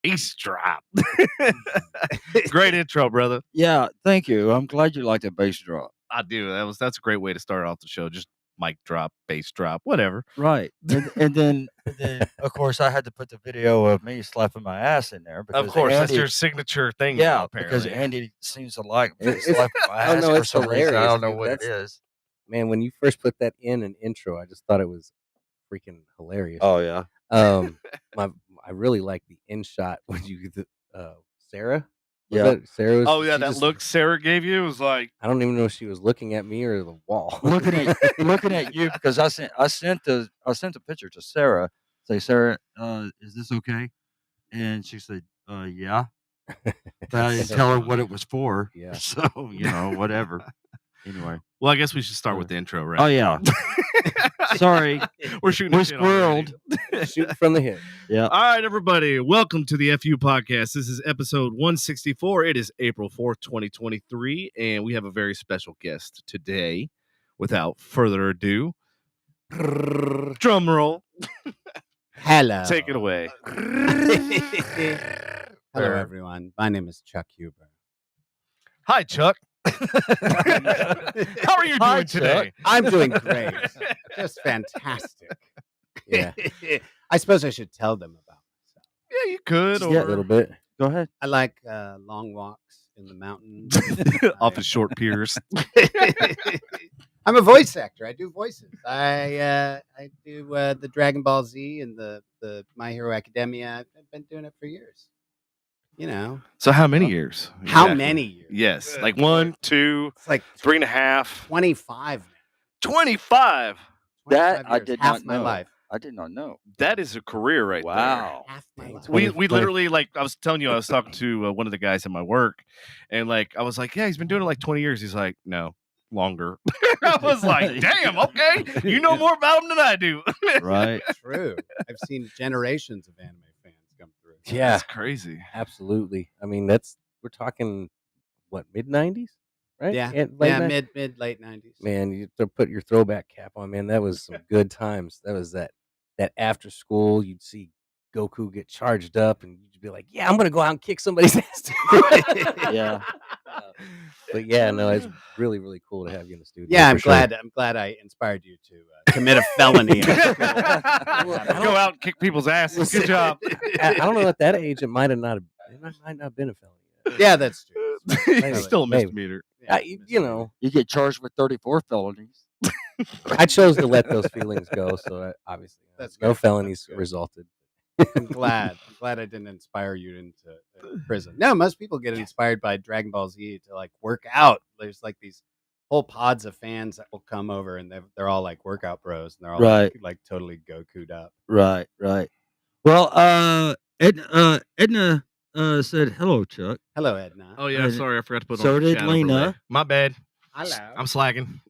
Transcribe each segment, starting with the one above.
Bass drop. Great intro, brother. Yeah, thank you. I'm glad you like the bass drop. I do. That's a great way to start off the show. Just mic drop, bass drop, whatever. Right. And then of course I had to put the video of me slapping my ass in there because Of course, that's Andy, your signature thing. yeah, now, because apparently. Andy seems to like me slapping my Oh, ass no, for it's some reason. I hilarious, don't know dude. what it is. Man, when you first put that in an intro, I just thought it was freaking hilarious. Oh yeah. I really like the in shot when you Sarah. Yeah. Sarah. Oh yeah, that look Sarah gave you was like, I don't even know if she was looking at me or the wall. looking at you because I sent the picture to Sarah. Say, Sarah, is this okay? And she said, yeah. But I didn't tell her what it was for. Yeah. So, whatever. Anyway. well, I guess we should start with the intro, right? Oh yeah. Sorry. We're shooting. We're the shit already. squirreled. Shooting from the hip. Yeah. All right, everybody. Welcome to the FU podcast. This is episode 164. It is April 4th, 2023, and we have a very special guest today. Without further ado, drum roll. Hello. Take it away. Hello, everyone. My name is Chuck Huber. Hi, Chuck. How are you doing today? I'm doing great. Just fantastic. Yeah. I suppose I should tell them about myself. Yeah, you could. Yeah, a little bit. Go ahead. I like long walks in the mountains. Off of short piers. I'm a voice actor. I do voices. I do the Dragon Ball Z and the My Hero Academia. I've been doing it for years. So how many years? How Exactly. many years? Yes. Like 1, 2, It's like 3.5. 25 now. 25. That 25 I years, did half not my know. life. I did not know. That is a career right Wow. Half my life. there. We literally, like, I was telling you, I was talking to one of the guys at my work, and like I was like, yeah, he's been doing it like 20 years. He's like, no, longer. I was like, damn, okay. You know more about him than I do. Right. True. I've seen generations of anime fans come through. Yeah, That's crazy. absolutely. I mean, we're talking what, mid 90s, right? Yeah. And late Yeah, 90s? mid late 90s. Man, you put your throwback cap on, man. That was some good times. That was that after school, you'd see Goku get charged up, and you'd be like, "Yeah, I'm gonna go out and kick somebody's ass." Yeah. But yeah, no, it's really, really cool to have you in the studio. Yeah, I'm for sure. glad I inspired you to commit a felony. Go out and kick people's asses. Good job. I don't know at that age, it might not have been a felony. Yet. Yeah, that's true. It's still a Maybe. misdemeanor. You You get charged with 34 felonies. I chose to let those feelings go, so obviously That's no good. felonies That's good. resulted. I'm glad I didn't inspire you into prison. No, most people get inspired by Dragon Ball Z to like work out. There's like these whole pods of fans that will come over, and they're all like workout bros, and they're all Right. like totally Goku'd up. Right. Well, Edna said hello, Chuck. Hello, Edna. Oh yeah, sorry, I forgot to put So on. the did chat Lena. overlay. My bad. Hello. I'm slacking.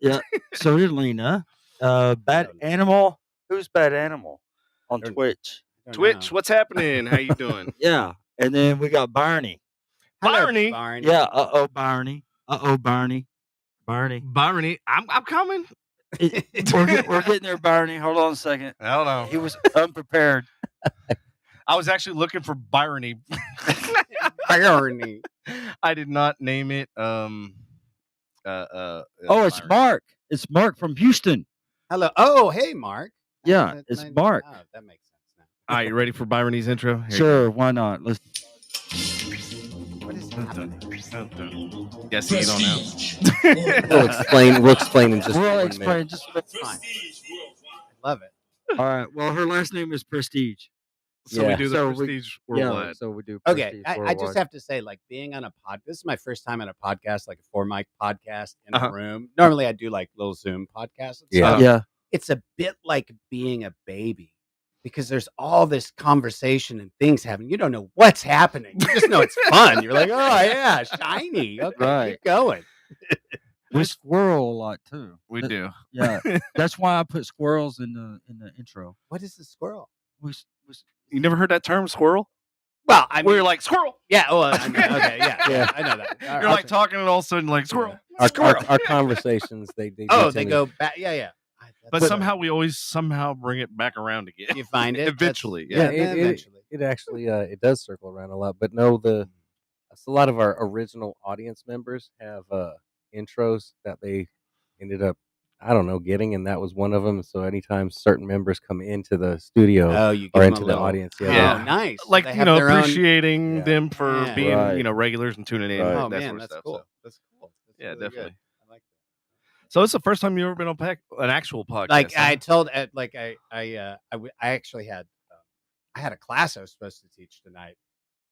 So did Lena. Bad Animal. Who's Bad Animal on Don't- Twitch? Don't Twitch, know. what's happening? How you doing? Yeah. And then we got Barney. Hello, Barney. Barney. Yeah. Barney. Barney. Barney, I'm coming. We're getting there, Barney. Hold on a second. I don't know. He was unprepared. I was actually looking for Byrony. Barney. I did not name it. Oh, it's Byron. Mark. It's Mark from Houston. Hello. Oh, hey, Mark. Yeah, That- it's that- Mark. Oh, that makes sense now. All right, you ready for Byrony's intro? Here you Sure, why not? Let's. What is happening? go. Yes, you don't know. We'll explain in just We'll 1 explain minute. just a bit. Fine. I love it. All right. Well, her last name is Prestige. So we Yeah. do the So we- Prestige Worldwide. So we do. Okay, Prestige I just Worldwide. have to say, like, being on a pod. This is my first time on a podcast, like a 4-mic podcast in Uh-huh. a room. Normally, I do like little Zoom podcasts. And Yeah. stuff. Yeah. It's a bit like being a baby because there's all this conversation and things happening. You don't know what's happening. You just know it's fun. You're like, oh yeah, shiny. Okay, Right. keep going. We squirrel a lot too. We do. Yeah. That's why I put squirrels in the intro. What is the squirrel? We, s- we s- You never heard that term, squirrel? Well, I mean, Where you're like, squirrel. yeah. Oh, I know, okay, yeah, Yeah. I know that. All You're right. like talking and all of a sudden like, squirrel. Our conversations, they Oh, do they tend go back. Yeah, yeah. But somehow we always bring it back around again. You find it Eventually. Yeah, Yeah, it- eventually. it actually it does circle around a lot. But no, a lot of our original audience members have intros that they ended up, I don't know, getting, and that was one of them. So anytime certain members come into the studio Oh, you or give them into a the little. audience, Oh, Yeah. nice. So Like, they you have know, their own- appreciating Yeah. them for Yeah. being, Right. you know, regulars and tuning in. Right. Oh That man, sort of that's stuff. cool. So. That's cool. That's Yeah, really definitely. Good. I like that. So it's the first time you've ever been on an actual podcast. Like huh? I told, like I actually had, I had a class I was supposed to teach tonight,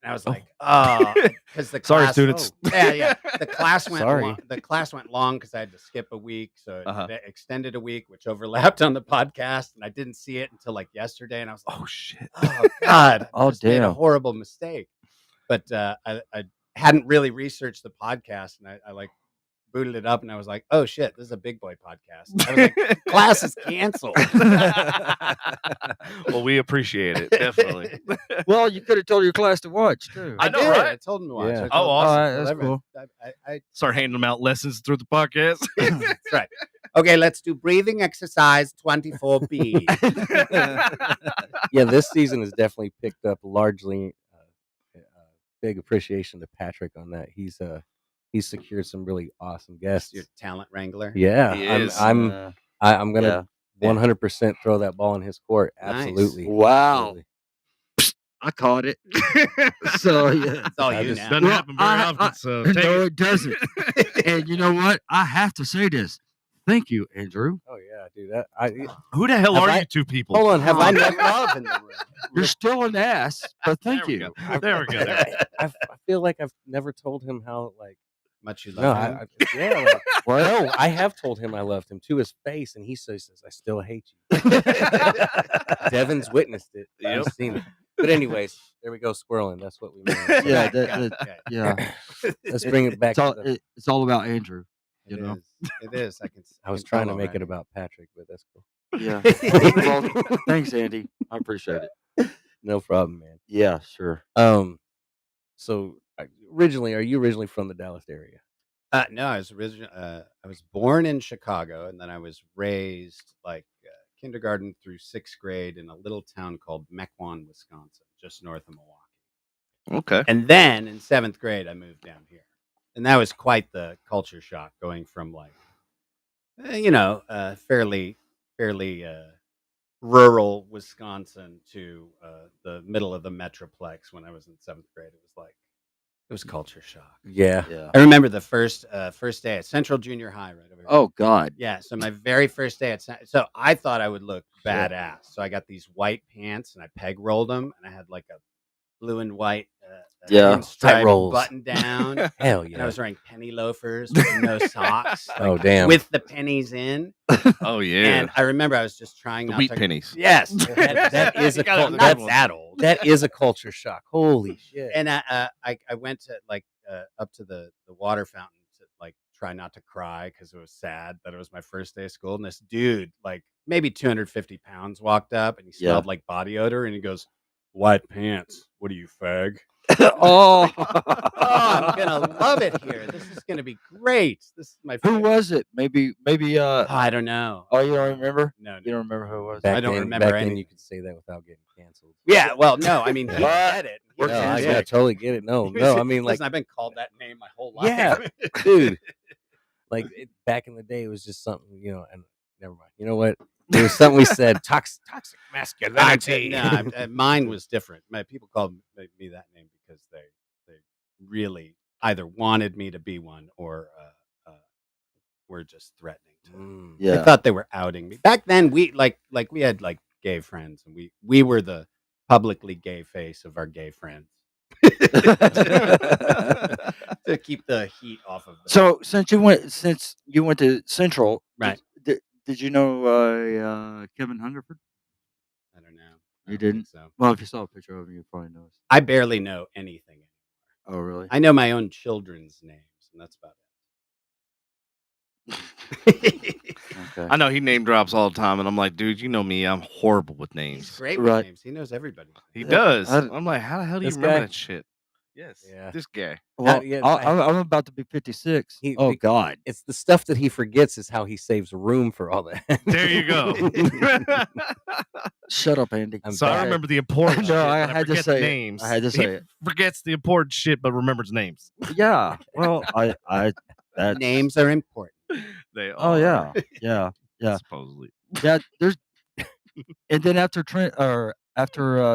and I was Oh. like, oh, because the Sorry, class, students. yeah, the class went Sorry. long. The class went long because I had to skip a week, so Uh-huh. it extended a week, which overlapped on the podcast, and I didn't see it until like yesterday, and I was like, Oh shit. oh god, I Oh, just made a damn. horrible mistake. But I hadn't really researched the podcast, and I like booted it up, and I was like, oh shit, this is a big boy podcast. I was like, class is canceled. Well, we appreciate it, definitely. Well, you could have told your class to watch too. I know, did. right? I told him to watch. Yeah. I told Oh, awesome. Alright, that's everyone. cool. I Start handing them out lessons through the podcast. that's right. Okay, let's do breathing exercise 24B. Yeah, this season has definitely picked up largely. Big appreciation to Patrick on that. He's secured some really awesome guests. Your talent wrangler. Yeah, He I'm is. I'm gonna 100% throw that ball in his court. Nice. Absolutely. Wow. Absolutely. I caught it. So yeah. It's all I you just- now. Doesn't Well, happen very I- often, so No, take it. it doesn't. And you know what? I have to say this. Thank you, Andrew. Oh yeah, dude. Who the hell Have are I- you two people? Hold on. Have Oh, I there's never? love in the room. You're still an ass, but thank There we you. go. There we go. There. I feel like I've never told him how like. Much you No, love him. yeah. Like, no, I have told him I loved him to his face, and he says, "I still hate you." Devin's witnessed it. Yep. I've seen it. But anyways, there we go, squirreling. That's what we mean. Yeah, Okay. yeah. Let's bring it back. It's all about Andrew. It You know? is. It is. I was can trying tell to make it already. about Patrick, but that's cool. Yeah. Well, thanks, Andy. I appreciate it. No problem, man. Yeah, sure. So are you originally from the Dallas area? No, I was born in Chicago, and then I was raised like kindergarten through 6th grade in a little town called Mequon, Wisconsin, just north of Milwaukee. Okay. And then in 7th grade, I moved down here, and that was quite the culture shock, going from like, fairly rural Wisconsin to the middle of the metroplex. When I was in 7th grade, it was culture shock. Yeah. Yeah. I remember the first day at Central Junior High, right over here. Oh God. Yeah, so my very first day so I thought I would look Sure. badass. So I got these white pants and I peg rolled them, and I had like a blue and white Yeah. pinstripe rolls. button down. Hell And I yeah. was wearing penny loafers with no socks, Oh damn. with the pennies in. Oh yeah. And I remember I was just trying The not wheat to. pennies. Yes, That is a Got it. cult- not that's- that old. that is a culture shock. Holy shit. And I went to like up to the water fountain to like try not to cry because it was sad that it was my first day of school. And this dude, like maybe 250 pounds, walked up, and he Yeah. smelled like body odor, and he goes, "White pants? What are you, fag?" Oh. Oh, I'm gonna love it here. This is gonna be great. This is my Who favorite. was it? Maybe. I don't know. Oh, you don't remember? No, You don't remember who it was? Back I don't then, remember Back then, anything. you could say that without getting canceled. Yeah, well, no, I mean, he What? said it. He We're No, was I canceled. yeah, totally get it. No, sick. no, I mean like, Listen, I've been called that name my whole life. Yeah. dude, like back in the day, it was just something, and never mind. You know what? It was something we said, toxic masculinity. Mine was different. People called me that name because they really either wanted me to be one or were just threatening to. Mm. They Yeah. thought they were outing me. Back then, we we had like gay friends, and we were the publicly gay face of our gay friends to keep the heat off of them. So since you went to Central, Right. Did you know Kevin Hungerford? I don't know. You I don't think didn't? So Well, if you saw a picture of him, you probably know. I barely know anything. Oh, really? I know my own children's names, and that's about it. Okay. I know he name drops all the time, and I'm like, dude, you know me, I'm horrible with He's names. great with Right. names. He knows everybody. He does. I- I'm like, how the hell do you This remember guy? that shit? Yes. Yeah. This guy. Well, yeah, I'm about to be 56. He- Oh he- God. It's the stuff that he forgets is how he saves room for all that. There you go. Shut up, Andy. I'm So I bad. remember the important No, shit. I but had to forget say the it. names. I had to He say it. forgets the important shit, but remembers names. Yeah. Well, that's Names are important. They Oh are. yeah. Yeah. Yeah. Supposedly. Yeah. There's and then after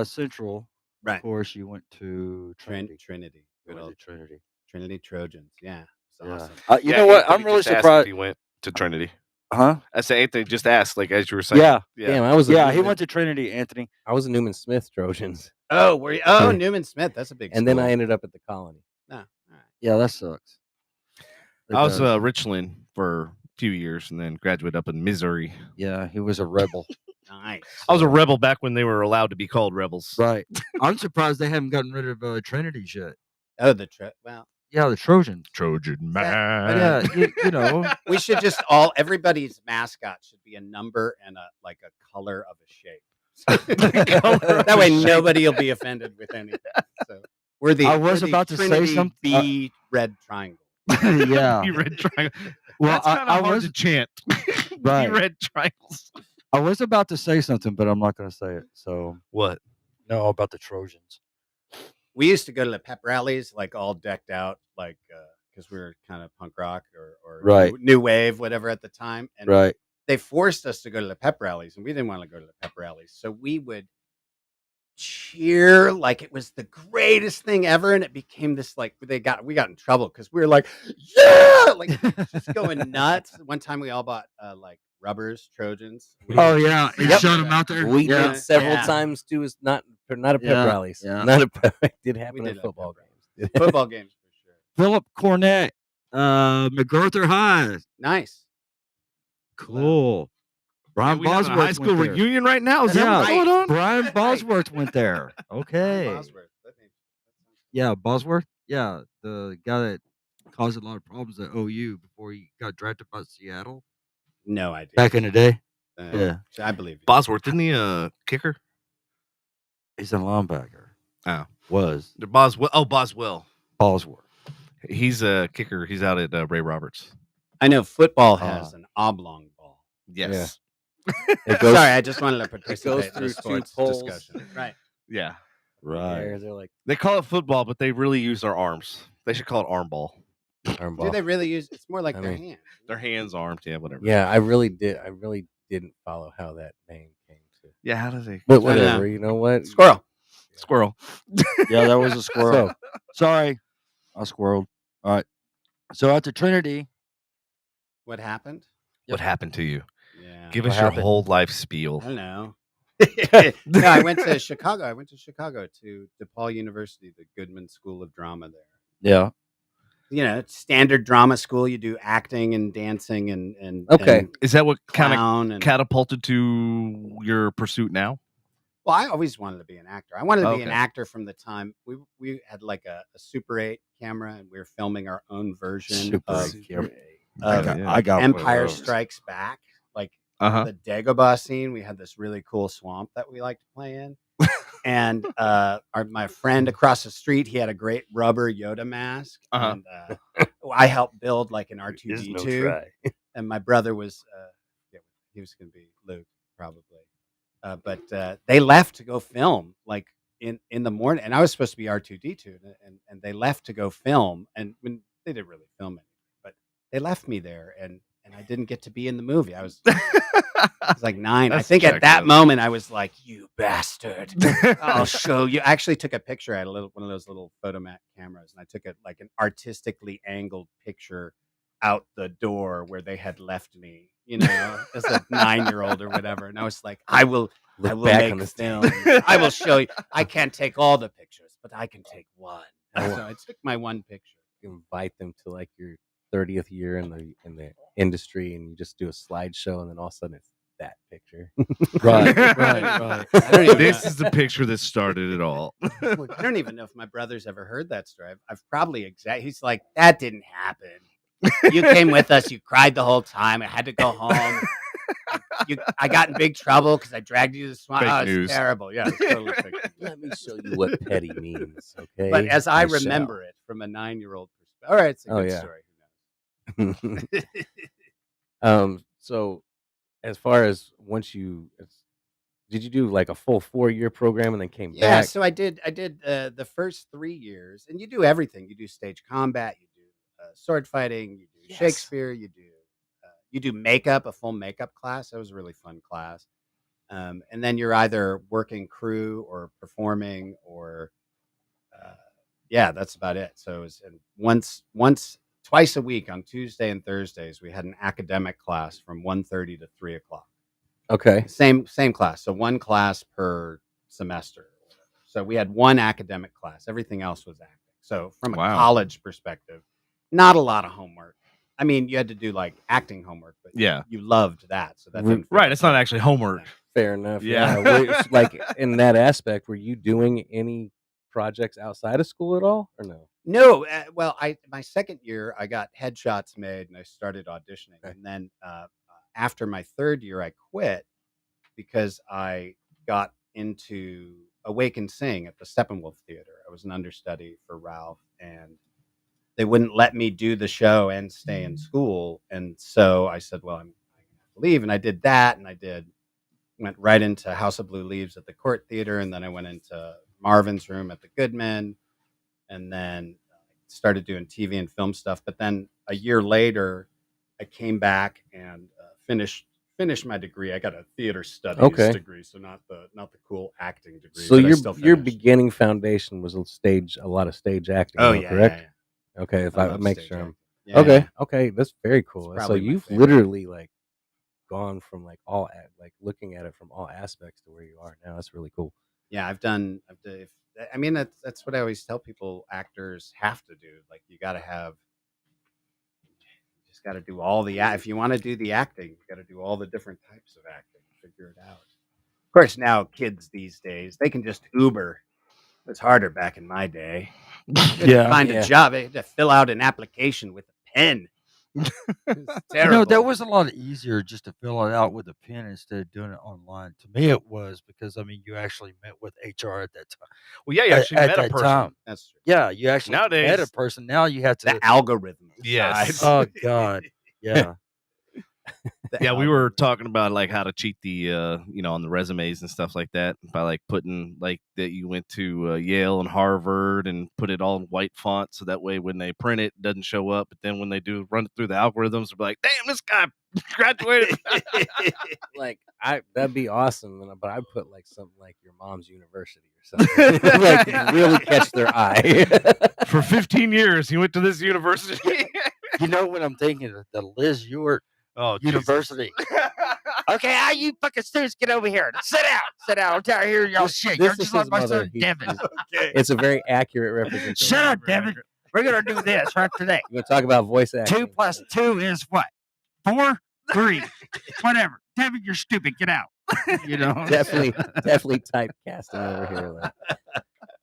Central, Right. of course, you went to Trinity. Trinity. Good You went old to Trinity. Trinity Trojans. Yeah. It's Yeah. awesome. You know what? I'm really surprised. He went to Trinity. Huh? I said Anthony just asked, like as you were saying. Yeah. Damn, I was a Yeah. He Newman, went to Trinity, Anthony. I was a Newman Smith Trojans, Oh, were you? Oh, Newman Smith. That's a big. and then school. I ended up at the Colony. No. All right. Yeah, that sucks. It I was does. Richland for a few years and then graduated up in Missouri. Yeah, he was a rebel. Nice. I was a rebel back when they were allowed to be called rebels. Right. I'm surprised they haven't gotten rid of Trinity yet. Oh, the trip. Well, Yeah, the Trojans. Trojan But man. yeah, you know. we should just everybody's mascot should be a number and a color of a shape. That way nobody will be offended with anything. So we're the I was we're the about to say Trinity something- B red triangle. Yeah. You red triangle. Well, That's kind I of hard was to chant. Right. You red triangles. I was about to say something, but I'm not going to say it. So What? no, about the Trojans. We used to go to the pep rallies, like all decked out, like because we were kind of punk rock or Right. new wave, whatever at the time, and Right. they forced us to go to the pep rallies, and we didn't want to go to the pep rallies, so we would cheer like it was the greatest thing ever, and it became this like we got in trouble because we were like, yeah, like just going nuts. One time we all bought like rubbers, Trojans. Oh yeah, and Yep. showed them out there. We yeah. did several Yeah. times too. Is not a pep Yeah, rallies. yeah. Not a pep. It did happen We at did football pep games. football games for sure. Philip Cornett, MacArthur High. Nice. Cool. Brian we having a Bosworth high school went there. reunion right now? Is that Yeah. what's going on? Brian Bosworth went there. Okay. Bosworth. That name- Yeah, Bosworth. Yeah, the guy that caused a lot of problems at OU before he got drafted by Seattle No idea. back in the day. Yeah, I believe you. Bosworth, isn't he a kicker? He's a linebacker. Oh. Was Boswell. Oh, Boswell. Bosworth. He's a kicker. He's out at Ray Roberts. I know football has an oblong ball. Yes. It goes, Sorry, I just wanted to participate in through the two sports poles. discussion. Right. Yeah. Right. They're like They call it football, but they really use their arms. They should call it arm ball. arm Do ball. they really use? It's more like I their mean- hands. Their hands, arms, yeah, whatever. Yeah, I really didn't follow how that name came to. Yeah, how does they? But I know. whatever, you know what? Squirrel. Squirrel. Yeah, that was a squirrel. So, Sorry, I squirreled. All right. So at the Trinity, What happened? What happened to you? Yeah. Give What us your happened? whole life I spiel. don't know. No, I went to Chicago. I went to Chicago to DePaul University, the Goodman School of Drama there. yeah, You know, it's standard drama school. You do acting and dancing and Okay. and Is that what kind of clown and catapulted to your pursuit now? Well, I always wanted to be an actor. I wanted to be an Okay. actor from the time we had like a Super 8 camera and we were filming our own version Super of, 8 camera. of Yeah. I got one of Empire those. Strikes Back. Like Uh-huh. the Dagobah scene, we had this really cool swamp that we liked to play in. And my friend across the street, he had a great rubber Yoda mask. Uh-huh. And I helped build like an there's no R2D2. try. And my brother was, he was going to be Luke, probably. But they left to go film like in the morning. And I was supposed to be R2D2. And they left to go film. And when they didn't really film anything, but they left me there. And I didn't get to be in the movie. I was like 9. I That's think at jacked that up. moment I was like, "You bastard! I'll show you." I actually took a picture. I had one of those little photomat cameras, and I took like an artistically angled picture out the door where they had left me. You know, as a 9-year-old or whatever. And I was like, "I will Look back make on this film. I will show you. I can't take all the pictures, but I can take one." And so I took my one picture. You invite them to like your 30th year in the industry, and you just do a slideshow, and then all of a sudden it's that picture. Right, I don't even This know. is the picture that started it all. I don't even know if my brother's ever heard that story. I've probably He's like, "That didn't happen. You came with us. You cried the whole time. I had to go home." I got in big trouble because I dragged you to the swamp. Fake Oh, it's news. terrible. Yeah, it's totally fake news. Let me show you what petty means. Okay, But as I shall. remember it from a 9-year-old perspective, all right, it's a Oh, good yeah. story. Who knows? So as far as did you do like a full 4-year program and then came Yeah, back? so I did the first 3 years, and you do everything. You do stage combat, you do sword fighting, you do Yes. Shakespeare, you do makeup, a full makeup class. That was a really fun class. And then you're either working crew or performing, or yeah, that's about it. So it was, and twice a week on Tuesday and Thursdays, we had an academic class from 1:30 to 3:00. Okay. Same class. So one class per semester. So we had one academic class. Everything else was acting. So from a Wow. college perspective, not a lot of homework. I mean, you had to do like acting homework, but Yeah. you loved that. So that Right, didn't feel Right. like It's not homework. actually homework. Fair enough. Yeah. Like in that aspect, were you doing any projects outside of school at all, or no? No, well, my second year I got headshots made and I started auditioning, Okay. and then after my third year I quit because I got into Awake and Sing at the Steppenwolf Theater. I was an understudy for Ralph, and they wouldn't let me do the show and stay in school, and so I said, "Well, I'm going to have to leave," and I did that, and went right into House of Blue Leaves at the Court Theater, and then I went into Marvin's Room at the Goodman, and then started doing TV and film stuff. But then a year later, I came back and finished my degree. I got a theater studies degree, so not the cool acting degree. So but I still your finished. beginning foundation was a lot of stage acting. Oh though, yeah, correct. yeah. Okay, if I I love make stage sure. acting. Yeah, Okay, okay, that's very cool. So probably my you've favorite. literally like gone from like looking at it from all aspects to where you are now. That's really cool. Yeah, I mean, that's what I always tell people actors have to do. Like, you just got to do all if you want to do the acting, you got to do all the different types of acting, figure it out. Of course, now kids these days, they can just Uber. It was harder back in my day. Yeah. Find a job, they had to fill out an application with a pen. It's terrible. That was a lot easier just to fill it out with a pen instead of doing it online. To me, it was because you actually met with HR at that time. Well, yeah, you actually At met a that person. time. That's true. Yeah, you actually met Nowadays- a person. Now you have to. The algorithm. Yes. decides. Oh God. Yeah. The Yeah, we were algorithm. talking about like how to cheat the on the resumes and stuff like that by like putting like that you went to Yale and Harvard and put it all in white font so that way when they print it doesn't show up, but then when they do run it through the algorithms, they'll be like, damn, this guy graduated. Like that'd be awesome, but I put like something like your mom's university or something, like really catch their eye. For 15 years, he went to this university. You know what I'm thinking? The Liz Ewart Oh, Jesus. University. Okay, all you fucking students, get over here. Sit down. I'm tired of hearing y'all shit. You're This is just like his my mother. son, Devin. It's a very accurate representation. Shut up, Devin. We're gonna do this right today. We're gonna talk about voice acting. 2 plus 2 is what? 4? 3? Whatever. Devin, you're stupid. Get out. You know. definitely typecasting over here. Like,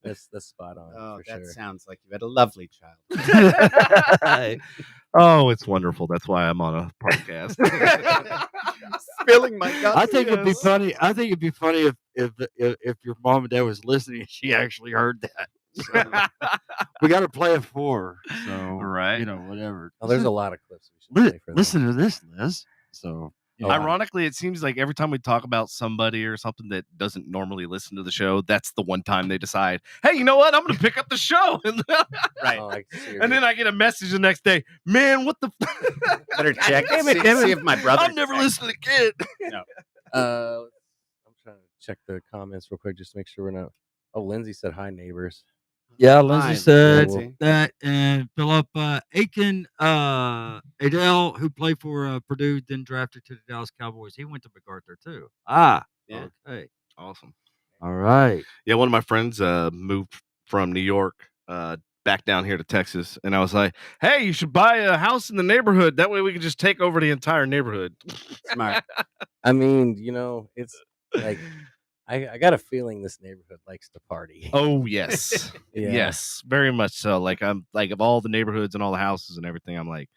that's spot on Oh, for that sure. sounds like you had a lovely child. Oh, it's wonderful. That's why I'm on a podcast. Spilling my guts. I think it'd be Yes. funny. I think it'd be funny if your mom and dad was listening and she actually heard that. So, we got to play it for her. So Right. whatever. Oh, there's a lot of clips we should play for Listen to this, Liz. So Ironically, it seems like every time we talk about somebody or something that doesn't normally listen to the show, that's the one time they decide, hey, you know what? I'm going to pick up the show. Right. Oh, like, And then I get a message the next day, man, what the Better check. Damn it, see, damn it. see if my brother. I've never listened again. I'm trying to check the comments real quick just to make sure we're not. Oh, Lindsay said hi, neighbors. yeah, Fine, Lindsay said Lindsay. that, and Philip Aiken Adele, who played for Purdue, then drafted to the Dallas Cowboys. He went to MacArthur too. Ah, Yeah. okay, Awesome. all right. Yeah, one of my friends moved from New York back down here to Texas. And I was like, hey, you should buy a house in the neighborhood. That way we can just take over the entire neighborhood. Smart. I mean, it's like I got a feeling this neighborhood likes to party. Oh, yes. Yeah. Yes, very much so. Like, I'm like, of all the neighborhoods and all the houses and everything, I'm like,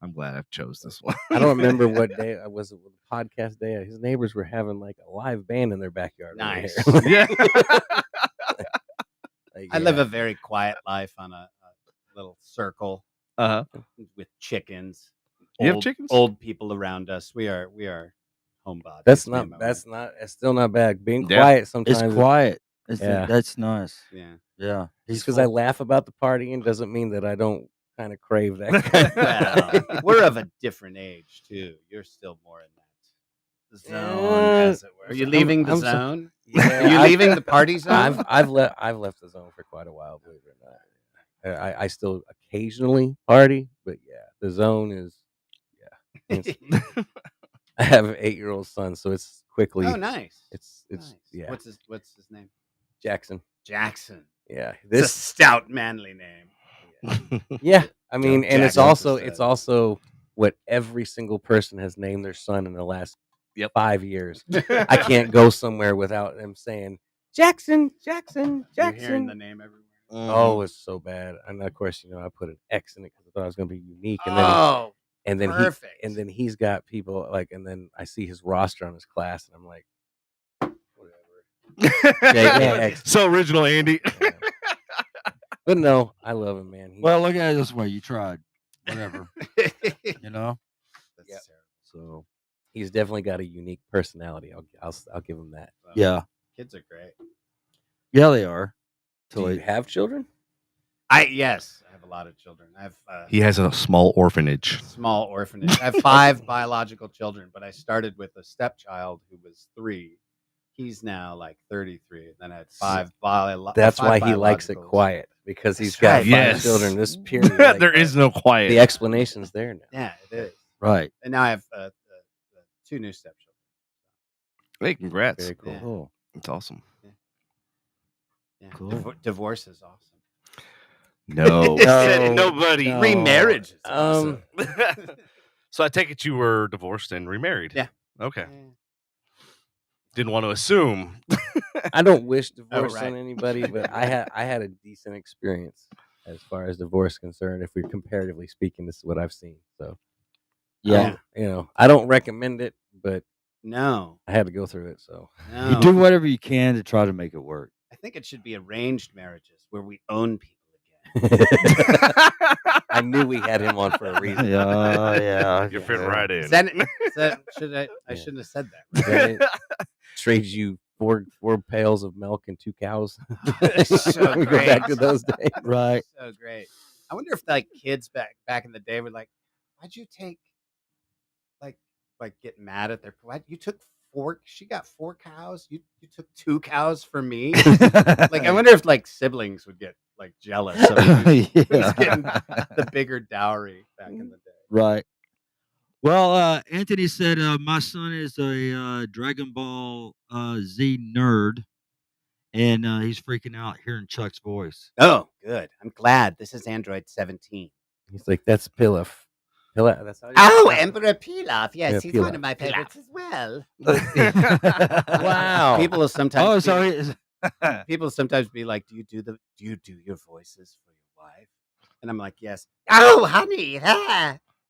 I'm glad I chose this one. I don't remember what day I was. It was a podcast day. His neighbors were having like a live band in their backyard. over Nice. here. Yeah. Like, I live yeah. a very quiet life on a little circle Uh-huh. with chickens. You have Old- chickens? Old people around us. We are homebodies. That's me and not. my That's not. It's still not bad. Being Yeah. quiet sometimes. It's quiet. Yeah. That's nice. wife. Yeah. Yeah. Just because I laugh about the partying doesn't mean that I don't kind of crave that. Kind Well, we're of a different age too. You're still more in that zone, as it were. Are you leaving the I'm so- zone? Yeah, Are you I've- leaving the party zone? I've left the zone for quite a while. Believe it or not. I still occasionally party, but yeah, the zone is. Yeah, it's- I have an 8-year-old son, so it's quickly. Oh, nice. It's Nice. yeah. What's his name? Jackson. Jackson. Yeah, It's a this. stout, manly name. Yeah, I mean, and it's Jackson. also what every single person has named their son in the last Yep. 5 years. I can't go somewhere without them saying Jackson, Jackson, You're hearing Jackson. the name everywhere. Oh, it's so bad. And of course, I put an X in it because I thought it was going to be unique. And then, Oh, and then perfect. he's got people and then I see his roster on his class, and I'm like, whatever. X. So original, Andy. Yeah. But no, I love him, man. Well, look at it this way. You tried. Whatever. You know? That's Yep. terrible. So, He's definitely got a unique personality. I'll give him that. Well, yeah. Kids are great. Yeah, they are. Do you have children? Yes, I have a lot of children. I have He has a small orphanage. small orphanage. I have 5 biological children, but I started with a stepchild who was 3. He's now like 33. And then I had 5 That's why he likes it biologicals. quiet, because he's That's got right. 5 Yes. children. This period, like, There is no quiet. the explanation's there now. Yeah, it is. Right. And now I have 2 new stepchildren. Hey, congrats. Very cool. Yeah. Cool. It's awesome. Yeah. Cool. Divorce is awesome. No. No. Nobody. No. Remarriage is awesome. So I take it you were divorced and remarried. Yeah. Okay. Didn't want to assume. I don't wish divorce right. on anybody, but I had a decent experience as far as divorce is concerned. If we're comparatively speaking, this is what I've seen. So Yeah. I don't recommend it, but No. I had to go through it. So No. You do whatever you can to try to make it work. I think it should be arranged marriages where we own people again. I knew we had him on for a reason. Yeah. You're fitting right in. Is that should I Yeah. shouldn't have said that. Right? Right? Trades you four pails of milk and 2 cows. So we go great. back to those days. Right. So great. I wonder if like kids back in the day were like, why'd you take like get mad at their you took 4 she got 4 cows, you took 2 cows for me. Like I wonder if like siblings would get like jealous of who's getting the bigger dowry back in the day. Right. Well, Anthony said my son is a Dragon Ball Z nerd, and he's freaking out hearing Chuck's voice. Oh, good. I'm glad. This is Android 17. He's like, that's Pilaf. Pilaf. That's how you Oh, Emperor Pilaf. Yes, Yeah, he's Pilaf. one of my favorites as well. Wow. People will sometimes Oh, be- sorry. people sometimes be like, do you do your voices for your wife? And I'm like, yes. Oh, honey,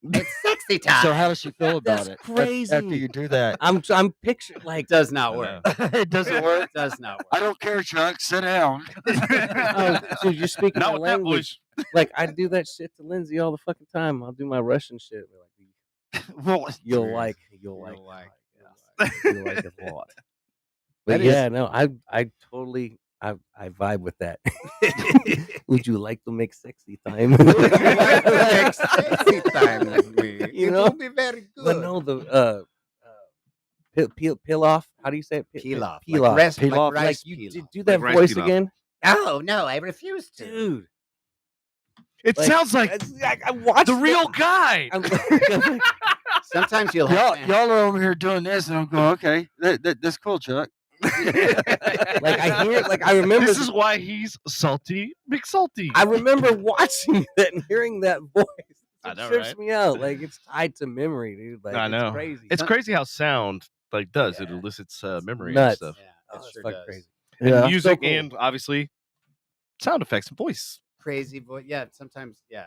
it's sexy time. So how does she feel about That's it? crazy. After you do that, I'm picturing like It does not work. it doesn't work. It does not work. I don't care, Chuck. Sit down. oh, so you're speaking Not my with that language. Like I do that shit to Lindsay all the fucking time. I'll do my Russian shit. We're like, Well, you'll Serious. like it. You'll You'll like like it a lot. But That is- yeah, no, I totally I vibe with that. Would you like to make sexy time? Like sexy time with me. You It know? will be very good. But no, the Pilaf. How do you say it? Pilaf. Pilaf. Like rice, Pilaf. like rice Like you pilaf. do that Like rice voice pilaf. again, Oh, no, I refuse to. dude. It sounds like I watched the real guy. I'm Sometimes you'll y'all, have y'all are over here doing this, and I'm going, okay, that's cool, Chuck. like I hear, like I remember. This is why he's salty, McSalty. I remember watching that and hearing that voice. I It know, trips right? me out. Like it's tied to memory, dude. Like I know. It's crazy. It's crazy how sound does. It Yeah. elicits memory nuts. and stuff. Yeah, Oh, it it's sure fucking does. crazy. And Yeah. music cool. and obviously sound effects and voice. Crazy voice. Yeah, sometimes. Yeah,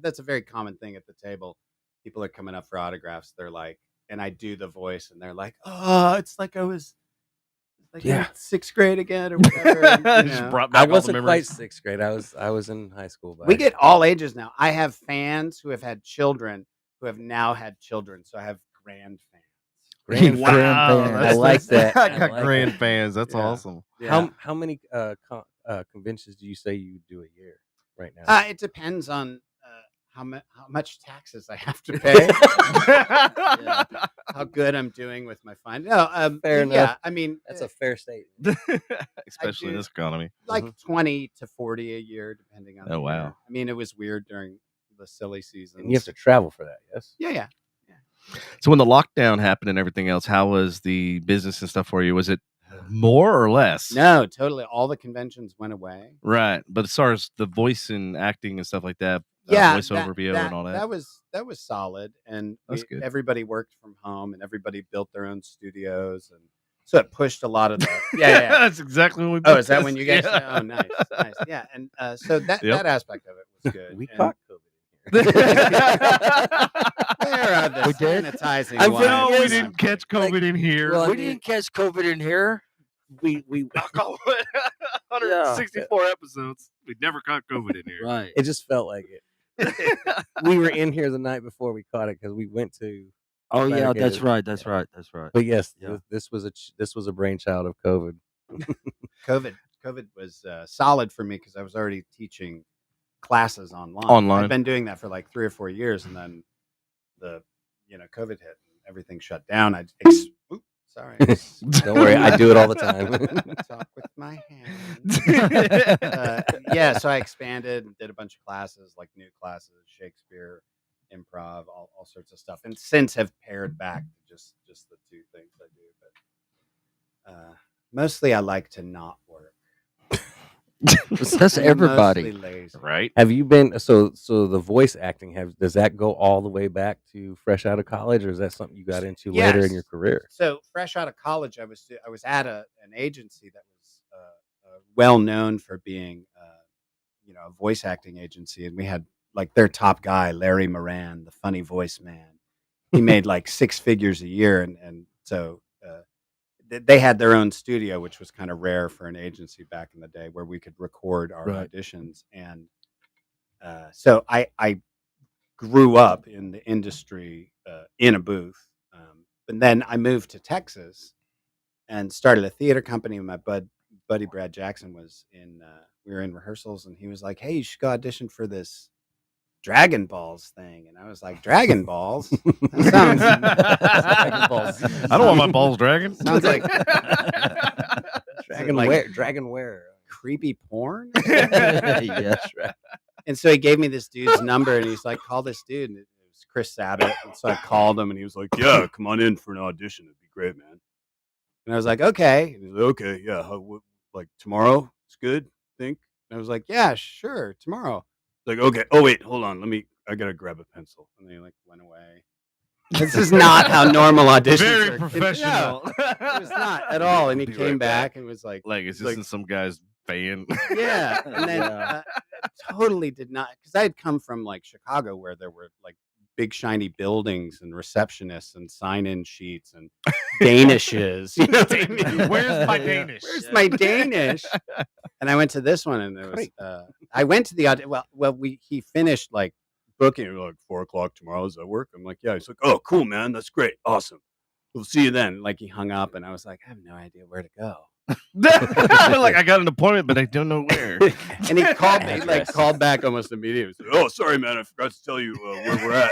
that's a very common thing at the table. people are coming up for autographs. They're like, and I do the voice, and they're like, "Oh, it's like I was like in 6th grade again, or whatever." And, you Just know. brought I back all the wasn't quite memories. 6th grade. I was in high school. We get all ages now. I have fans who have had children who have now had children, so I have grand fans. Wow, fans. I like that. I I got like grand that. fans. That's Yeah. awesome. Yeah. How many conventions do you say you do a year right now? It depends on how much taxes I have to pay. Yeah. How good I'm doing with my fund. No, Fair yeah, enough. I mean, That's a fair statement. Especially in do- this economy. like 20 to 40 a year, depending on. Oh, the wow. year. I mean, it was weird during the silly season. And you have to travel for that, yes? Yeah. So when the lockdown happened and everything else, how was the business and stuff for you? Was it more or less? No, totally. All the conventions went away. Right. But as far as the voice and acting and stuff like that, Yeah, voiceover VO and all that. That was solid, and That's good. everybody worked from home, and everybody built their own studios, and so it pushed a lot of the. Yeah. That's exactly when we. Oh, booked is that this. when you guys? Yeah. Oh, nice. Yeah, and so that aspect of it was good. We And caught COVID. where are the We did? sanitizing I'm wipes? No, we Yes. didn't catch COVID in here. well, I We mean- didn't catch COVID in here. We 164 episodes. We never caught COVID in here. Right. it just felt like it. We were in here the night before we caught it because we went to. Oh try to yeah, get that's it. right. That's right. That's right. But yes, Yeah. this was a brainchild of COVID. COVID was solid for me because I was already teaching classes online. Online. I've been doing that for like 3 or 4 years, and then the COVID hit and everything shut down. Sorry. Don't worry, I do it all the time. Talk with my hands. Yeah, so I expanded and did a bunch of classes, like new classes, Shakespeare, improv, all sorts of stuff, and since have pared back to just the 2 things I do. But mostly, I like to not work. That's I'm everybody. mostly lazy. Right. Have you been so the voice acting? Does that go all the way back to fresh out of college, or is that something you got into later in Yes. your career? So fresh out of college, I was at an agency that was well known for being a voice acting agency, and we had like their top guy, Larry Moran, the funny voice man. He made like 6 figures a year, and so they had their own studio, which was kind of rare for an agency back in the day, where we could record our Right. auditions. And so I grew up in the industry in a booth. But then I moved to Texas and started a theater company. My buddy Brad Jackson was we were in rehearsals, and he was like, "Hey, you should go audition for this Dragon Balls thing." And I was like, "Dragon Balls? That sounds Dragon Balls. I don't want my balls dragging. Sounds like Dragon wear. creepy porn." Yes. Right. And so he gave me this dude's number, and he's like, "Call this dude." And it was Chris Sabat. And so I called him, and he was like, "Yeah, come on in for an audition. It'd be great, man." And I was like, "Okay." And he's like, "Okay, yeah. Like tomorrow? It's good, think?" And I was like, "Yeah, sure, tomorrow." Like, "Okay. Oh wait, hold on. I gotta grab a pencil." And then he like went away. This is not how normal auditions Very are. professional. No, it was not at all. And he Be came right back and was like, Like, is this Like- in some guy's fan? yeah. And then Yeah. totally did not, because I had come from like Chicago, where there were like big shiny buildings and receptionists and sign-in sheets and Danishes. You know what I mean? Where's my Yeah. Danish? Where's my Danish? And I went to this one, and it was. I went to the audition. Well, he finished like booking it like 4:00 tomorrow. Does that work? I'm like, yeah. He's like, oh, cool, man. That's great. Awesome. We'll see you then. Like he hung up, and I was like, I have no idea where to go. Like, I got an appointment, but I don't know where. And he called me, like Address. called back almost immediately. He said, "Oh, sorry, man, I forgot to tell you where we're at.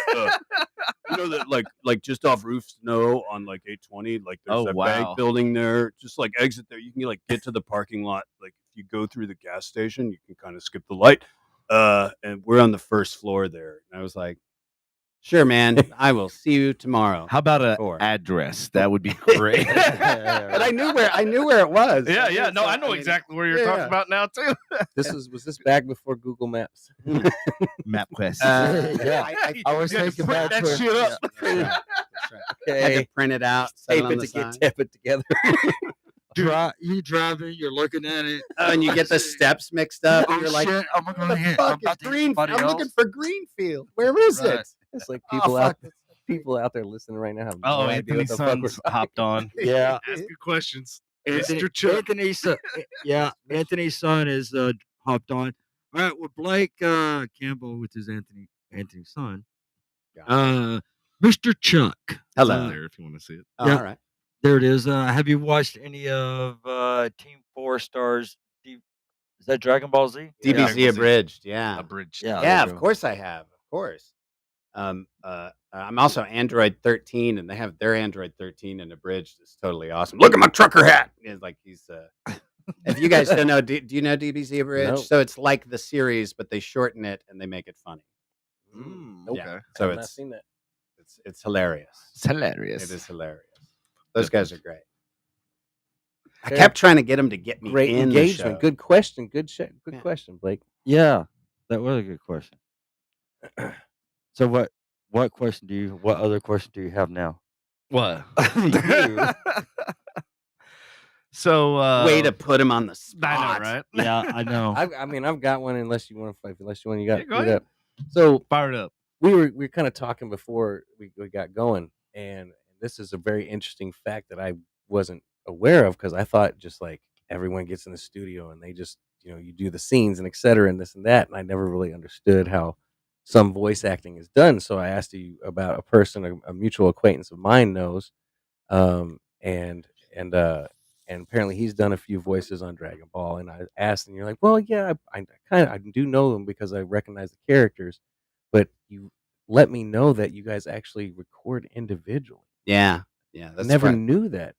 You know that like just off Roof Snow on like 820, like there's Oh, that wow. bank building there. Just like exit there. You can like get to the parking lot. Like if you go through the gas station, you can kind of skip the light. And we're on the first floor there." And I was like, "Sure, man, I will see you tomorrow." How about an 4. address? That would be great. But I knew where it was. Yeah. No, So, I know mean, exactly where you're yeah. talking about now, too. Was this back before Google Maps? MapQuest. Yeah. I was You had to thinking print back that to it. shit up. That's right. That's right. I had Okay, to print it out, set tape on it the to get sign. tape it together. You driving, you're looking at it. Oh, and you get the steps mixed up. Oh You're like, shit! I'm "What gonna the hit. fuck I'm is about to hit Green? somebody I'm looking else. for Greenfield. Where is Right. it?" It's like Oh, people fuck, out there listening right now. Have Oh, no idea what Anthony's the fuck we're son's talking hopped on. Yeah. Asking questions. Anthony, Mr. Chuck. Anthony's son, yeah, Anthony's son is hopped on. All right, well, Blake Campbell, which is Anthony's son, Mr. Chuck. Hello. There, if you want to see it. Oh, Yeah. all right. There it is. Have you watched any of Team 4 Stars? Is that Dragon Ball Z? DBZ Dragon Ball Z. abridged. Yeah. Abridged. Yeah. Yeah, there of you go. course I have. Of course. I'm also Android 13, and they have their Android 13 and abridged. It's totally awesome. Look at my trucker hat. It's like he's. If you guys don't know, do you know DBZ abridged? No. So it's like the series, but they shorten it and they make it funny. Okay. Yeah. So I've not it's seen that. it's hilarious. It's hilarious. It is hilarious. Those guys are great. I Very kept trying to get them to get me Great in the engagement. show. Good question. Good Yeah. question, Blake. Yeah, that was a good question. So what other question do you have now? What? You. So Way to put him on the spot. I know, right? Yeah, I know. I've got one. Unless you want to fight. Unless you want, you got Yeah, go it ahead. up. So Fire it up. we were kind of talking before we got going, and this is a very interesting fact that I wasn't aware of because I thought just like everyone gets in the studio and they just you do the scenes and et cetera and this and that, and I never really understood how some voice acting is done. So I asked you about a person, a mutual acquaintance of mine knows, and apparently he's done a few voices on Dragon Ball, and I asked, and you're like, well, yeah, I do know them because I recognize the characters, but you let me know that you guys actually record individually. Yeah. I That's never right. knew that.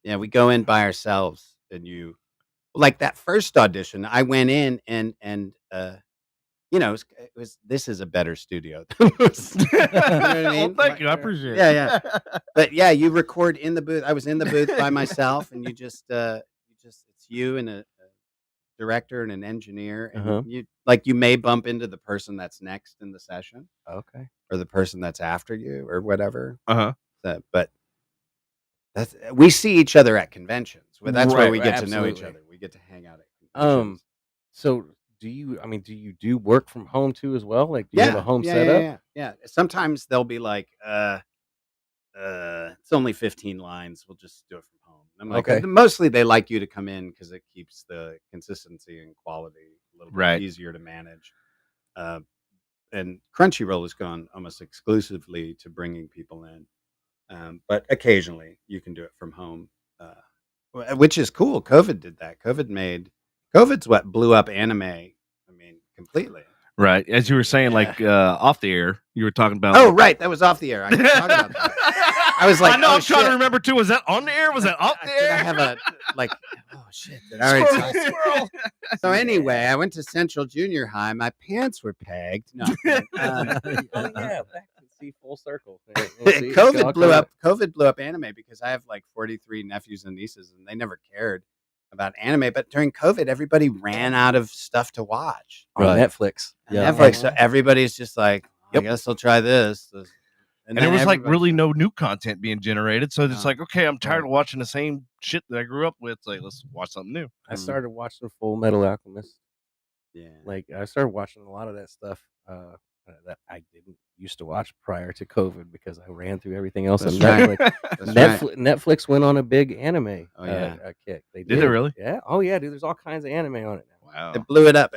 Yeah, we go in by ourselves, and like that first audition. I went in and it was this is a better studio. Than this. You know what I mean? Well, thank you. I appreciate it. Yeah. But yeah, you record in the booth. I was in the booth by myself, and it's you and a director and an engineer, and you may bump into the person that's next in the session, Okay. or the person that's after you, or whatever. Uh-huh. But we see each other at conventions. Well, that's where we Right, get to know each absolutely. other. We get to hang out at conventions. So do you do work from home too as well? Like, do you have a home setup? Yeah. Sometimes they'll be like, it's only 15 lines. We'll just do it from home. I'm like, Okay. mostly they like you to come in because it keeps the consistency and quality a little bit easier to manage. And Crunchyroll has gone almost exclusively to bringing people in. But occasionally you can do it from home, which is cool. COVID did that. COVID's what blew up anime. I mean, completely. Right. As you were saying, like off the air, you were talking about. Oh, right. That was off the air. I didn't talk about that. I was like, I know. oh, I'm trying to shit. remember too. Was that on the air? Was that off the Did air? I have a oh shit. All right. So anyway, I went to Central Junior High. My pants were pegged. No. Oh yeah, back to see full circle. See, COVID blew up anime because I have like 43 nephews and nieces, and they never cared about anime. But during COVID, everybody ran out of stuff to watch on Netflix. on Netflix. So everybody's just like, I guess I'll try this. And there was like really no new content being generated. So it's like, okay, I'm tired of watching the same shit that I grew up with. Like, let's watch something new. I started watching Full Metal Alchemist. Yeah. Like I started watching a lot of that stuff that I didn't used to watch prior to COVID because I ran through everything else on Netflix. Netflix went on a big anime kick. They Did it really? Yeah. Oh yeah, dude. There's all kinds of anime on it now. Wow. It blew it up.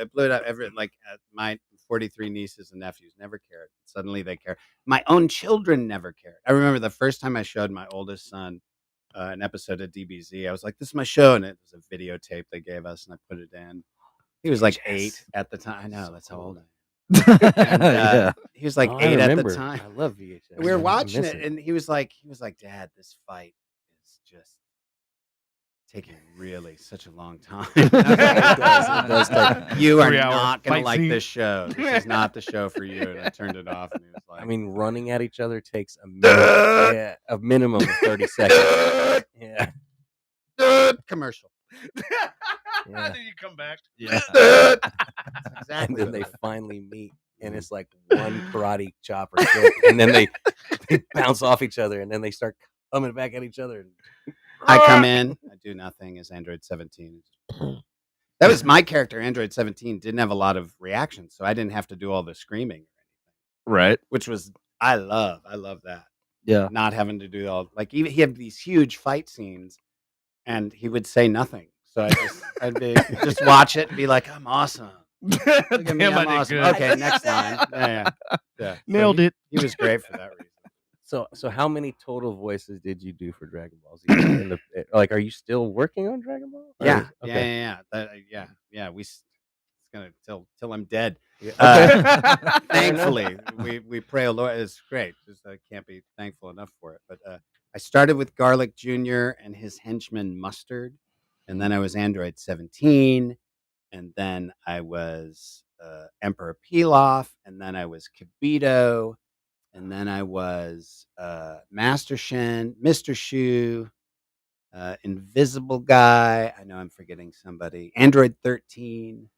My 43 nieces and nephews never cared. Suddenly they care. My own children never cared. I remember the first time I showed my oldest son an episode of DBZ. I was like, this is my show. And it was a videotape they gave us, and I put it in. He was like 8 at the time. I know, that's how old I am. And, he was like 8 at the time. I love VHS. We were watching it, and he was like, Dad, this fight is just taking really such a long time. It does take. You are not going to like this show. This is not the show for you. And I turned it off, and he was like, I mean, running at each other takes a minute, a minimum of 30 seconds. Yeah. Commercial. And then you come back. Yeah. Exactly. And then they finally meet, and it's like one karate chop or kick, and then they bounce off each other, and then they start coming back at each other. I come in, I do nothing as Android 17. That was my character. Android 17 didn't have a lot of reactions, so I didn't have to do all the screaming or anything. Right. which was I love that. Yeah. Not having to do all like even he had these huge fight scenes, and he would say nothing. So I'd be just watch it and be like, I'm awesome. Look at me, Damn, I I'm did awesome. good. Okay, next time. Yeah. So Nailed it. He was great for that reason. So how many total voices did you do for Dragon Ball Z? Like, are you still working on Dragon Ball? Or- Yeah, Okay. yeah. It's gonna till I'm dead. Okay. Thankfully, we pray, oh Lord. It's great. Just I can't be thankful enough for it. But I started with Garlic Jr. and his henchman Mustard, and then I was Android 17, and then I was Emperor Pilaf, and then I was Kibito, and then I was Master Shen, Mr. Shu. Invisible Guy. I know I'm forgetting somebody. Android 13.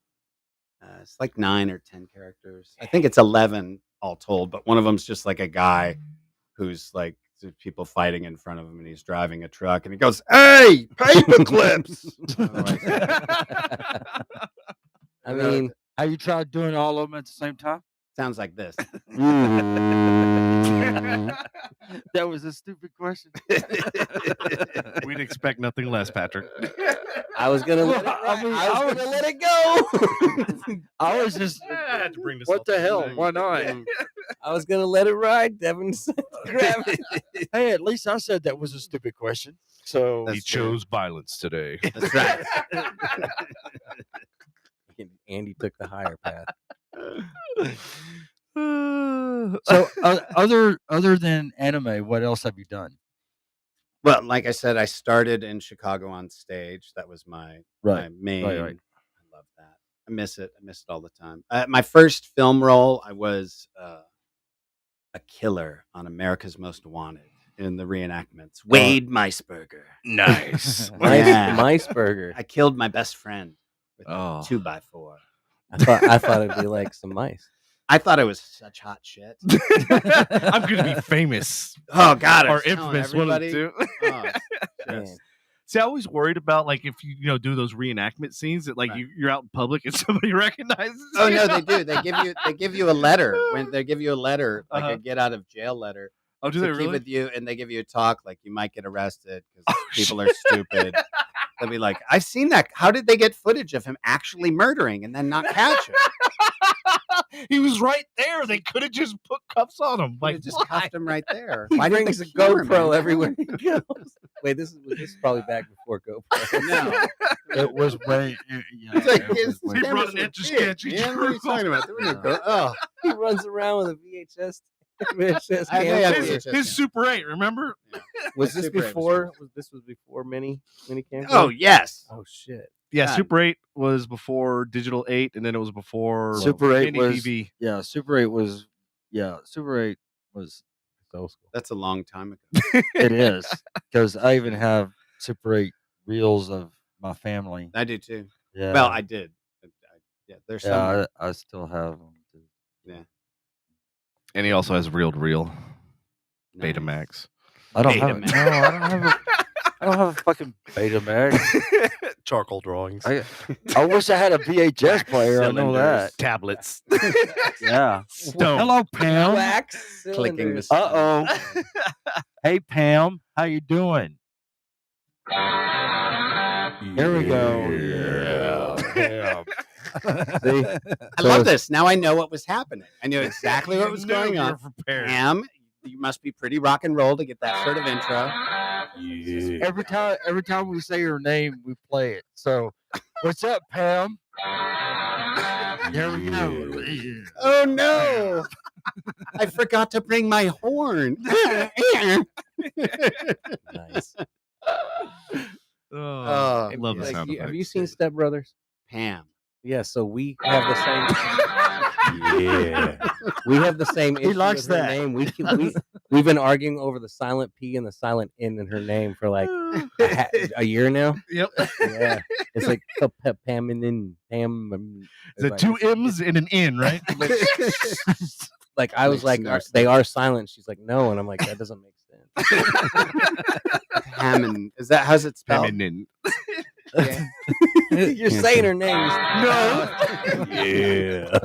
It's like 9 or 10 characters. I think it's 11 all told, but one of them's just like a guy who's like there's people fighting in front of him, and he's driving a truck, and he goes, "Hey, paper clips!" I mean, Have you tried doing all of them at the same time? Sounds like this. That was a stupid question. We'd expect nothing less, Patrick. I was gonna let it. I mean, I was gonna let it go. I was just, I had to bring this what up the to hell? thing. Why not? I was gonna let it ride. Devin grab it. Hey, at least I said that was a stupid question. So He That's true. chose violence today. That's right. Andy took the higher path. So other than anime, what else have you done? Well, like I said, I started in Chicago on stage. That was my main. right. I love that. I miss it. I miss it all the time. My first film role, I was a killer on America's Most Wanted in the reenactments. Wade Meisberger. Nice. Meisberger. I killed my best friend with Oh. a 2x4. I thought it'd be like some mice. I thought it was such hot shit. I'm going to be famous. Oh God, I Or was telling infamous, one of the everybody. two. Oh, it's Man. just- See, I always worried about like if you do those reenactment scenes that like Right. you're out in public and somebody recognizes. Oh you. no, they do. They give you a letter when they give you a letter, like a get out of jail letter. Oh, do to they keep really? with you, and they give you a talk like you might get arrested because Oh, people are stupid. They'll be like, "I've seen that. How did they get footage of him actually murdering and then not catch him? He was right there. They could have just put cuffs on him. Like Like just why? cuffed him right there. He Why didn't brings they a cure him, GoPro man? everywhere he goes. Wait, this is probably back before GoPro. No, It was way. Yeah, it's like it was his way- He brought cameras an were Etch-a-Sketch, big, he man. What are you drew talking about? There was no go- Oh, He runs around with a VHS I may have camera. VHS. His Super 8, remember? Was this Super 8 was before? This was before mini camera? Oh yes. Oh shit. Yeah, God. Super 8 was before Digital 8, and then it was before Super 8 Mini was DV. yeah. Super 8 was yeah. Super 8 was So school. That's a long time ago. it is because I even have Super 8 reels of my family. I do too. Yeah. Well, I did. Yeah, there's some. yeah. I still have them. And he also has Reel to Reel, Nice. Betamax. I don't have. Betamax. No, I don't have a. I don't have a fucking Betamax. Charcoal drawings. I wish I had a VHS player. I know that. Tablets. Yeah. Stone. Hello, Pam. Wax Clicking the cylinders. Uh-oh. Hey, Pam. How you doing? Here we go. Yeah. See? I love this. Now I know what was happening. I knew exactly what was You knew going you on. were prepared. Pam, you must be pretty rock and roll to get that sort of intro. Every time we say her name, we play it. So, what's up, Pam? There we go. Oh no! I forgot to bring my horn. Nice. Oh, Oh, love the Like, sound have you effects. seen Step Brothers? Pam. Yeah, so we have the same. Yeah, we have the same. Issue likes with her that. name. We've been arguing over the silent P and the silent N in her name for like a year now. Yep. Yeah, it's like Pam and then Pam. Is it two M's and an N, right? Like I was Makes like, no they sense. are silent. She's like, no, and I'm like, that doesn't make sense. Hammond. Is that how's it spelled? Feminine. Yeah. You're saying her name. No. Yeah.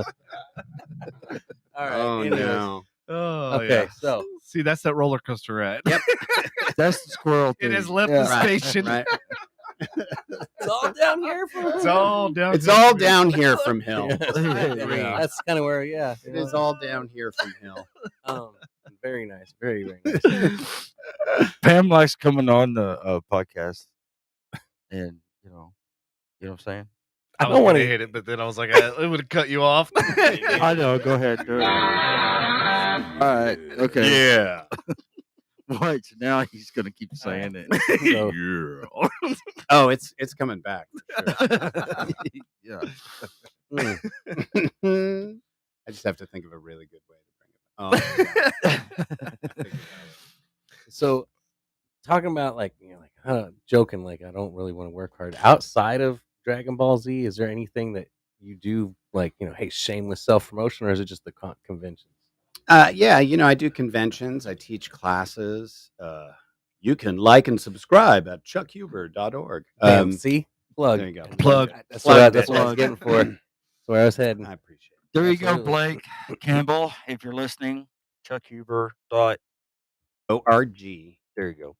All right. Oh anyways. no. Oh, Okay, yeah. so See, that's that roller coaster ride. Yep. That's the squirrel thing. It has left Yeah. the station. Right. it's all down here from It's all down. It's all down here from Hill. Yeah. That's kind of where, yeah. It is all down here from Hill. Very nice. Very, very nice. Pam likes coming on the podcast, and you know what I'm saying. I don't don't want wanna- to hit it, but then I was like, it would have cut you off. I know. Go ahead. Do it. All right. Okay. Yeah. What? Now he's gonna keep saying it. So- Yeah. Oh, it's coming back. Yeah. Mm. I just have to think of a really good way to bring it. Oh, So, talking about joking, like I don't really want to work hard outside of Dragon Ball Z. Is there anything that you do, like hey, shameless self promotion, or is it just the conventions? yeah, I do conventions. I teach classes. You can like and subscribe at chuckhuber.org. See, plug. There you go. Plug. That's Plug. what I was getting for. That's where I was heading. I appreciate it. There you go, Absolutely. Blake Campbell. If you're listening, chuckhuber.org. ORG.org. There you go.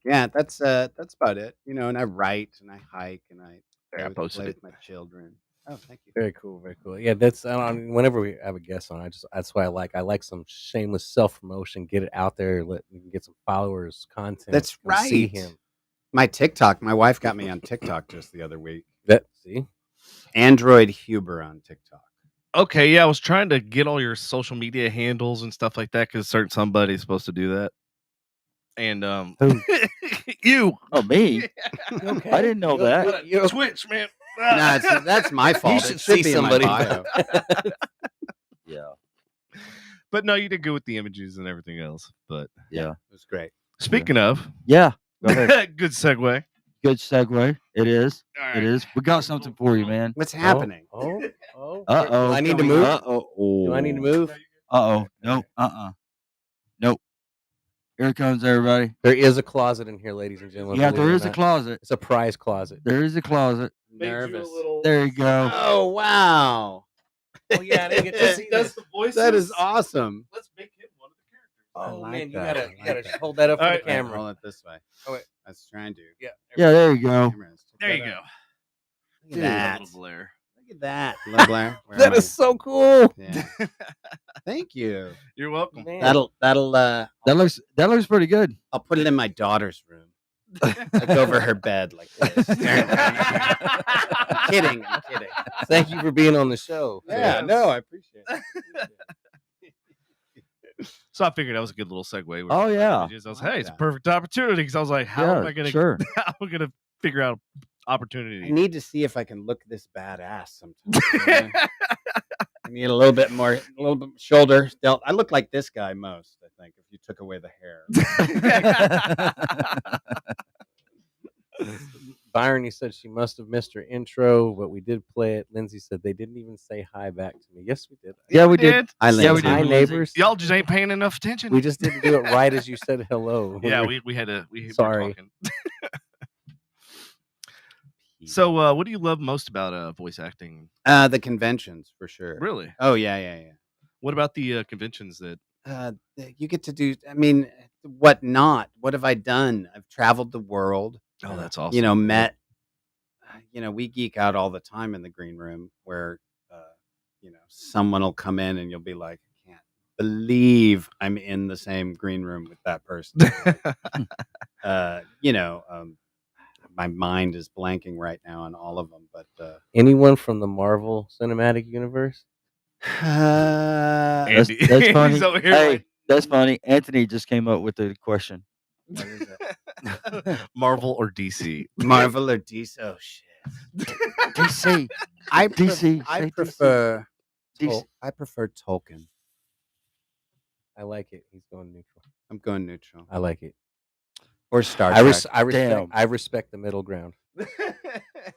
Yeah, that's about it. And I write and I hike and I Yeah, I posted play it. with my children. Oh, thank you. Very cool, very cool. Yeah, that's whenever we have a guest on, that's why I like some shameless self promotion. Get it out there, you can get some followers, content. That's come See right. him. My TikTok. My wife got me on TikTok just the other week. See, Android Huber on TikTok. Okay, yeah, I was trying to get all your social media handles and stuff like that because somebody's supposed to do that. And Who? you, Oh, me? okay. I didn't know that. Twitch, man. No, that's my fault. should It should see be somebody. in my bio. Yeah. But no, you did good with the images and everything else. But Yeah. It was great. speaking of, Yeah. Go ahead. good segue. Good segue. It is. All right. It is. We got something for you, man. What's happening? Oh. Uh-oh. Do I need to move? Uh-oh. Do I need to move? Uh-oh. Nope. Nope. Here it comes, everybody. There is a closet in here, ladies and gentlemen. Yeah, believe there it or is a not. closet. It's a prize closet. There is a closet. Nervous. There you go. Oh wow, Oh yeah, I didn't get to see That's this. the voice. that is awesome. Let's make him one of the characters. I Oh like man, you that. gotta I like gotta that. hold that up for All the right, camera. Roll it this way. Oh, wait. I was trying to. Yeah. Yeah, there you go. Cameras. Check There you that go. out. Look Dude, at that. little Blair. Look at that. Little Blair. Where That am is so cool. I? Yeah. Thank you. You're welcome. Man. That'll. That looks pretty good. I'll put it in my daughter's room. Like over her bed, like this. I'm kidding. I'm kidding. Thank you for being on the show. Yeah. No, I appreciate it. So I figured that was a good little segue. with Oh, the yeah. images. I was, I like hey, it's a that. perfect opportunity because I was like, how am I gonna Sure. how am I gonna figure out I opportunity? need to see if I can look this badass sometimes. you know? I need a little bit shoulder delt. I look like this guy most, I think, if you took away the hair. Byron, he said she must have missed her intro, but we did play it. Lindsay said they didn't even say hi back to me. Yes, we did. Yeah, we did. Hi, Yeah, we Lindsay. did. Hi, neighbors. Y'all just ain't paying enough attention. We just didn't do it right as you said hello. yeah, we had to. We were Sorry. talking. So, what do you love most about voice acting? The conventions for sure. Really? Oh yeah. What about the conventions that? You get to do. I mean, what not? What have I done? I've traveled the world. Oh, that's awesome. Met. We geek out all the time in the green room where, someone will come in and you'll be like, I can't believe I'm in the same green room with that person. My mind is blanking right now on all of them, but Anyone from the Marvel Cinematic Universe? That's Andy. funny. He's over here Hey, like, that's funny. Anthony just came up with the question. what is it? Marvel or DC? Marvel or DC? Oh shit! DC. I DC. I Say prefer. DC. I prefer Tolkien. I like it. He's going neutral. I'm going neutral. I like it. Or Star I, Trek. Damn. respect the middle ground.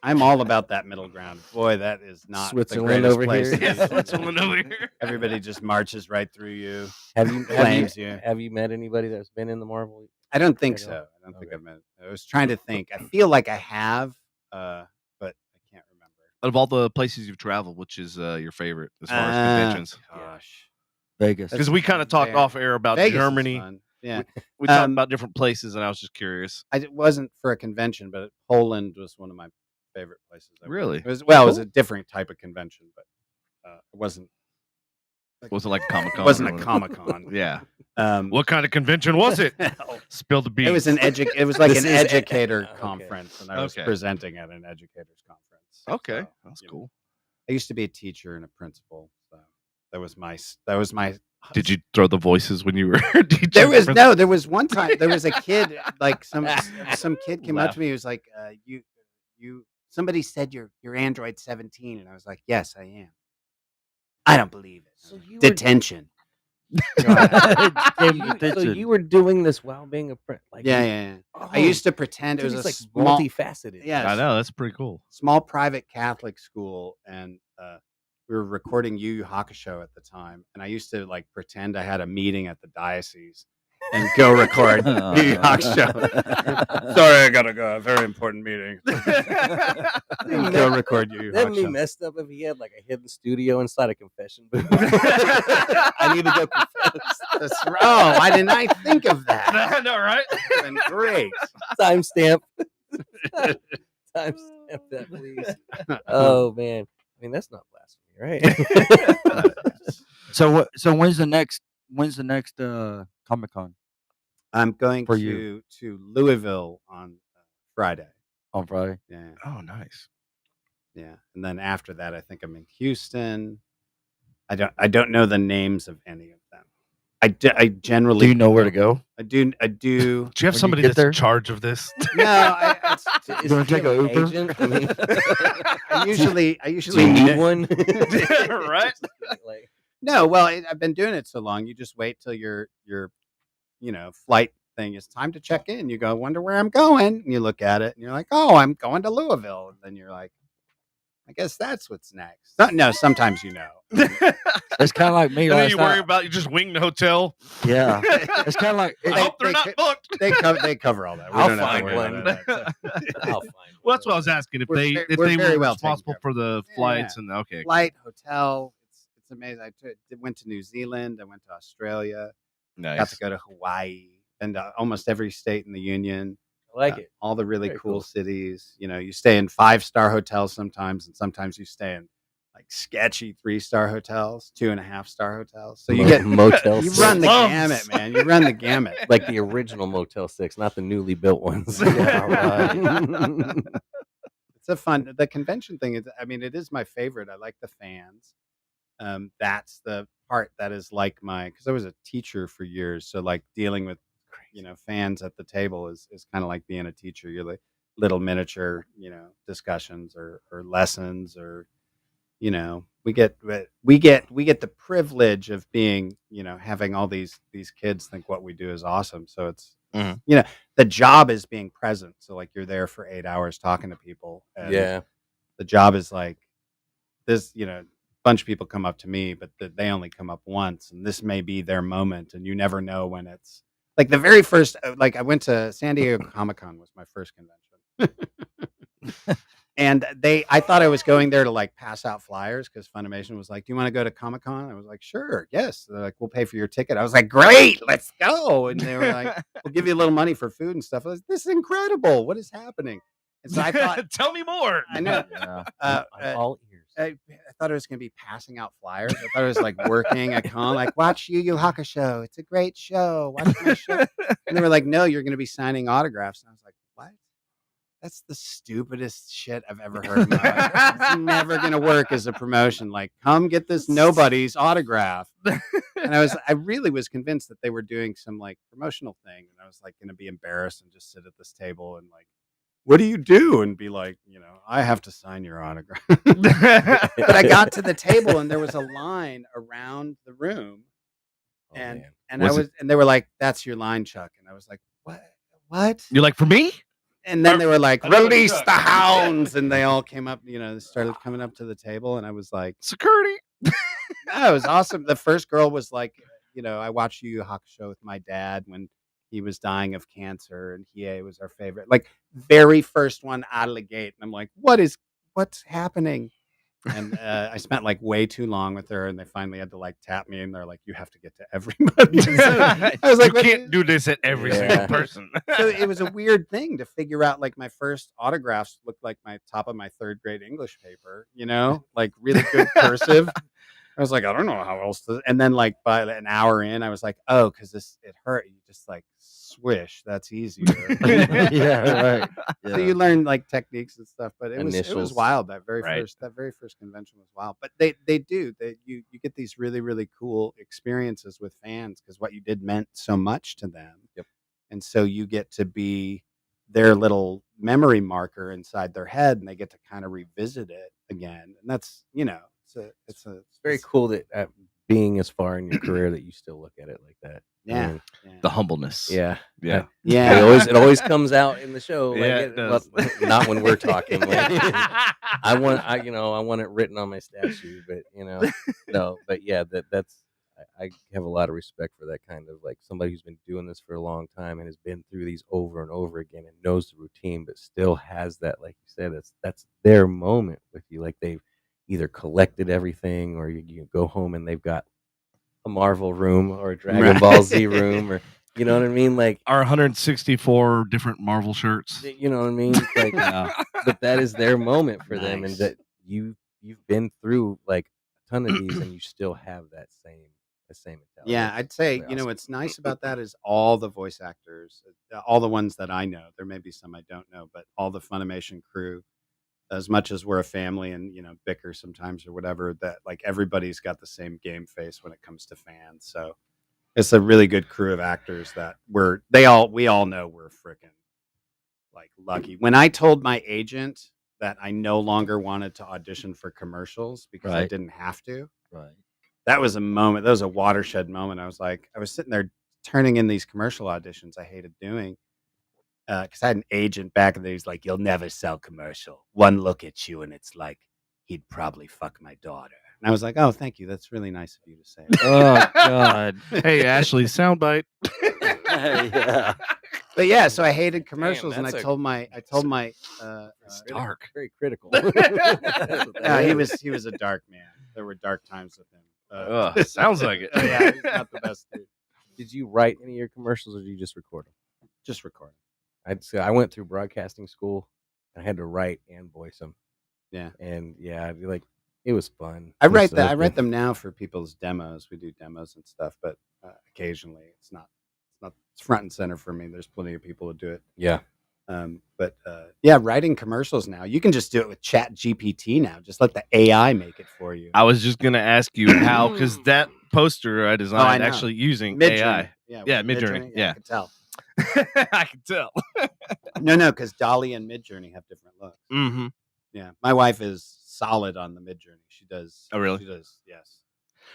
I'm all about that middle ground. Boy, that is not Switzerland the greatest over place here. to Yeah, be. Switzerland over here. Everybody just marches right through you. Have you Flames you. have you met anybody that's been in the Marvel? I don't think I so. don't- I don't think okay. I've met. I was trying to think. I feel like I have, but I can't remember. of all the places you've traveled, which is your favorite as far as conventions? Gosh, Vegas. Because we kind of talked Very- off air about Vegas is Germany. fun. Yeah, We talked about different places, and I was just curious. it wasn't for a convention, but Poland was one of my favorite places. Really? It was it was a different type of convention, but it wasn't. Was it like Comic-Con? It wasn't or a whatever? Comic-Con. Yeah. Um, What kind of convention was it? Spill the beans. It was it was like This an is educator okay. conference, and I was Okay. presenting at an educators conference. Okay, So, that's you know, cool. I used to be a teacher and a principal, so that was my. Did you throw the voices when you were teaching? There was one time there was a kid like some kid came up Laugh. to me. He was like, you somebody said you're Android 17, and I was like, yes, I am. I don't believe it. So you were- Detention. Gave him So attention. you were doing this while being a like Yeah. Oh, I used to pretend it dude, was he's a like small, multifaceted. Yeah, I know, that's pretty cool. small private Catholic school, and we were recording YuYu Hakusho at the time, and I used to like pretend I had a meeting at the diocese and go record YuYu Hakusho. Sorry, I gotta go. A very important meeting. And go record YuYu That'd be Hakusho. messed up if he had like a hidden studio inside a confession booth. I need to go confess. Why didn't I think of that? I know, right? That'd been great. Timestamp. Timestamp that, please. Oh man, I mean that's not blasphemy, right? So when's the next Comic Con I'm going For to you. Louisville on Friday. on Friday? Yeah, Oh, nice. yeah, and then after that, I think I'm in Houston. I don't know the names of any of them. I generally Do you know where to go? I do. Do you have When you somebody get that's there? in charge of this? No, Is wanna he take a an Uber? agent? I mean, I usually do you need one? Right? Like, No, well, I've been doing it so long. You just wait till your flight thing is time to check in. You go, wonder where I'm going, and you look at it, and you're like, oh, I'm going to Louisville, and then you're like, I guess that's what's next. No, sometimes you know. It's kind of like me And then last you worry night. about you just wing the hotel. Yeah, it's kind of like I hope they're they not could- booked. They cover all that. We I'll don't have to find worry one. about that. I'll find Well, that's what I was asking. If We're they ve- if we're they very were well taken responsible care of. for the Yeah, flights and okay. Flight, hotel. It's amazing. Went to New Zealand. I went to Australia. Nice. Got to go to Hawaii and almost every state in the union. I like it. All the really Very cool cool. cities. You stay in 5-star hotels sometimes, and sometimes you stay in like sketchy 3-star hotels, 2.5-star hotels. So you get Motel you 6. run the Slums. gamut, man. You run the gamut. like the original Motel 6, not the newly built ones. Yeah, right. It's a fun. The convention thing is. I mean, it is my favorite. I like the fans. That's the part that is like because I was a teacher for years, so like dealing with fans at the table is kind of like being a teacher. You're like little miniature discussions or lessons or we get the privilege of being having all these kids think what we do is awesome. So it's Mhm. the job is being present. So like you're there for 8 hours talking to people. And Yeah. the job is like this, bunch of people come up to me, but they only come up once, and this may be their moment, and you never know when it's like the very first. Like I went to San Diego Comic-Con was my first convention, and I thought I was going there to like pass out flyers because Funimation was like, "Do you want to go to Comic-Con?" I was like, "Sure, yes." They're like, "We'll pay for your ticket." I was like, "Great, let's go!" And they were like, "We'll give you a little money for food and stuff." I was, "This is incredible! What is happening?" And so I thought, Tell me more. I know. Yeah. I'm all ears. I thought it was going to be passing out flyers. I thought it was like working a con, like watch YuYu Hakusho. It's a great show. Watch my show. And they were like, no, you're going to be signing autographs. And I was like, what? That's the stupidest shit I've ever heard in my life. It's never going to work as a promotion. Like, come get this nobody's autograph. And I really was convinced that they were doing some like promotional thing. And I was like going to be embarrassed and just sit at this table and like, what do you do? And be like, I have to sign your autograph. But I got to the table and there was a line around the room. Oh, and man. and Was and they were like, that's your line, Chuck. And I was like, what? You're like, for me? And then they were like, I know what release Chuck. the hounds. And they all came up, they started coming up to the table. And I was like, Security. no, it was awesome. The first girl was like, I watched YuYu Hakusho with my dad when he was dying of cancer, and Hiei was our favorite. Like very first one out of the gate. And I'm like, what's happening? And I spent like way too long with her, and they finally had to like tap me, and they're like, "You have to get to everybody." So I was like, you can't do this at every single Yeah. person. So it was a weird thing to figure out. Like my first autographs looked like my top of my third grade English paper, like really good cursive. I was like, I don't know how else to. And then like by an hour in, I was like, oh, because it hurt. You just like swish. That's easier. Yeah, right. So you learn like techniques and stuff, but it was Initials. wild. That very Right. first convention was wild. But you get these really, really cool experiences with fans because what you did meant so much to them. Yep. And so you get to be their little memory marker inside their head, and they get to kind of revisit it again. And that's it's very cool that being as far in your career that you still look at it like that. Yeah. I mean, The humbleness. yeah. Yeah. Yeah. It always comes out in the show. Like Yeah, it does. well, not when we're talking. Like, I want it written on my statue, but no. But yeah, that's I have a lot of respect for that kind of like somebody who's been doing this for a long time and has been through these over and over again and knows the routine, but still has that, like you said, that's their moment with you. Like they've either collected everything, or you go home and they've got a Marvel room or a Dragon Ball Z room, or you know what I mean, like Our 164 different Marvel shirts. you know what I mean, like but that is their moment for them, and Nice. that you've been through like a ton of these, and you still have that same mentality. Yeah, I'd say, really awesome. what's nice about that is all the voice actors, all the ones that I know, there may be some I don't know, but all the Funimation crew, as much as we're a family and, bicker sometimes or whatever, that like everybody's got the same game face when it comes to fans. So it's a really good crew of actors that we all know we're freaking like lucky. When I told my agent that I no longer wanted to audition for commercials because I Right. didn't have to, Right. that was a moment. That was a watershed moment. I was sitting there turning in these commercial auditions I hated doing because I had an agent back in the day who's like, "You'll never sell commercial. One look at you, and it's like he'd probably fuck my daughter." And I was like, "Oh, thank you. That's really nice of you to say." Oh God. Hey, Ashley, soundbite. Yeah. But yeah, so I hated commercials, and I that's a- told my It's dark. very critical. yeah, he was a dark man. There were dark times with him. Sounds like it. Oh, yeah, he's not the best dude. Did you write any of your commercials, or did you just record them? Just record. I'd say I went through broadcasting school. And I had to write and voice them. Yeah. And yeah, I'd be like, it was fun. I write It was I write them now for people's demos. We do demos and stuff, but occasionally it's not it's front and center for me. There's plenty of people who do it. Yeah. But yeah, writing commercials now, you can just do it with Chat GPT now. Just let the AI make it for you. I was just gonna ask you how, because that poster I designed know. actually using Midjourney. AI. Yeah, Yeah, with Midjourney, yeah. I can tell. I can tell. No, because Dolly and Midjourney have different looks. Mm-hmm. Yeah, my wife is solid on the Midjourney. She does. Oh, really? She does. Yes.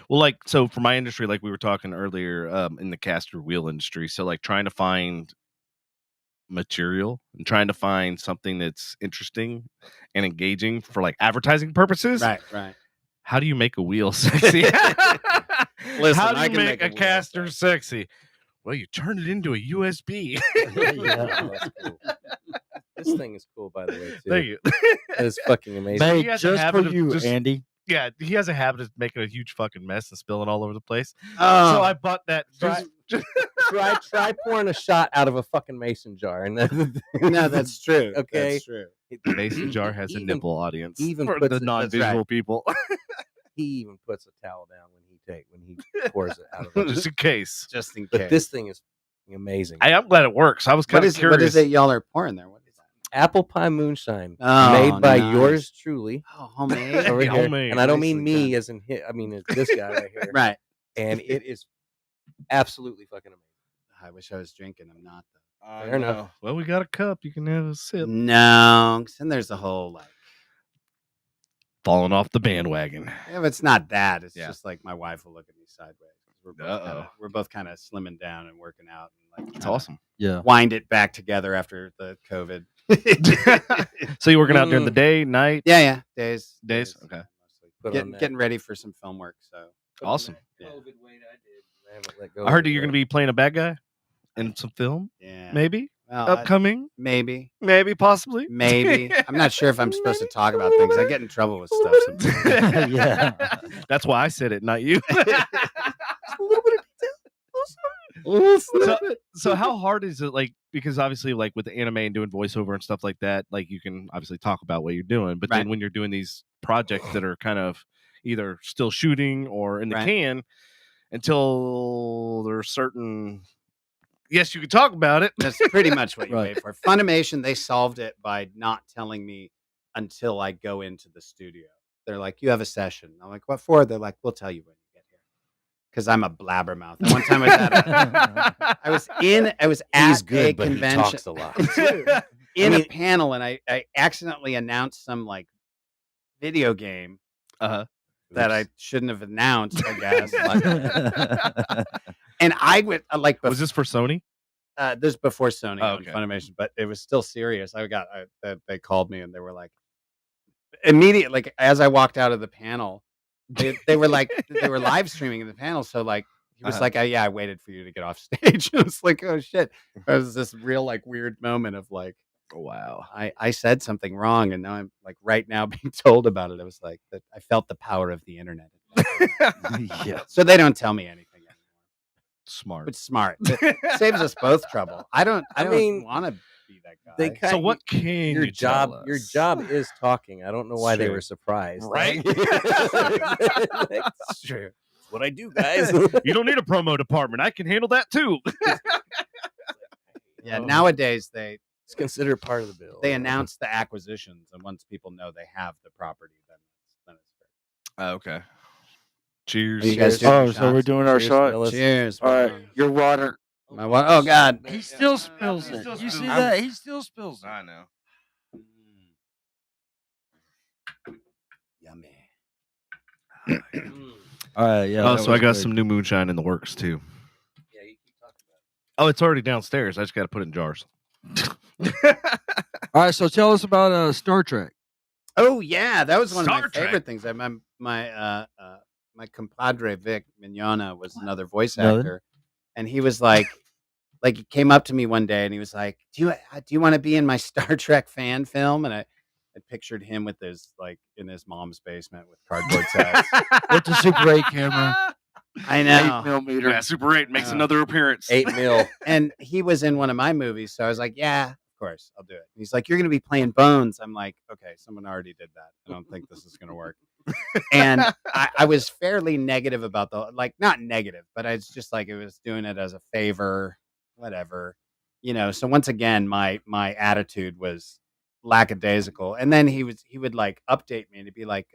Well, like, so for my industry, like we were talking earlier, in the caster wheel industry, so like trying to find material and trying to find something that's interesting and engaging for like advertising purposes. Right. How do you make a wheel sexy? Listen, How do I you can make make a a wheel caster sexy? Well, you turn it into a USB. Yeah, that's cool. This thing is cool, by the way, too. Thank you. That is fucking amazing. Made He has a just habit for of you, just- Andy. Yeah, he has a habit of making a huge fucking mess and spilling all over the place. Oh, So I bought that. Try- Just, try pouring a shot out of a fucking mason jar, and no, that's true. Okay. That's true. the mason jar has a Even- nipple audience even for puts the it- that's non-visual right. people, he even puts a towel down when he pours it out of it. just in case. Just in case. But this thing is amazing. I'm glad it works. I was kind of curious. What is it y'all are pouring there? What is that? Apple pie moonshine, Oh, made by nice. yours truly. Oh, homemade. Over here. Homemade. And I don't Nicely mean me done. as in I mean it's this guy right here. Right. And it is absolutely fucking amazing. I wish I was drinking. I'm not though. Fair enough. Well, we got a cup. You can have a sip. No, 'cause then there's a whole like. Falling off the bandwagon. Yeah, but it's not that. It's Yeah. just like my wife will look at me sideways. Uh-oh. We're both kind of slimming down and working out and like It's trying to awesome. Yeah. wind it back together after the COVID. So you're working out during the day, night, Yeah. Days. days? Okay. Mostly. Put on that. Getting ready for some film work. So Awesome. Yeah. COVID weight I did. I haven't let go. I heard that you're going to be playing a bad guy in some film, yeah. maybe. Well, upcoming? maybe. Maybe, possibly. Maybe. I'm not sure if I'm supposed to talk about things. I get in trouble with stuff sometimes. Yeah. That's why I said it, not you. So how hard is it, like, because obviously, like, with the anime and doing voiceover and stuff like that, like, you can obviously talk about what you're doing, but Right. then when you're doing these projects that are kind of either still shooting or in the Right. can, until there's certain, yes, you can talk about it. That's pretty much what you Right. wait for. Funimation, they solved it by not telling me until I go into the studio. They're like, you have a session. I'm like, what for? They're like, we'll tell you when you get here. Because I'm a blabbermouth. And one time I was I was at He's a good, but he convention talks a lot. in a panel, and I accidentally announced some like video game that I shouldn't have announced, I guess. And I would like Was this for Sony? this before Sony on okay. Funimation, but it was still serious. They called me and they were like, immediately, like as I walked out of the panel, they were like, they were live streaming the panel. So like, he was like, oh, yeah, I waited for you to get off stage. It was like, oh shit. It was this real like weird moment of like, Wow. I said something wrong. And now I'm like right now being told about it. It was like that. I felt the power of the internet. Yeah. So they don't tell me anything anymore. Smart. It's smart. It saves us both trouble. I don't mean, want to be that guy. They So what can your you tell job? us? Your job is talking. I don't know why they True. were surprised. Right? That's true. what I do, guys. You don't need a promo department. I can handle that too. Yeah. Nowadays It's considered part of the bill. they announce the acquisitions, and once people know they have the property, then it's fair. Okay. Cheers. Are you guys Cheers. doing Oh, your so we're shots? doing our Cheers, shot. fellas. Cheers. All right, man. your water. My what? Oh God. He still spills He it. still You see spills that? He still spills it. I know. Yummy. All right, yeah. Oh, that so I was got good. some new moonshine in the works too. Yeah, you keep talking about Oh, it's already downstairs. I just got to put it in jars. All right, so tell us about Star Trek. Oh yeah, that was one Star of my Trek. favorite things. My compadre Vic Mignogna was another voice Really? actor, and he was like he came up to me one day and he was like, do you want to be in my Star Trek fan film? And I pictured him with his like in his mom's basement with cardboard sets. With the Super 8 camera. I 8 know. millimeter. Yeah, Super 8 makes Oh. another appearance. 8 mil. And he was in one of my movies, so I was like, yeah, of course, I'll do it. And he's like, you're going to be playing Bones. I'm like, okay, someone already did that. I don't think this is going to work. And I was fairly negative about not negative, but I was just like, it was doing it as a favor, whatever, So once again, my attitude was lackadaisical. And then he would like update me and it'd be like,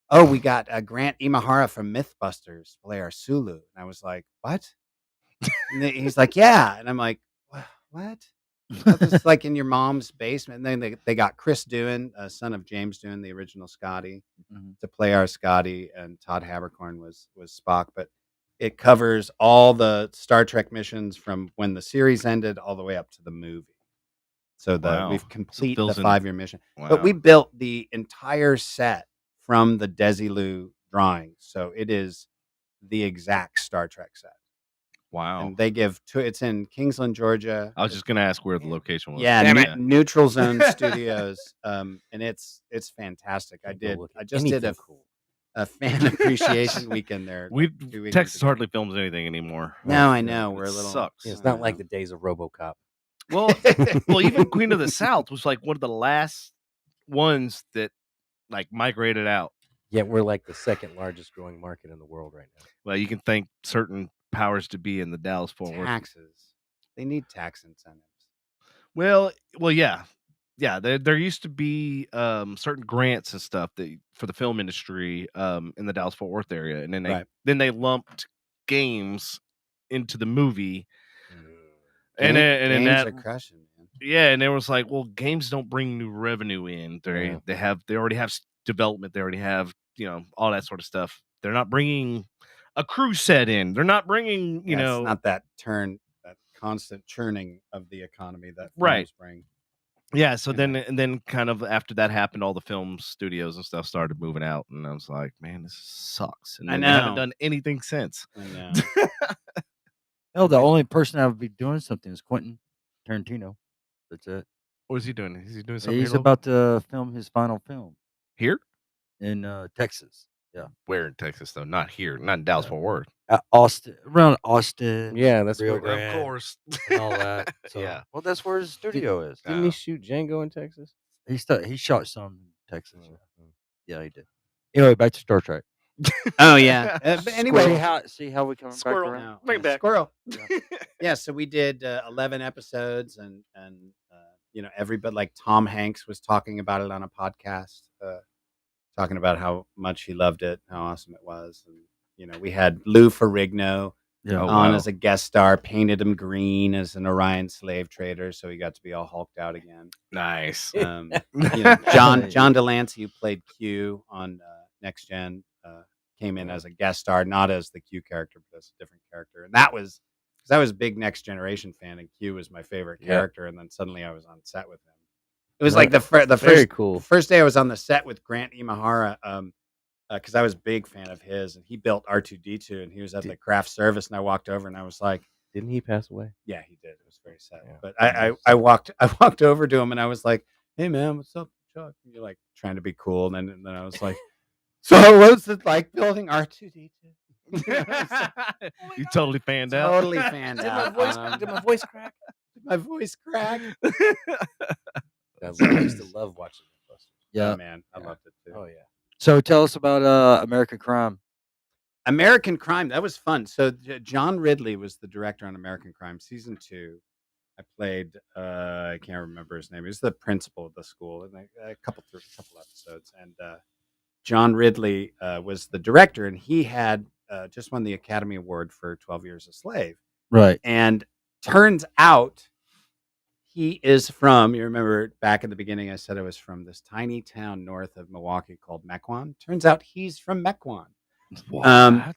oh, we got Grant Imahara from Mythbusters to play our Sulu. And I was like, what? And he's like, yeah. And I'm like, what? This is like in your mom's basement. And then they got Chris Doohan, son of James Doohan, the original Scotty, to play our Scotty, and Todd Habercorn was Spock. But it covers all the Star Trek missions from when the series ended all the way up to the movie. So Wow. we've So it complete the fills in- 5-year mission. Wow. But we built the entire set from the Desilu drawings. So it is the exact Star Trek set. Wow. And they give it's in Kingsland, Georgia. I was just going to ask where the location was. Yeah, Damn it. Neutral Zone Studios. And it's fantastic. I just did a fan appreciation weekend there. We 2 weekends Texas ago. hardly films anything anymore. No, I know. We're It a little sucks. It's not like the days of RoboCop. Well, even Queen of the South was like one of the last ones that like migrated out. Yet we're like the second largest growing market in the world right now. Well, you can thank certain powers to be in the Dallas Fort Worth. taxes. They need tax incentives. Well, yeah. There used to be certain grants and stuff that for the film industry in the Dallas Fort Worth area, and then they lumped games into the movie, and then Games that are crushing, man. yeah, and it was like, well, games don't bring new revenue in. They already have development. They already have all that sort of stuff. They're not bringing a crew set in. They're not bringing It's not that constant churning of the economy that Right. films bring. Yeah, so Yeah. then kind of after that happened, all the film studios and stuff started moving out, and I was like, man, this sucks. And I then they haven't know. done anything since. I know. Hell, the only person that would be doing something is Quentin Tarantino. That's it. What is he doing? Is he doing something He's here, about to film his final film here? in Texas. Yeah, Where in Texas though? Not here. Not in Dallas Fort Worth. Austin, around Austin. Yeah, that's Rio where- Grande, Of course. and all that. So, Yeah. well, that's where his studio is. Didn't he shoot Django in Texas? He shot some in Texas. Yeah, he did. Anyway, back to Star Trek. Oh yeah. But anyway, See how we coming Squirrel. back around? no, Bring it back. squirrel. Yeah, so we did 11 episodes, and everybody, like Tom Hanks was talking about it on a podcast, talking about how much he loved it, how awesome it was, and we had Lou Ferrigno Yeah. Oh, on wow. as a guest star, painted him green as an Orion slave trader, so he got to be all hulked out again. Nice. John Delancey, who played Q on Next Gen, came in as a guest star, not as the Q character, but as a different character. And that was because I was a big Next Generation fan, and Q was my favorite Yeah. character. And then suddenly I was on set with him. It was Right. like the Very first cool. first day I was on the set with Grant Imahara, because I was a big fan of his, and he built R2D2, and he was at the craft service, and I walked over, and I was like, Didn't he pass away? yeah, he did. It was very sad. Yeah. But I walked over to him, and I was like, hey man, what's up, Chuck? And you're like trying to be cool, and then I was like, so what's it like building R2D2? You totally fanned out. Totally fanned Did my out. voice crack? Did my voice crack? I used to love watching that. Yeah. Oh, man, I loved it too. Oh yeah. So tell us about American Crime. American Crime, that was fun. So John Ridley was the director on American Crime season 2. I played I can't remember his name. He was the principal of the school in a couple episodes. And John Ridley was the director, and he had just won the Academy Award for 12 Years a Slave. Right. And turns out he is from, you remember back in the beginning, I said I was from this tiny town north of Milwaukee called Mequon. Turns out he's from Mequon. I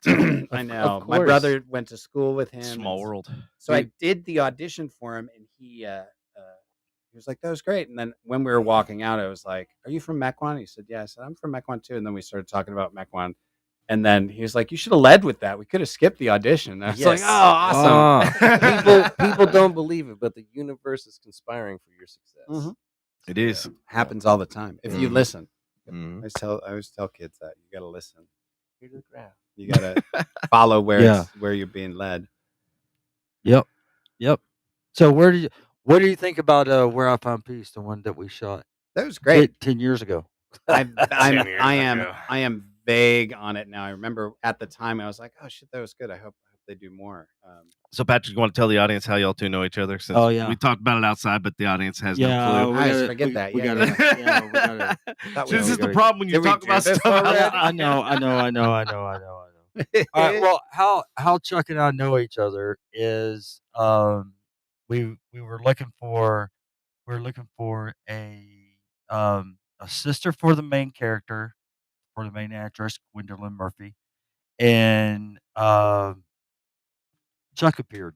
know. Of My course. brother went to school with him. Small and world. So I did the audition for him, and he was like, that was great. And then when we were walking out, I was like, are you from Mequon? He said, yeah. I said, I'm from Mequon too. And then we started talking about Mequon. And then he was like, you should have led with that. We could have skipped the audition. I was like, Yes. oh, awesome. people don't believe it, but the universe is conspiring for your success. Mhm. It is. Happens all the time. If you Mhm. listen. Mhm. I always tell kids that. You got to listen. Here's the graph. You got to follow where Yeah. where you're being led. Yep. So what do you think about Where I Found Peace, the one that we shot That was great. 10 years ago? I 10 years ago. am vague on it now. I remember at the time I was like, oh shit, that was good. I hope they do more. So, Patrick, you want to tell the audience how y'all two know each other? Since Oh, yeah. we talked about it outside, but the audience has Yeah, no clue. I always forget that. We Yeah, gotta, yeah. yeah, we gotta. Thought See, we this were is the gonna- problem when you Did we talk do about this stuff. already? I know. All right. Well, how Chuck and I know each other is we were looking for a sister for the main character, for the main actress Gwendolyn Murphy, and Chuck appeared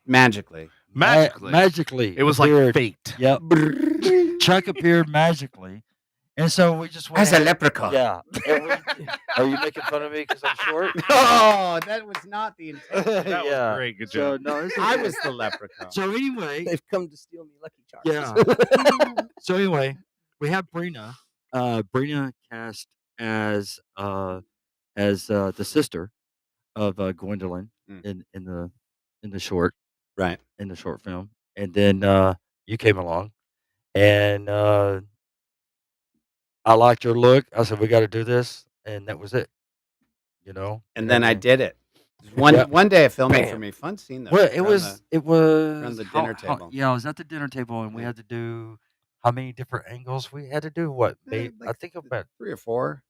Magically. magically. It was like appeared. fate. Yep. Chuck appeared magically, and so we just went As a ahead- leprechaun. Yeah. And are you making fun of me because I'm short? No, that was not the intent. That Yeah. was great. Good So job. no, it's I okay. was the leprechaun. So anyway, They've come to steal me Lucky Charms. yeah. So anyway, we have Brina. Brina cast as the sister of Gwendolyn Mm. in the short Right. film, and then you came along, and I liked your look. I said we got to do this, and that was it. You know. And then I did it. One day I filmed it for me. Fun scene though. Well, it Around was around the dinner how- table. yeah, I was at the dinner table, and we had to do how many different angles we had to do. What? Eh, I like think about 3 or 4.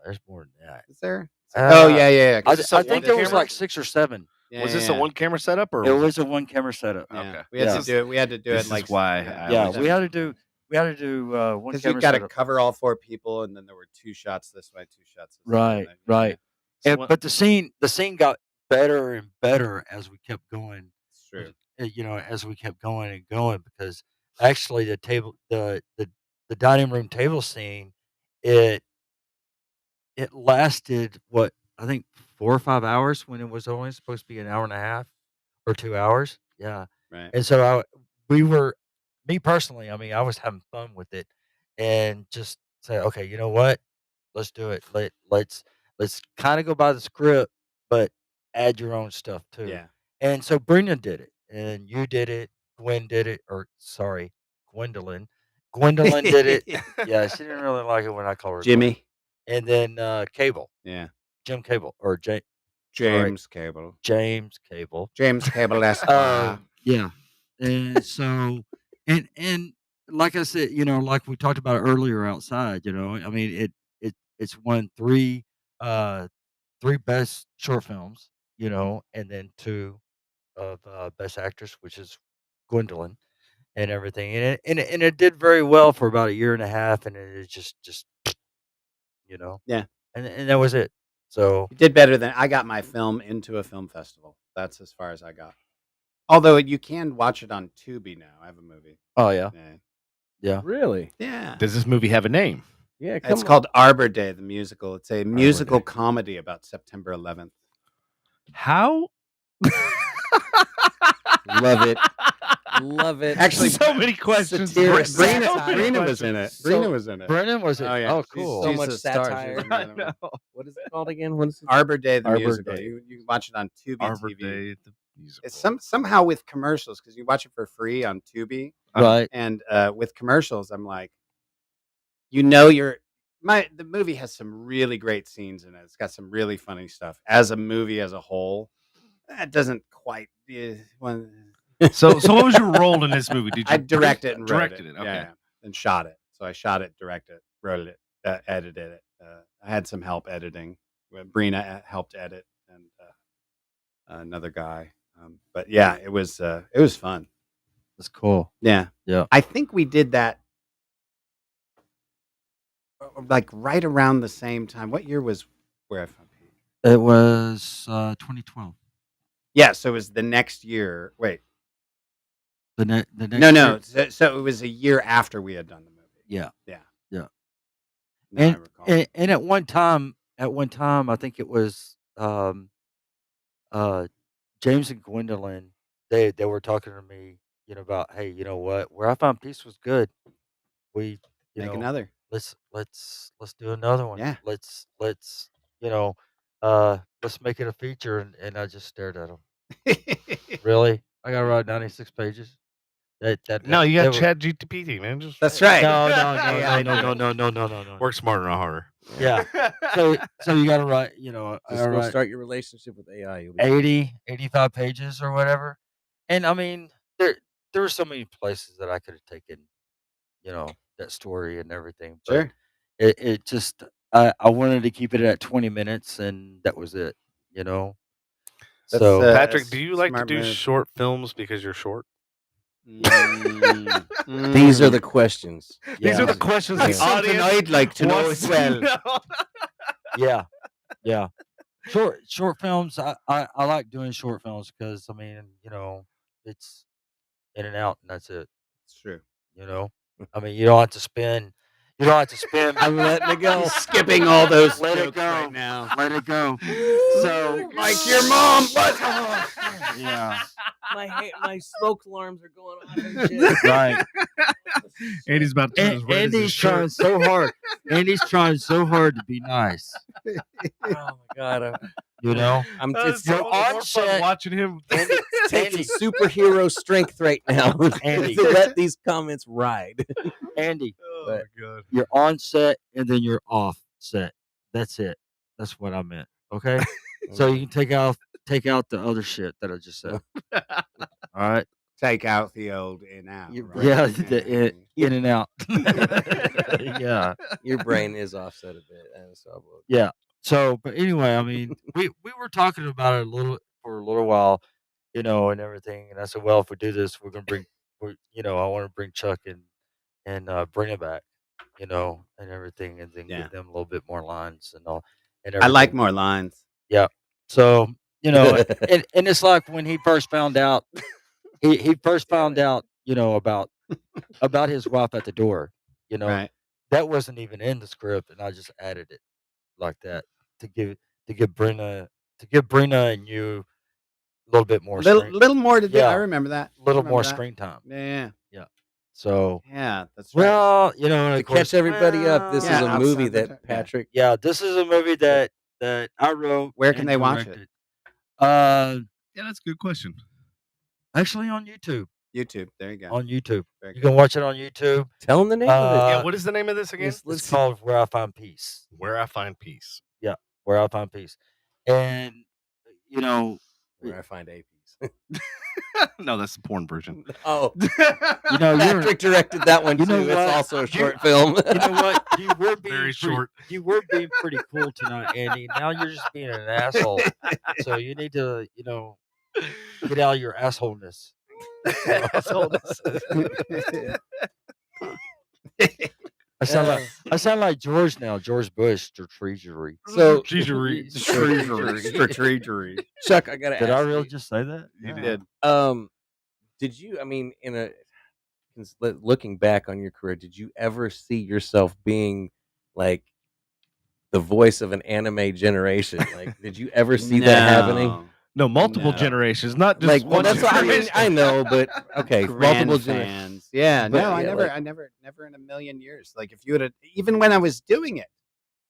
there's more than that. Is there? Uh, yeah. 'cause I, it's a I think one there was camera- like 6 or 7. Yeah, Was this yeah, a one camera setup or It was a 1 camera setup. yeah. Okay. We had Yeah. to do it. We had to do This it like is why I Yeah, always- we had to do 1 because you camera got to setup. cover all 4 people, and then there were 2 shots this way, 2 shots this way. Right, and then- right. So And, what- but the scene got better and better as we kept going. It's true. As we kept going and going, because actually the dining room table scene, it lasted what I think 4 or 5 hours when it was only supposed to be an hour and a half or 2 hours. Yeah, Right. and so me personally, I mean, I was having fun with it, and just say, okay, you know what? Let's do it. Let's kind of go by the script, but add your own stuff too. Yeah. And so Brendan did it, and you did it. Gwen did it, or sorry, Gwendolyn. Gwendolyn did it. Yeah, she didn't really like it when I called her Gwen. Jimmy. And then Cable, Yeah. Jim Cable, or James Cable. James Cable. James Cable Esquire. Yeah. And so, and like I said, like we talked about earlier outside, I mean, it's won three best short films, and then 2 of best actress, which is Gwendolyn and everything. And it did very well for about a year and a half, and it just Yeah. and that was it. So You did better than I got my film into a film festival. That's as far as I got. Although you can watch it on Tubi now. I have a movie. oh yeah, Yeah. yeah. Really? Yeah. Does this movie have a name? Yeah. It's called Arbor Day, the musical. It's a musical Day. comedy about September 11th. How? Love it. Love it. Actually, so many questions. satiric Brina satire. was in it. So- Brina was in it. Brennan was it? Oh, yeah. Oh, She's- cool. So she's much a star. She's satire. in the other one. What is it called again? What is it? Arbor Day, the Arbor musical. Day. You can watch it on Tubi Arbor TV. Day, the musical. It's somehow with commercials because you watch it for free on Tubi, Right. and with commercials, I'm like, the movie has some really great scenes in it. It's got some really funny stuff. As a movie as a whole, that doesn't quite. So what was your role in this movie? Did you I directed and wrote directed it? Okay. Yeah, and shot it. So I shot it, directed, wrote it, edited it. I had some help editing. Brina helped edit, and another guy. But yeah, it was fun. That's cool. Yeah, Yeah. I think we did that like right around the same time. What year was Where I Found Pete? It was 2012. Yeah, so it was the next year. Wait, The next no. year- So it was a year after we had done the movie. Yeah. Yeah. Yeah. Now I recall. And at one time, I think it was James and Gwendolyn. They were talking to me, about, hey, you know what? Where I Found Peace was good. We Make another. let's do another one. Yeah. Let's let's make it a feature. And I just stared at him. Really? I got to write 96 pages. No, you got that Chat GPT, man. Just That's right. No. work smarter, not harder. Yeah. So you got to write, Just go start your relationship with AI. You'll be 85 pages or whatever. And I mean, there were so many places that I could have taken, that story and everything. But Sure. it just, I wanted to keep it at 20 minutes, and that was it, That's, So Patrick, do you like to smart do move. short films because you're short? These are the questions. These are yeah, the questions That's the something audience I'd like to know wants as to well. know. yeah. Short films. I like doing short films because, I mean, it's in and out, and that's it. It's true. I mean, you don't have to spend. I'm letting it go. He's skipping all those Let it jokes go. right now. Let it go. So Like your mom. What? yeah, My smoke alarms are going off and shit. right. And he's about to turn as red as his Andy's trying shirt. so hard. Andy's trying so hard to be nice. Oh my god. I'm It's you're so on more fun set. watching him. It's taking superhero strength right now Andy. to let these comments ride. Andy, Oh my god. you're on set and then you're off set. That's it. That's what I meant. Okay. So you can take out the other shit that I just said. All right. Take out the old in out. You're right? Yeah, the in and out. Yeah. Your brain is offset a bit. And so Yeah. So, but anyway, I mean, we were talking about it for a little while, and everything. And I said, well, if we do this, we're gonna bring, I want to bring Chuck and bring it back, and everything, and then Yeah. give them a little bit more lines and all. And I like everything. more lines. So, and it's like when he first found out, he first found out, about his wife at the door. Right. That wasn't even in the script, and I just added it like that to give Brina and you little bit more little more to do. Yeah. I remember that. a little I more remember that. screen time. Yeah. So, Yeah, that's right. well, you know, and To of course, catch everybody up, this Yeah, is a movie outside the that yeah. Patrick. yeah, this is a movie that I wrote. Where can and they watch it? directed. Yeah, that's a good question. Actually on YouTube. YouTube. There you go. On YouTube, Very you good. can watch it on YouTube. Tell them the name of it. Yeah, what is the name of this again? It's called Where I Find Peace. Where I Find Peace. Where I Find Peace, and you know, Where I Find a Piece. No, that's the porn version. Oh, you know, Patrick directed that one you too. know It's what? also a short film. You know what? You were being Very short. You were being pretty cool tonight, Andy. Now you're just being an asshole. So you need to, you know, get out of your assholeness. I sound like George now. George Bush, the Treasury. So Treasury. Treasury. Chuck, I gotta Did ask I really you, just say that? You did. did you? I mean, looking back on your career, did you ever see yourself being like the voice of an anime generation? Like, did you ever see that happening? No, multiple No. generations, not just Like, well, one that's what I mean. generation. I know, but okay, multiple generations. Fans. Yeah, But, no, I yeah, never, like- I never in a million years. Like if you would have, even when I was doing it,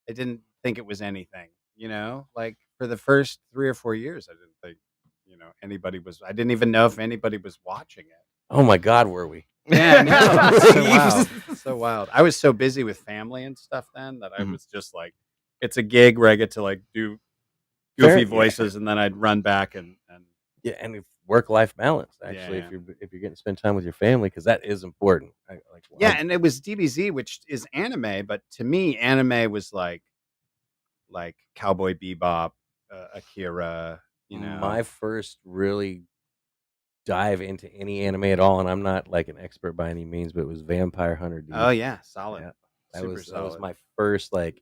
I didn't think it was anything. You know, like for the first 3 or 4 years, I didn't think, you know, anybody was. I didn't even know if anybody was watching it. Oh my God, were we? Yeah, no, it's so wild. So wild. I was so busy with family and stuff then that I Mhm. was just like, it's a gig where I get to like do Fair, goofy yeah. voices, and then I'd run back and Yeah, and work-life balance. Actually, Yeah. if you're getting to spend time with your family, because that is important. yeah, and it was DBZ, which is anime, but to me, anime was like Cowboy Bebop, Akira. You know, my first really dive into any anime at all, and I'm not like an expert by any means, but it was Vampire Hunter D. oh yeah, solid. Yeah, Super that was solid. my first like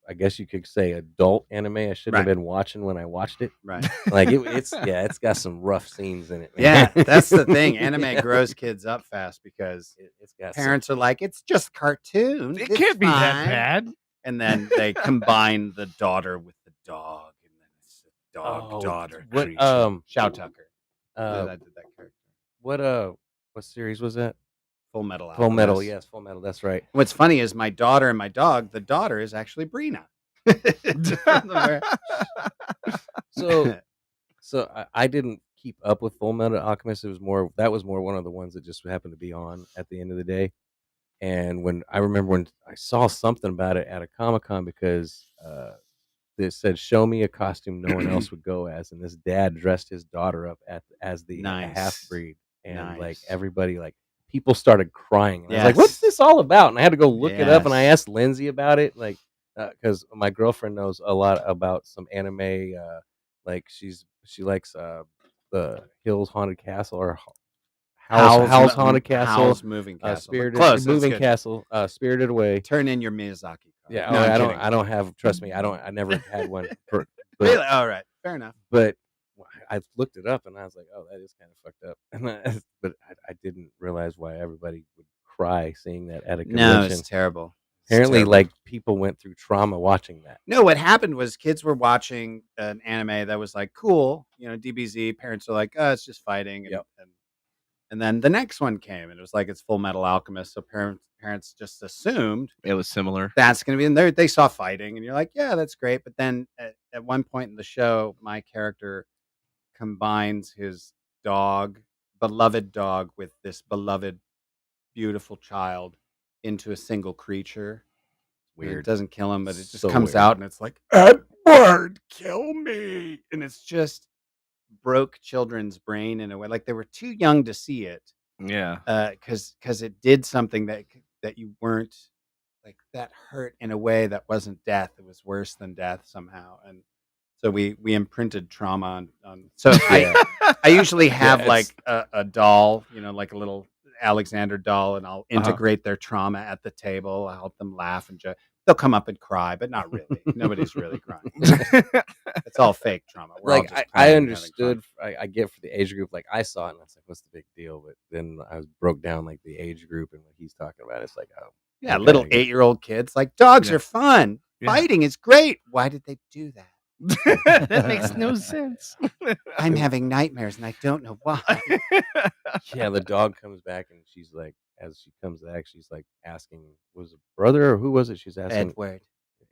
I guess you could say adult anime. I shouldn't have Right. been watching when I watched it. Right. Like it's got some rough scenes in it. Yeah, man. that's the thing. Anime grows kids up fast because It's got parents are like, it's just cartoon. It It's can't be that fine." bad. And then they combine the daughter with the dog, and then it's a Oh, daughter what, creature. Shou Tucker. some. I did that character. What series was that? Full Metal. Full Metal. Alchemist. Yes, Full Metal. That's right. What's funny is my daughter and my dog. The daughter is actually Brina. So I didn't keep up with Full Metal Alchemist. That was more one of the ones that just happened to be on at the end of the day. And when I saw something about it at a Comic-Con because it said show me a costume no one else would go as, and this dad dressed his daughter up as the Nice. half breed, and like Nice. everybody people started crying. And I was like, Yes. "What's this all about?" And I had to go look it up, and I Yes. asked Lindsay about it, like because my girlfriend knows a lot about some anime. Like she likes the Hills Haunted Castle or Howl's Haunted Castle, Howl's Moving Castle. But Spirited close, that's Moving good. Castle, Spirited Away. Turn in your Miyazaki card. Yeah, No, I'm I kidding. don't have. Trust me, I never had one. But, Really? All right. Fair enough. but I looked it up and I was like, oh, that is kind of fucked up. And but I didn't realize why everybody would cry seeing that at a No, convention. it's terrible. It's Apparently, terrible. like people went through trauma watching that. No, what happened was kids were watching an anime that was like cool, you know, DBZ. Parents are like, oh, it's just fighting. And, Yep. and then the next one came and it was like, it's Full Metal Alchemist. So parents just assumed It was similar. that's going to be in there. They saw fighting and you're like, yeah, that's great. But then at one point in the show, my character combines his beloved dog, with this beloved, beautiful child into a single creature. And Weird. It doesn't kill him, but it just So comes weird. out and it's like, Edward, kill me. And it's just broke children's brain in a way. Like they were too young to see it. Yeah. Because it did something that you weren't like, that hurt in a way that wasn't death. It was worse than death somehow. And so we imprinted trauma on so I usually have Yeah, like a doll, you know, like a little Alexander doll, and I'll integrate their trauma at the table. I'll help them laugh and they'll come up and cry, but not really. Nobody's really crying. It's all fake trauma. We're all Like just I playing and having understood, I get for the age group. Like I saw it, and I was like, "What's the big deal?" But then I broke down like the age group and what he's talking about. It's like, oh, Yeah, okay, little I get it. 8-year-old kids like dogs Yeah. are fun. Yeah. Fighting is great. Why did they do that? That makes no sense. I'm having nightmares and I don't know why. Yeah, the dog comes back and she's like, as she comes back, she's like asking, was it brother or who was it? She's asking. Edward.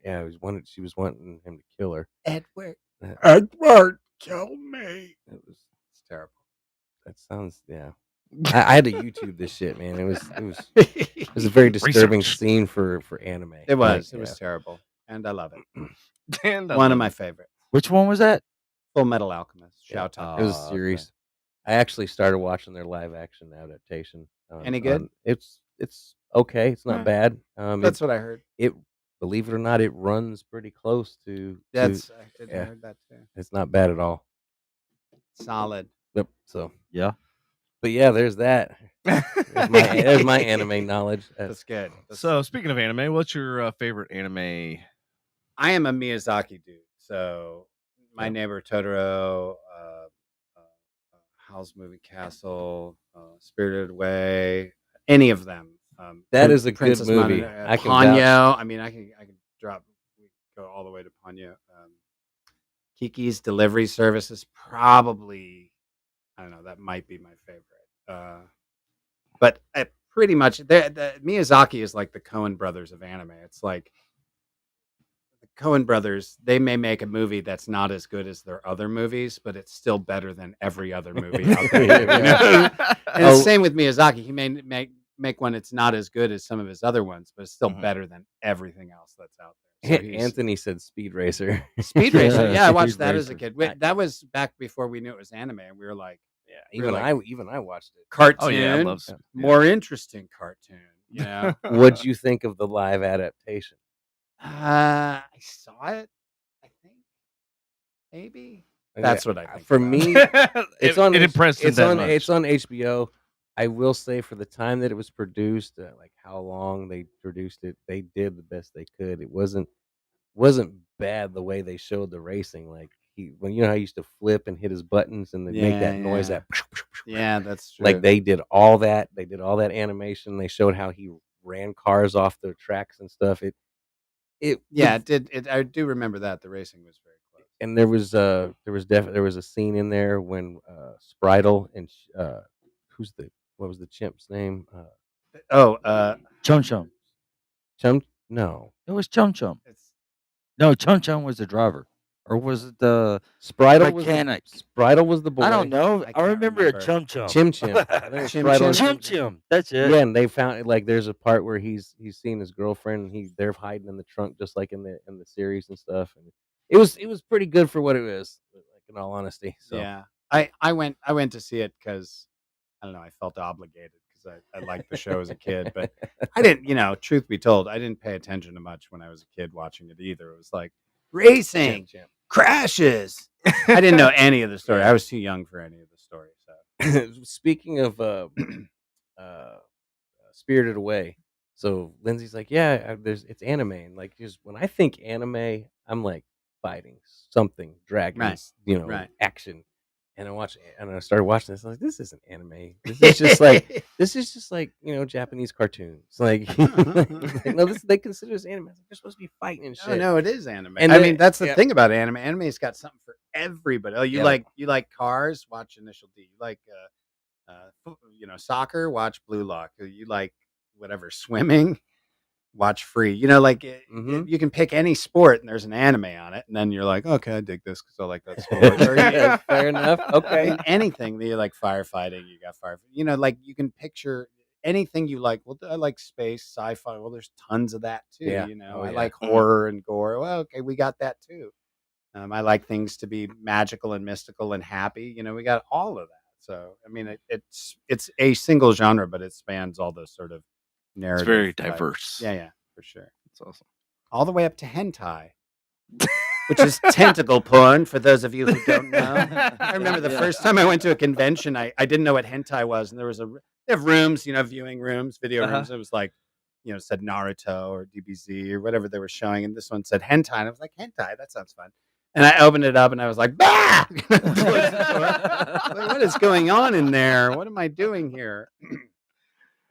Yeah, she was wanting him to kill her. Edward. That- Edward, kill me. It's terrible. That sounds I had to YouTube this shit, man. It was a very disturbing Research. scene for anime. It was. Like, It was terrible. And I love it. And I One of love my it. favorites. Which one was that? Full Metal Alchemist. Yeah. Shou Tucker. It was a okay. series. I actually started watching their live action adaptation. Any good? It's okay. It's not Huh. bad. That's what I heard. Believe it or not, it runs pretty close to. I yeah. heard that too. It's not bad at all. Solid. Yep. So, Yeah. but yeah, there's that. There's my anime knowledge. That's good. So speaking of anime, what's your favorite anime? I am a Miyazaki dude. So My Yep. Neighbor Totoro, Howl's Moving Castle, Spirited Away, any of them. That is a good Princess movie. Mononoke, I can Ponyo. I mean, I can drop, go all the way to Ponyo. Kiki's Delivery Service is probably, I don't know, that might be my favorite. But pretty much, the Miyazaki is like the Coen brothers of anime. It's like the Coen brothers, they may make a movie that's not as good as their other movies, but it's still better than every other movie out there. You know? And it's the same with Miyazaki. He may make one that's not as good as some of his other ones, but it's still better than everything else that's out there. So Anthony said Speed Racer. Speed Racer. Yeah, I watched Speed that as a Racer. kid. That was back before we knew it was anime, and we were like, Even like- I watched it. cartoon, Oh yeah, I love Speed. more interesting cartoon. You know, What'd you think of the live adaptation? I saw it. I think maybe that's what I think. For about me, it, it's on. It impressed him It's that on. much. It's on HBO. I will say, for the time that it was produced, like how long they produced it, they did the best they could. It wasn't bad the way they showed the racing. Like when you know how he used to flip and hit his buttons and they make that noise. Yeah. That Yeah, that's true. like they did all that. They did all that animation. They showed how he ran cars off the tracks and stuff. It did. I do remember that the racing was very close. and there was a scene in there when Spritle and what was the chimp's name? Chum Chum. No, It was Chum Chum. It's No, Chum Chum was the driver, or was it the Spritle mechanic? was the boy. I don't know. I I can't remember a remember. Chum Chum. Chim Chim. I think Chim Spritle Chim? and Chum Chum. That's it. Yeah, and they found like there's a part where he's seeing his girlfriend and they're hiding in the trunk just like in the series and stuff. And it was pretty good for what it was, like in all honesty. So Yeah, I went to see it because I don't know. I felt obligated because I liked the show as a kid, but I didn't. You know, truth be told, I didn't pay attention to much when I was a kid watching it either. It was like racing, Chim crashes. I didn't know any of the story. I was too young for any of the story. So Chim. Speaking of Spirited Away, so Lindsay's like, yeah, it's anime, and like just when I think anime, I'm like fighting something, dragons, Right. action. And I started watching this. I'm like, this isn't anime. This is just like Japanese cartoons. Like, no, they consider this anime. Like, they're supposed to be fighting and shit. no, it is anime. And I then- mean, that's the yeah. thing about anime. Anime's got something for everybody. Oh, you Yeah. like cars? Watch Initial D. You like soccer? Watch Blue Lock. You like whatever swimming? Watch Free. You know, like Mhm. you can pick any sport and there's an anime on it, and then you're like, okay, I dig this because I like that sport. Or, Yeah, fair enough. I Okay. mean, anything that you like, firefighting, you got fire. You know, like you can picture anything you like. Well, I like space, sci-fi. Well, there's tons of that too. Yeah. You know, Oh, I yeah. like horror and gore. Well, okay, we got that too. I like things to be magical and mystical and happy. You know, we got all of that. So, I mean, it's a single genre, but it spans all those sort of It's narrative. very like- diverse. Yeah, for sure. It's awesome. All the way up to hentai, which is tentacle porn. For those of you who don't know, I remember the first time I went to a convention, I didn't know what hentai was, and they have rooms, viewing rooms, video rooms. It was like, said Naruto or DBZ or whatever they were showing, and this one said hentai, and I was like, hentai, that sounds fun. And I opened it up, and I was like, bah! Closed the door. Like, what is going on in there? What am I doing here?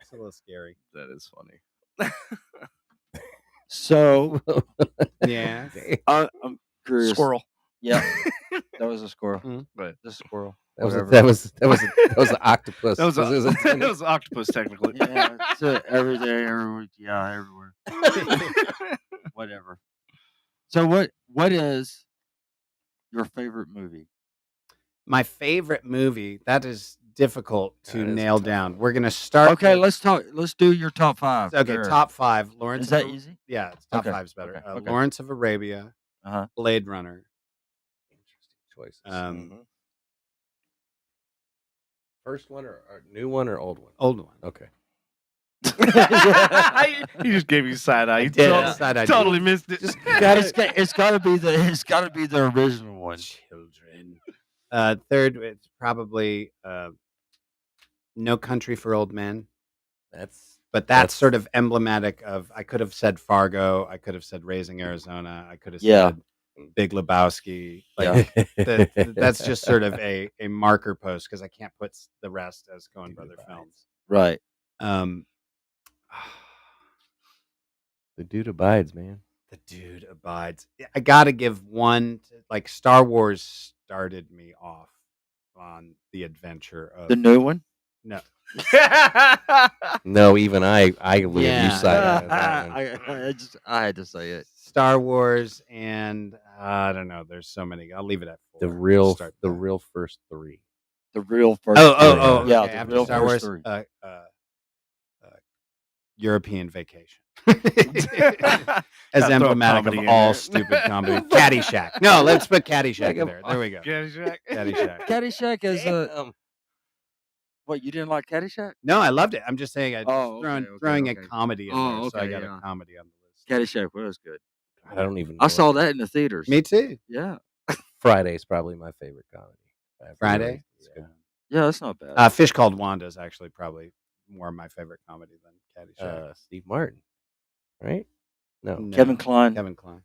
It's a little scary. That is funny. So Yeah. I'm curious. Squirrel. Yeah, that was a squirrel. Right. The squirrel. That was Whatever. an octopus. That was It was a that was an octopus technically. Yeah, it's every day, every week. Yeah, everywhere. Whatever. So what is your favorite movie? My favorite movie, that is difficult to That is a nail tough down. one. We're going to start. Okay, with- let's do your top 5. Okay, Sure. top 5. Lawrence. Is that of, easy? Yeah, top Okay, 5 is better. okay. Lawrence of Arabia, Uh-huh. Blade Runner. Interesting choices. First one or new one or old one? Old one. Okay. He just gave you side eye. You did. totally, Side-eye. totally missed it. It's got to be the original one. Children. Third, it's probably No Country for Old Men. That's sort of emblematic of. I could have said Fargo. I could have said Raising Arizona. I could have said Big Lebowski. Like that's just sort of a marker post because I can't put the rest as Coen Brother films. Right. The Dude Abides, man. The Dude Abides. I got to give one. Like Star Wars started me off on the adventure of The new one? No. No, even I leave Yeah. you side eye. I had to say it. Star Wars and I don't know. There's so many. I'll leave it at 4. The real Start first 3. The real first. Oh, yeah. okay, The after real Star first Wars, 3. European Vacation. Gotta As throw a emblematic comedy of in all there. stupid comedy. Caddyshack. No, let's put Caddyshack in there. There we go. Caddyshack. Caddyshack. Caddyshack is what, you didn't like Caddyshack? No, I loved it. I'm just saying I okay, throwing okay. a comedy in Oh, there, so I okay, got yeah. a comedy on the list. Caddyshack was good. I don't even know I saw what- that in the theaters. Me too. Yeah. Friday's probably my favorite comedy. Friday? Yeah. Yeah, that's not bad. Fish Called Wanda is actually probably more my favorite comedy than Caddyshack. Steve Martin, right? No. No, Kevin Kline. Kevin Kline.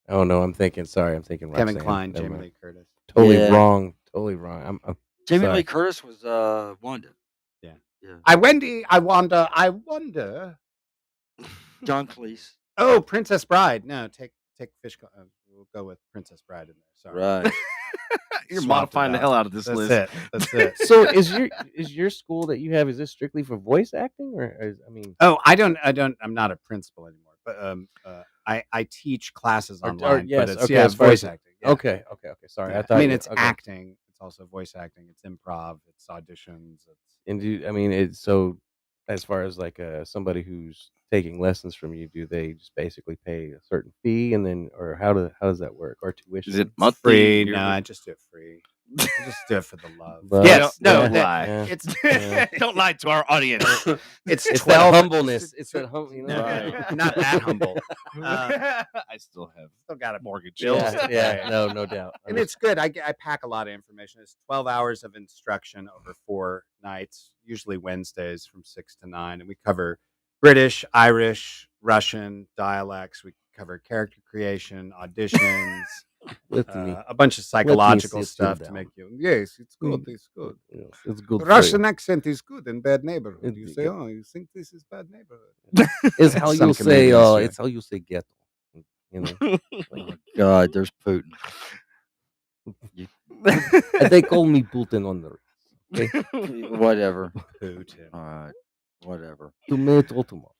Oh no, I'm thinking Kevin Roxanne. Kline, Never Jamie mind. Lee Curtis. Totally Yeah. wrong. Totally wrong. I'm Jamie sorry. Lee Curtis was Wanda. Yeah. Yeah. I wonder. John Cleese. Oh, Princess Bride. No, take Fish. We'll go with Princess Bride in there. Sorry. Right. You're Swapped modifying it the out. hell out of this That's list. it. That's it. So is your school that you have, is this strictly for voice acting I mean Oh, I'm not a principal anymore, but I teach classes online, yes, but it's okay, as far voice as- acting. Yeah. okay. Sorry. Yeah. I thought I mean, you- it's okay. acting. It's also voice acting. It's improv. It's auditions. It's So as far as like somebody who's taking lessons from you, do they just basically pay a certain fee and then, or how does that work? Or tuition? Is it monthly? free. yearly? No, I just do it free. I just do it for the love. But- Yes. No. Yeah. that- Yeah. It's Yeah. Don't lie to our audience. it's It's 12. that humbleness. It's that humble. You know? No, Right. not that humble. I still have Still got a mortgage bills bills. to pay. Yeah. No doubt. And it's good. I pack a lot of information. It's 12 hours of instruction over 4 nights, usually Wednesdays from 6 to 9. And we cover British, Irish, Russian dialects. We cover character creation, auditions, with me. a bunch of psychological sit you stuff to down. make you. Yes, it's good. It's good. Yes, it's good. The for Russian you. accent is good in Bad Neighborhood. You It's say, good. oh, you think this is Bad Neighborhood? It's how Some you say. comedians say. It's how you say ghetto. You know. Oh my God, there's Putin. And they call me Putin on the Whatever. Putin. All right. Whatever. tomato.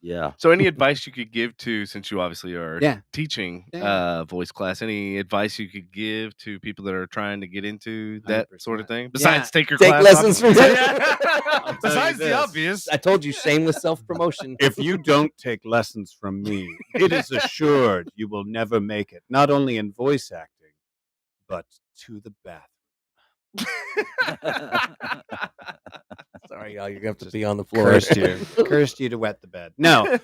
Yeah. So, any advice you could give to, since you obviously are Yeah. teaching Yeah. voice class, any advice you could give to people that are trying to get into that sort of 100%. thing? Besides, take your Take class, lessons from obviously. him. I'll tell you Besides the this. obvious. I told you, shameless self promotion. If you don't take lessons from me, it is assured you will never make it, not only in voice acting, but to the bathroom. Sorry, y'all, you're gonna have to be on the floor. Cursed you to wet the bed. No,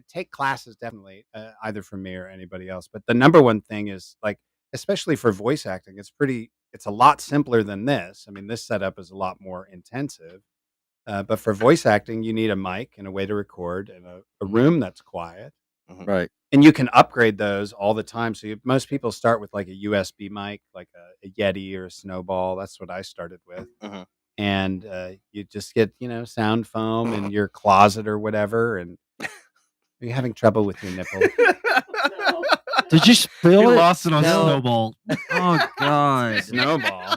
take classes definitely, either from me or anybody else. But the number one thing is, like, especially for voice acting, it's a lot simpler than this. I mean, this setup is a lot more intensive. But for voice acting, you need a mic and a way to record and a room that's quiet. Right. And you can upgrade those all the time. So most people start with like a USB mic, like a Yeti or a Snowball. That's what I started with. Mhm. And you just get, sound foam in your closet or whatever. And are you having trouble with your nipple? Did you He spill it? lost it on No. Snowball. Oh God. Snowball.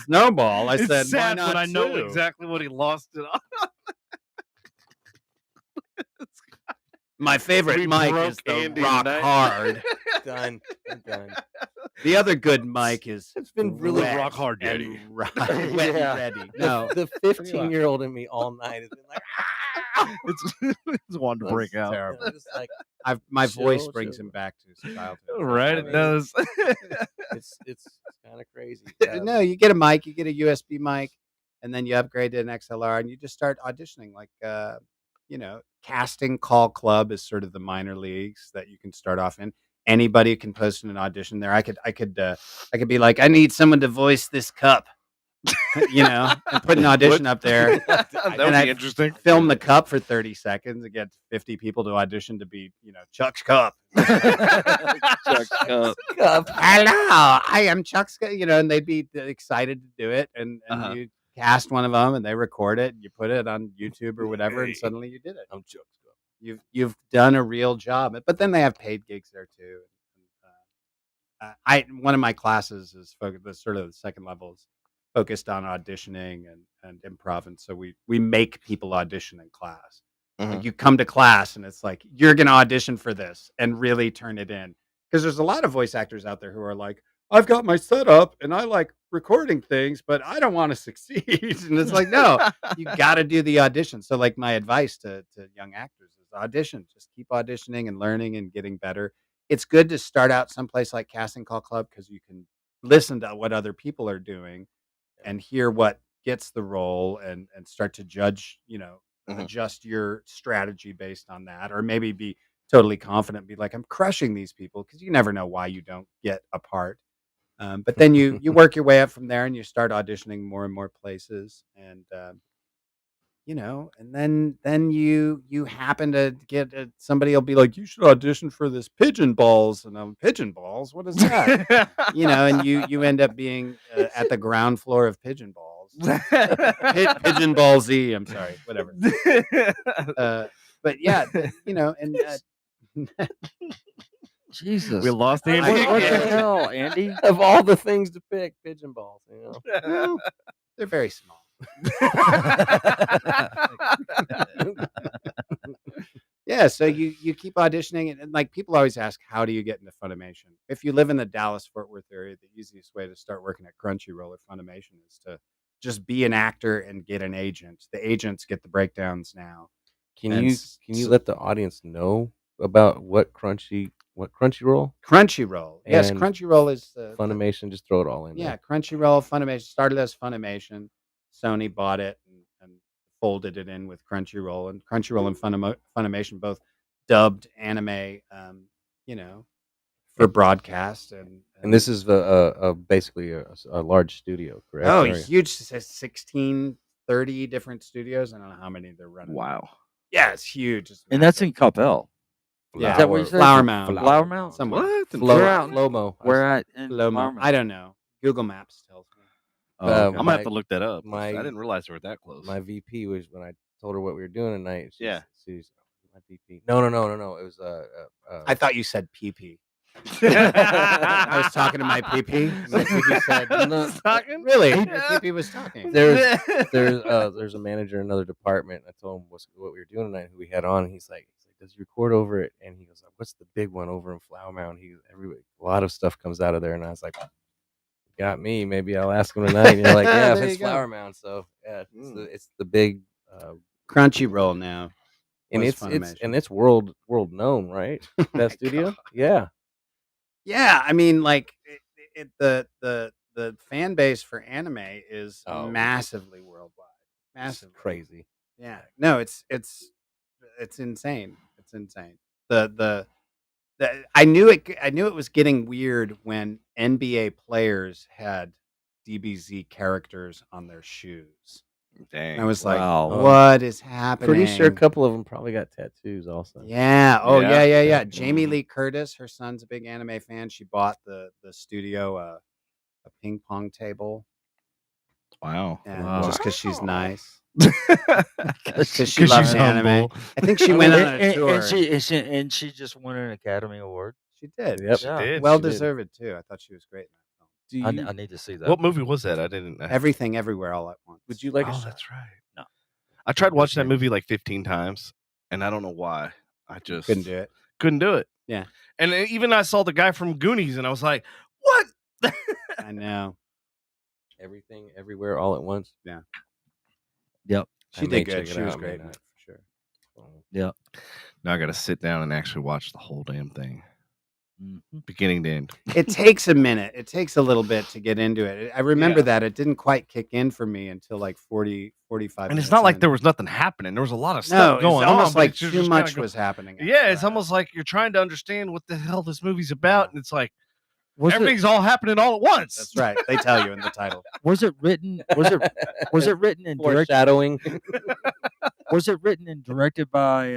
Snowball. I It's said, sad why not when I know two? exactly what he lost it on. My favorite We mic broke is the Andy rock tonight. hard. Done. I'm done. The other good mic is It's been really wet rock hard, and Daddy. wet Yeah. and ready. No, The 15-year-old in me all night has been like, It's wanting to break out. terrible. I'm just like, my voice Chill, brings chill. him back to his childhood. Right, I it mean, does. it's kind of crazy. No, you get a mic, you get a USB mic, and then you upgrade to an XLR, and you just start auditioning. Like, Casting Call Club is sort of the minor leagues that you can start off in. Anybody can post in an audition there. I could be like, I need someone to voice this cup, and put an audition up there. That And would I be interesting. Film the cup for 30 seconds and get 50 people to audition to be, Chuck's cup. Chuck's cup. Hello, I am Chuck's cup. And they'd be excited to do it. And Uh-huh. you cast one of them and they record it. You put it on YouTube or whatever, and suddenly you did it. I'm Chuck's cup. You've done a real job. But then they have paid gigs there too. One of my classes is focused, sort of the second level is focused on auditioning and improv, and so we make people audition in class. Like, you come to class and it's like, you're gonna audition for this and really turn it in, because there's a lot of voice actors out there who are like, I've got my setup and I like recording things, but I don't want to succeed. And it's like, no, you got to do the audition. So, like, my advice to young actors is audition. Just keep auditioning and learning and getting better. It's good to start out someplace like Casting Call Club, because you can listen to what other people are doing and hear what gets the role and start to judge, adjust your strategy based on that, or maybe be totally confident, be like, I'm crushing these people, because you never know why you don't get a part. But then you work your way up from there and you start auditioning more and more places, and and then you happen to get somebody will be like, you should audition for this Pigeon Balls, and Pigeon Balls, what is that? And you end up being at the ground floor of Pigeon Balls. Pigeon Ball Z, I'm sorry, whatever. But yeah, and Jesus. We lost Andy. What the again. hell, Andy? Of all the things to pick, pigeon balls. they're very small. Yeah, so you keep auditioning, and like, people always ask, how do you get into Funimation? If you live in the Dallas-Fort Worth area, the easiest way to start working at Crunchyroll or Funimation is to just be an actor and get an agent. The agents get the breakdowns now. Can And you let the audience know about what Crunchyroll? Crunchyroll. Yes, And Crunchyroll is Funimation, just throw it all in yeah, there. Crunchyroll. Funimation started as Funimation. Sony bought it and folded it in with Crunchyroll, and Crunchyroll and Funimation both dubbed anime, for broadcast. And this is basically a large studio, correct? oh, Or- huge 16, 30 different studios. I don't know how many they're running. Wow. Yeah, it's huge. It's And that's massive. in Capel. Yeah. Is that what you said? Flower Mound. Flower Mound? Somewhere. What? Where out? Flomo. Where at? In Flower Flower Mound. Mound? I don't know. Google Maps tells me. Oh, okay. I'm my- gonna have to look that up. my- I didn't realize they were that close. My VP was, when I told her what we were doing tonight. Yeah. She's my VP. No. It was I thought you said PP. I was talking to my PP. My PP said, No, Talking? really? My PP was talking. there's a manager in another department. I told him what we were doing tonight, who we had on. He's like, does he record over it? And he goes, what's the big one over in Flower Mound? A lot of stuff comes out of there. And I was like, got me. Maybe I'll ask him tonight. And you're like, yeah, if There it's you go. Flower Mound. So yeah, it's the big, Crunchyroll now. and was it's world known, right? That studio. Yeah. Yeah, I mean, like, the fan base for anime is Oh. massively worldwide. It's Massive, crazy. Yeah, no, it's insane. It's insane. The I knew it was getting weird when NBA players had DBZ characters on their shoes. Dang. And I was like, Wow. what is happening? Pretty sure a couple of them probably got tattoos also. Yeah. Oh, Yeah. yeah. Jamie Lee Curtis, her son's a big anime fan. She bought the studio a ping pong table. Wow. Yeah, Wow. just because she's nice. Because Because she loves anime. I think she went on a tour. And she just won an Academy Award. She did. Yep. She Yeah. did. Well she did. deserved too. I thought she was great in that film. Do you, I need to see that. What movie was that? I didn't. Everything, everywhere, all at once. would you like? Oh, a shot? that's right. No. I tried That's watching that great. movie like 15 times, and I don't know why. I just Couldn't do it. Couldn't do it. Yeah. And even I saw the guy from Goonies, and I was like, "What?" I know. Everything, everywhere, all at once. Yep. I She may did good. check it She was out, great may in not. it, for sure. Yep. Now I got to sit down and actually watch the whole damn thing, Mhm. beginning to end. It takes a minute. It takes a little bit to get into it. I remember Yeah. that. It didn't quite kick in for me until like 40, 45 And it's minutes not like in. there was nothing happening. There was a lot of No, stuff it's going on. almost but like it's just too kinda much go- was happening. Yeah, after it's that. almost like you're trying to understand what the hell this movie's about, and it's like Was it everything's all happening all at once. That's right. They tell you in the title. was it written and directed Foreshadowing. was it written and directed by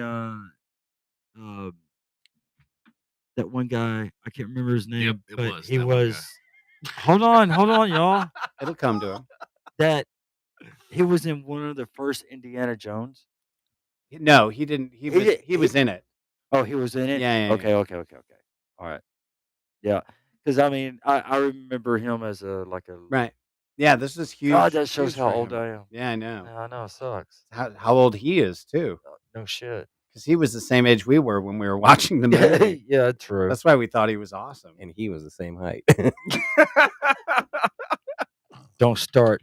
that one guy? I can't remember his name. Yep, it but was he that one guy. was hold on, y'all. It'll come to him. That he was in one of the first Indiana Jones. No, he didn't. He was. did- He was in it. Oh, he was in it? Yeah. Okay. All right. Yeah. Because I mean, I remember him as a Right. Yeah. This is huge. God, that shows huge how for old him. I am. Yeah, I know. Yeah, I know, it sucks. How old he is too, No shit. because he was the same age we were when we were watching the movie. Yeah, true. That's why we thought he was awesome. And he was the same height. Don't start.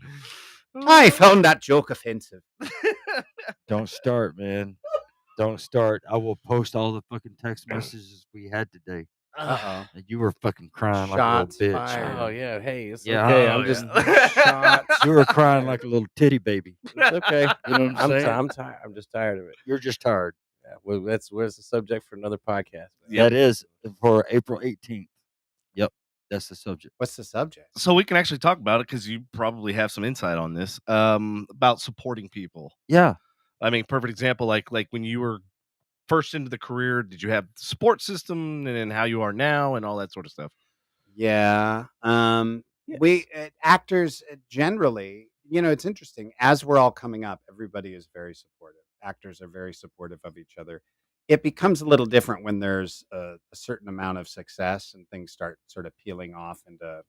I found that joke offensive. Don't start, man. Don't start. I will post all the fucking text messages we had today. Uh And you were fucking crying Shots like a little bitch. fired. Oh yeah, hey, it's Yeah. okay. Oh, I'm just yeah. You were crying like a little titty baby. it's okay. You know what I'm saying? I'm tired. I'm just tired of it. You're just tired. Yeah, well, where's the subject for another podcast? man? That is for April 18th. Yep. That's the subject. What's the subject? So we can actually talk about it because you probably have some insight on this about supporting people. Yeah. I mean, perfect example, like when you were first into the career, did you have the support system and then how you are now and all that sort of stuff? Yeah. Yes. We actors generally, it's interesting. As we're all coming up, everybody is very supportive. Actors are very supportive of each other. It becomes a little different when there's a certain amount of success and things start sort of peeling off into,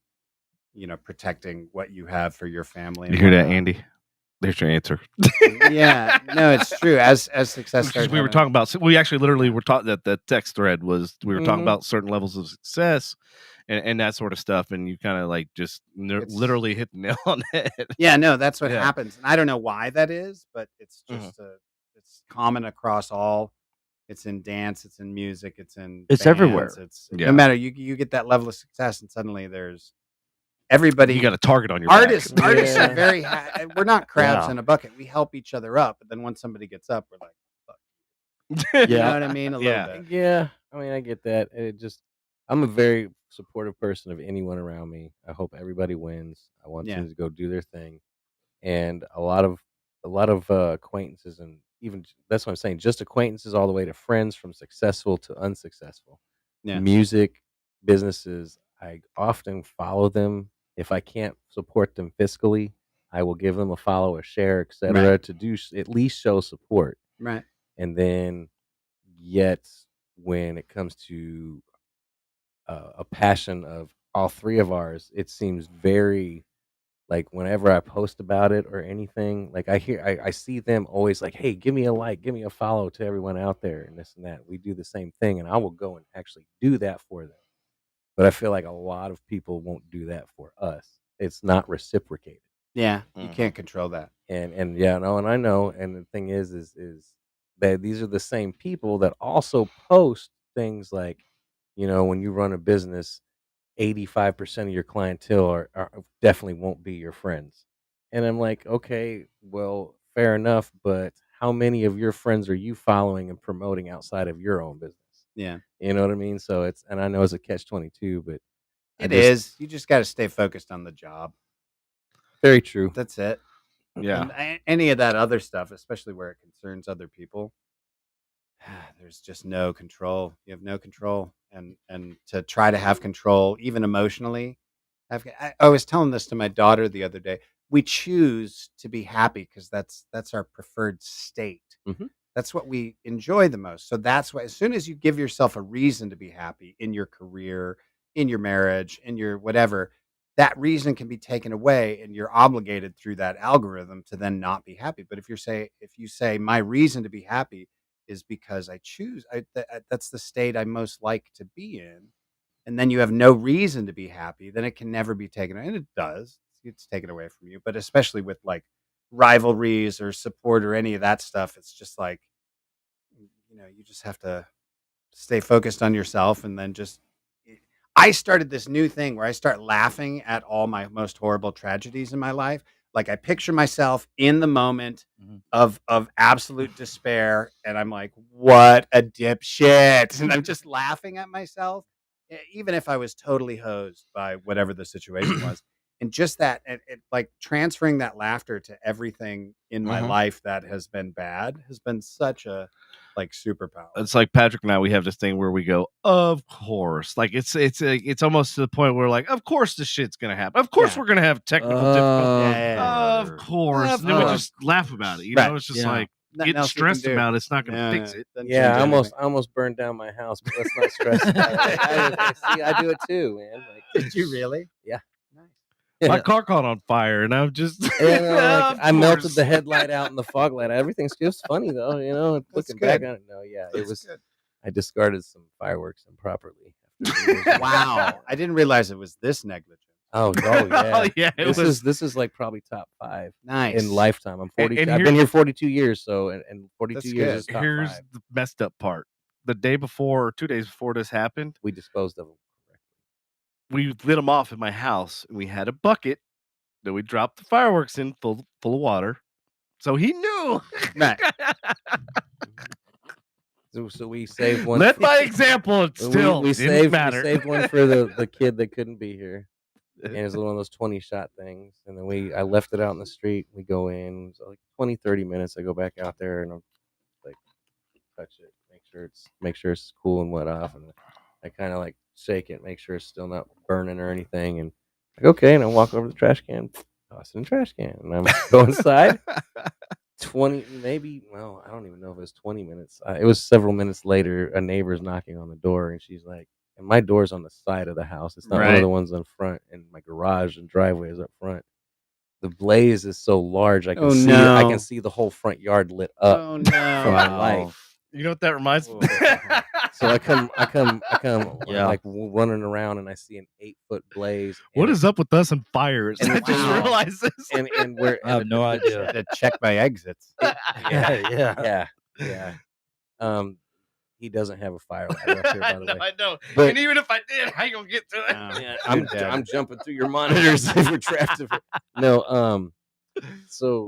protecting what you have for your family. You and hear that, whatnot. Andy? There's your answer. Yeah, no, it's true. As success Because starts, we were talking about, we actually literally were taught that the text thread was, we were talking Mhm. about certain levels of success and that sort of stuff. And you kind of like just It's- literally hit the nail on the head. Yeah, no, that's what Yeah. happens, and I don't know why that is, but it's Mhm. just it's common across all. It's in dance, it's in music, it's in It's bands, everywhere. It's Yeah. no matter you get that level of success, and suddenly there's everybody. You got a target on your artists. back. Artists Yeah. are very. We're not crabs Yeah. in a bucket. We help each other up, but then once somebody gets up, we're like, fuck. You know what I mean? A Yeah. little bit. Yeah, I mean, I get that. I'm a very supportive person of anyone around me. I hope everybody wins. I want Yeah. them to go do their thing, and a lot of acquaintances, and even that's what I'm saying. Just acquaintances, all the way to friends, from successful to unsuccessful. Yeah. Music businesses, I often follow them. If I can't support them fiscally, I will give them a follow, a share, etc., Right. to do at least show support. Right. And then, yet, when it comes to a passion of all three of ours, it seems very like whenever I post about it or anything, like I see them always like, hey, give me a like, give me a follow to everyone out there, and this and that. We do the same thing, and I will go and actually do that for them. But I feel like a lot of people won't do that for us. It's not reciprocated. Yeah. You Mhm. can't control that. And yeah, no, and I know. And the thing is that these are the same people that also post things like, when you run a business, 85% of your clientele are definitely won't be your friends. And I'm like, okay, well, fair enough, but how many of your friends are you following and promoting outside of your own business? Yeah. You know what I mean? So and I know it's a catch-22, but It is. You just got to stay focused on the job. very true. That's it. Yeah. And any of that other stuff, especially where it concerns other people, there's just no control. You have no control, and to try to have control, even emotionally. I was telling this to my daughter the other day. We choose to be happy because that's our preferred state. Mhm. That's what we enjoy the most. So that's why as soon as you give yourself a reason to be happy in your career, in your marriage, in your whatever, that reason can be taken away and you're obligated through that algorithm to then not be happy. But if you say my reason to be happy is because I choose, that's the state I most like to be in, and then you have no reason to be happy, then it can never be taken away. And it does. It's taken away from you. But especially with like rivalries or support or any of that stuff, it's just like, you just have to stay focused on yourself. And then I started this new thing where I start laughing at all my most horrible tragedies in my life. Like I picture myself in the moment of absolute despair, and I'm like, what a dipshit. And I'm just laughing at myself, even if I was totally hosed by whatever the situation was. And just that, like transferring that laughter to everything in my life that has been bad has been such a like superpower. It's like Patrick and I, we have this thing where we go, of course. Like it's almost to the point where like, of course this shit's gonna happen. Of course we're gonna have technical difficulties. Of course. And then we just laugh about it. You know, it's just like getting stressed about it's not gonna fix it. Yeah, I almost burned down my house, but let's not stress about it. I do it too, man. Like, did you really? Yeah. My car caught on fire, and I'm just. I melted the headlight out and the fog light. Everything's just funny though, looking back on it. No, it was. Good. I discarded some fireworks improperly. Wow, I didn't realize it was this negligent. Oh yeah, oh, yeah. This is like probably top 5. Nice in lifetime. I'm 40. I've been here 42 years, so and 42 years is top Here's 5. the messed up part. The day before, or 2 days before this happened, we disposed of them. We lit them off in my house, and we had a bucket that we dropped the fireworks in full of water. So he knew. Right. So we saved one. Led by example. It still we didn't matter. We saved one for the kid that couldn't be here. And it was one of those 20-shot things. And then I left it out in the street. We go in. So like 20, 30 minutes. I go back out there and I'm like, touch it, make sure it's cool and wet off. And I kind of like shake it, make sure it's still not burning or anything. And like, okay, and I walk over to the trash can, toss it in the trash can, and I'm go inside. 20, maybe, well, I don't even know if it was 20 minutes. It was several minutes later. A neighbor's knocking on the door, and she's like, and my door's on the side of the house. It's not one of the ones on front, and my garage and driveway is up front. The blaze is so large, I can see the whole front yard lit up from the light. You know what that reminds me? So I come like running around, and I see an 8-foot blaze. What is up with us and fires? And I just realized this. And we're I have no idea. To check my exits. Yeah. He doesn't have a fire ladder up here, by the way. I know. But, and even if I did, how you gonna get to it? I'm jumping through your monitors if we're trapped. No. So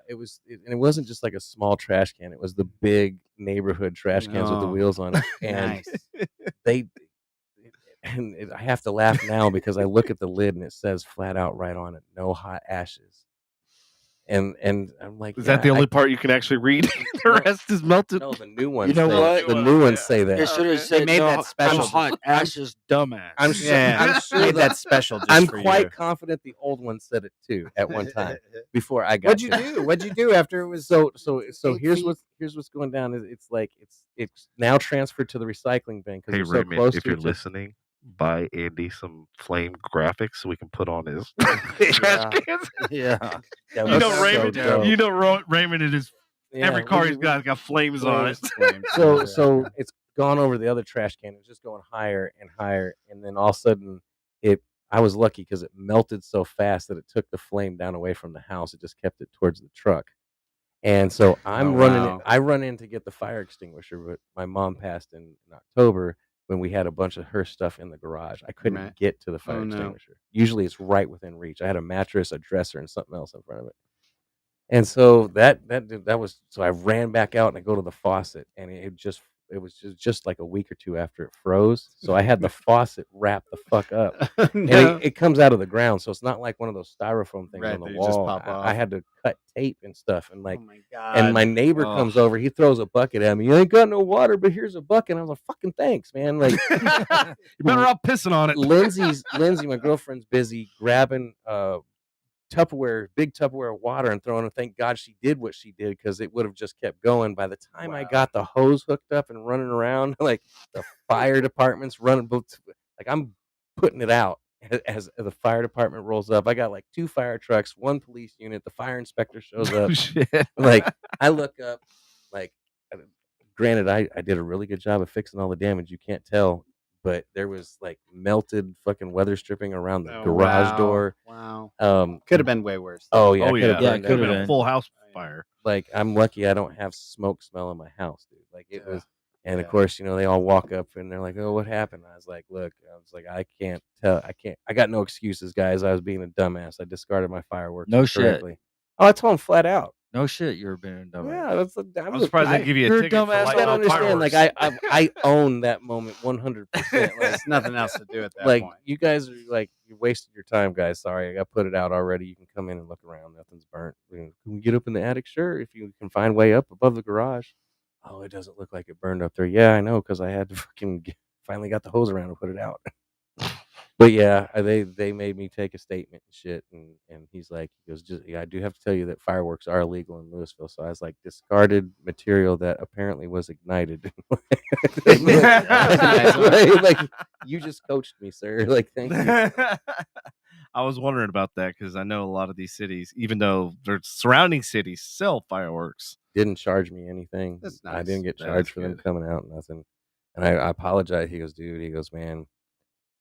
it wasn't just like a small trash can. It was the big neighborhood trash cans with the wheels on it. And I have to laugh now because I look at the lid and it says flat out right on it, no hot ashes. And I'm like, is that the only part you can actually read? The rest is melted. No, the new ones. You know what? The new ones say that. It should have said made that special. Hot ashes, dumbass. I'm sure made that special. Just I'm for quite you. confident the old one said it too at one time before I got. What'd you do? What'd you do after it was so here's what's going down is it's now transferred to the recycling bin because Hey, so Raymond, close if to you're it. listening, buy Andy some flame graphics so we can put on his trash cans. Yeah. You know, Raymond. You know, Raymond and his every car he's got flames on it. So it's gone over the other trash can. It's just going higher and higher, and then all of a sudden I was lucky because it melted so fast that it took the flame down away from the house. It just kept it towards the truck. And so I'm running. I run in to get the fire extinguisher, but my mom passed in October when we had a bunch of her stuff in the garage. I couldn't get to the fire extinguisher. Usually it's right within reach. I had a mattress, a dresser, and something else in front of it. And so that was, so I ran back out and I go to the faucet, and it was just like a week or two after it froze. So I had the faucet wrapped the fuck up. And it comes out of the ground, so it's not like one of those styrofoam things on the wall. Just pop off. I had to cut tape and stuff, and like, oh my God. and my neighbor comes over. He throws a bucket at me. You ain't got no water, but here's a bucket. And I was like, fucking thanks, man. Like, you better off pissing on it. Lindsay, my girlfriend's busy grabbing big Tupperware of water and throwing it. Thank God she did what she did because it would have just kept going. By the time I got the hose hooked up and running around, like the fire department's running, like I'm putting it out as the fire department rolls up. I got like 2 fire trucks, 1 police unit. The fire inspector shows up. Shit. Like I look up, like granted, I did a really good job of fixing all the damage. You can't tell. But there was like melted fucking weather stripping around the garage door. Wow. Um, Could have been way worse. Oh yeah, Oh yeah, Yeah, it it could have could've been a been. full house fire. like I'm lucky I don't have smoke smell in my house, dude. Like it was, and Yeah. of course, they all walk up and they're like, "Oh, what happened?" I was like, "Look, I can't tell. I got no excuses, guys. I was being a dumbass. I discarded my fireworks No shit. incorrectly." Oh, I told him flat out. No shit, you were being a dumbass. Yeah, I'm surprised they give you a you're a ticket for dumbass. I lighting don't off understand. Like fireworks. I own that moment 100%. Like, There's nothing else to do at that like point. you guys are like you wasted your time, guys. Sorry, I got put it out already. You can come in and look around. Nothing's burnt. Can we get up in the attic? Sure, if you can find way up above the garage. Oh, it doesn't look like it burned up there. Yeah, I know because I had to finally got the hose around and put it out. But yeah, they made me take a statement and shit, and he goes, yeah, I do have to tell you that fireworks are illegal in Louisville. So I was like, discarded material that apparently was ignited. like you just coached me, sir. Like thank you. I was wondering about that because I know a lot of these cities, even though their surrounding cities sell fireworks, Didn't charge me anything. That's I nice. didn't get That's charged for them good. coming out, nothing. And I apologize. He goes, dude. He goes, man.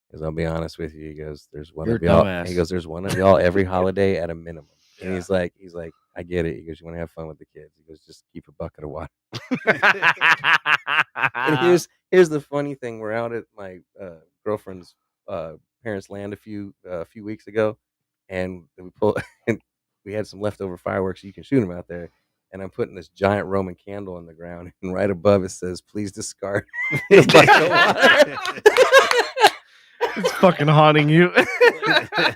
Because I'll be honest with you. He goes, there's one You're of a y'all. dumbass. He goes, there's one of y'all every holiday at a minimum. And Yeah. he's like, I get it. He goes, you want to have fun with the kids. He goes, just keep a bucket of water. And here's the funny thing. We're out at my girlfriend's parents' land a few weeks ago, and we had some leftover fireworks. So you can shoot them out there. And I'm putting this giant Roman candle in the ground, and right above it says, "Please discard a bucket of water." It's fucking haunting you.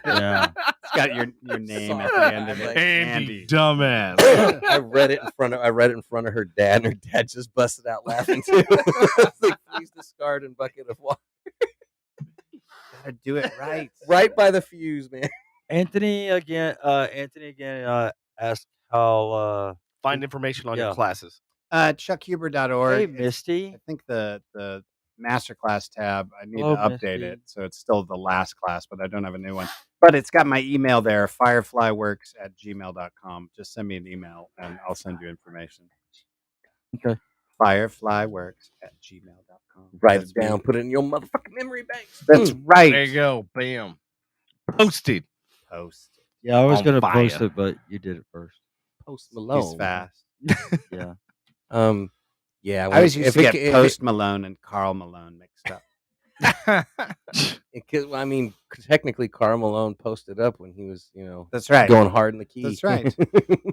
Yeah. It's got your name at the end of it. Andy, dumbass. I read it in front of her dad, and her dad just busted out laughing too. It's like, please discard a bucket of water. Gotta do it right. Right by the fuse, man. Anthony again asked how Find information on your Yeah. classes. ChuckHuber.org. hey It's- Misty. I think the masterclass tab, I need Hello, to update Misty. it. So it's still the last class, but I don't have a new one. But it's got my email there, fireflyworks@gmail.com. Just send me an email and I'll send you information. Okay. Fireflyworks@gmail.com. Write That's it down. me. Put it in your motherfucking memory banks. That's Mm. right. There you go. Bam. Posted. Post. Yeah, I was On gonna fire. post it, but you did it first. Post Malone. He's fast. Yeah. Yeah. I always used to get if Post Malone and Carl Malone mixed up. Because I mean, technically, Karl Malone posted up when he was, That's right. going hard in the key. That's right.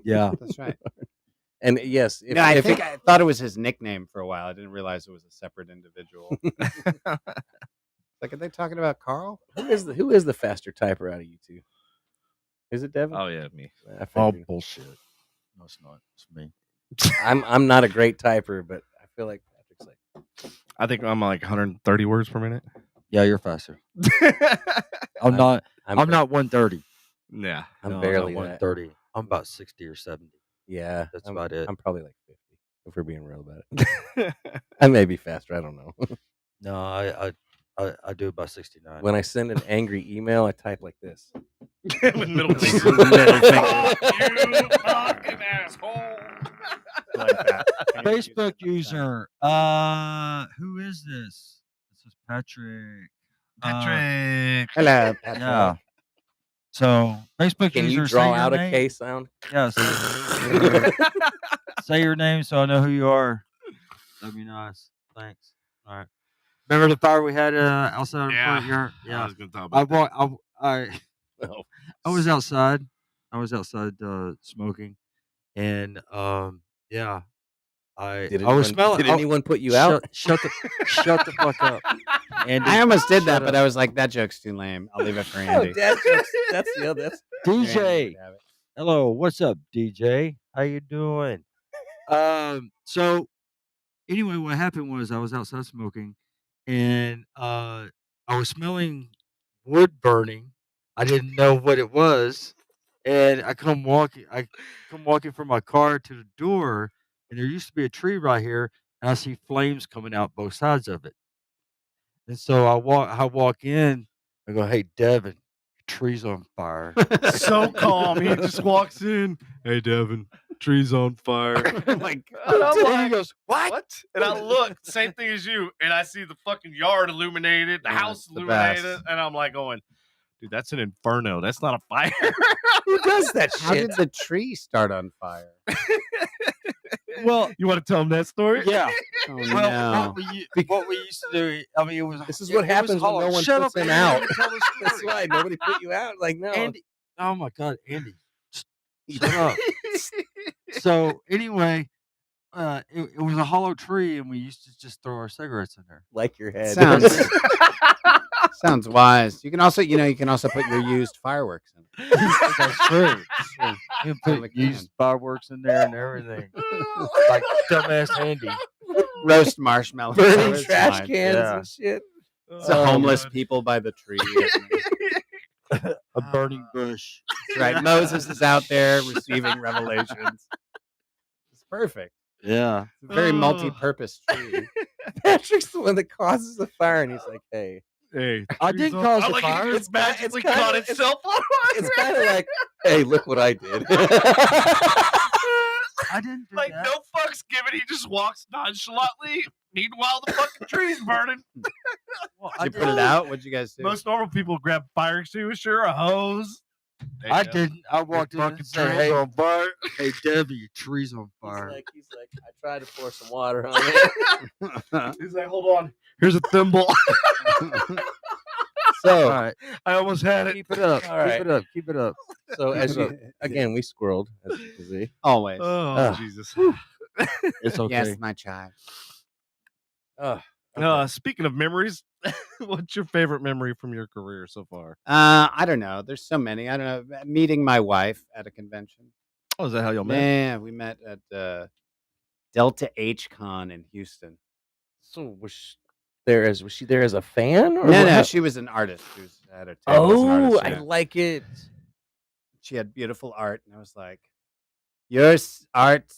Yeah. That's right. And yes, if, No, I if think I thought it was his nickname for a while. I didn't realize it was a separate individual. Like, are they talking about Carl? who is the faster typer out of you two? Is it Devin? Oh yeah, me. I Oh figured. bullshit. No, it's not. It's me. I'm not a great typer, but I feel like Patrick's like. I think I'm like 130 words per minute. Yeah, you're faster. I'm not 130. Yeah. I'm No, barely not that. 130. I'm about 60 or 70. Yeah, That's I'm, about it. I'm probably like 50 if we're being real about it. I may be faster. I don't know. No, I do about 69. When I send an angry email, I type like this. With middle finger. Middle finger. You fucking asshole. Like that. Facebook user. Who is this? This is Patrick. Patrick. Hello, Patrick. Yeah. So Facebook Can user. you draw say your out a name. K sound? Yes. Say your name so I know who you are. That'd be nice. Thanks. All right. Remember the fire we had outside of front yard? I Yeah. was gonna talk I about bought. I was outside. I was outside smoking, and yeah. I was smelling. Did anyone put you out? Shut the fuck up. Andy. I almost did that, Shut but up. I was like, that joke's too lame. I'll leave it for Oh, Andy. dad jokes. That's the other. That's DJ. Hello, what's up, DJ? How you doing? So anyway, what happened was I was outside smoking, and I was smelling wood burning. I didn't know what it was, And I come walking from my car to the door, and there used to be a tree right here, and I see flames coming out both sides of it. And so I walk in, I go, "Hey, Devin, your tree's on fire." So calm. He just walks in. Hey, Devin, tree's on fire. Oh my God. And I'm And like, he goes, "What?" And I look, same thing as you, and I see the fucking yard illuminated, the Yeah, house it's the illuminated, best. and I'm like going, dude, that's an inferno. That's not a fire. Who does that How shit? did the tree start on fire? Well, You want to tell him that story? yeah. Oh Well, no. what we used to do, I mean, it was. This is it what was happens when hollow. no one Shut puts up, him Andy, let out. me tell the That's story. why nobody put you out. Like, no. Andy, oh my God, Andy, shut up. So anyway, it was a hollow tree, and we used to just throw our cigarettes in there. Like your head. Sounds wise. You can also put your used fireworks in. That's true. You can Totally put used fireworks in there and everything, like dumbass Andy. Roast marshmallows. Burning It's trash fine. cans Yeah. and shit. It's the Oh, homeless God. people by the tree. A burning bush. That's right. Moses is out there receiving revelations. It's perfect. Yeah. It's a very Oh. multi-purpose tree. Patrick's the one that causes the fire, and he's like, "Hey, Hey, I tree's didn't on- cause I the like fire. It just It's magically kinda- caught it's- itself on it's kind of like, hey, look what I did." I didn't do like that. no fucks given. He just walks nonchalantly. Meanwhile, the fucking tree's burning. Well, Did you put it out? What'd you guys do? Most normal people grab a fire extinguisher, a hose. I didn't. I walked in fucking and said, tree's "Hey, on fire. hey, Debbie, your tree's on fire." He's like, I tried to pour some water on it. He's like, hold on. Here's a thimble. So, All right, I almost had it. keep it up. All right. Keep it up. Keep it up. so as you again, we squirreled, as you can see. Always. Oh, Jesus. It's okay. Yes, my child. Speaking of memories, what's your favorite memory from your career so far? I don't know. There's so many. I don't know. Meeting my wife at a convention. Oh, is that how y'all met? Man, we met at Delta H Con in Houston. So was she there as a fan? Or No, what? she was an artist. She was at her table as an Oh, artist, I yeah. like it. She had beautiful art, and I was like, "Your art,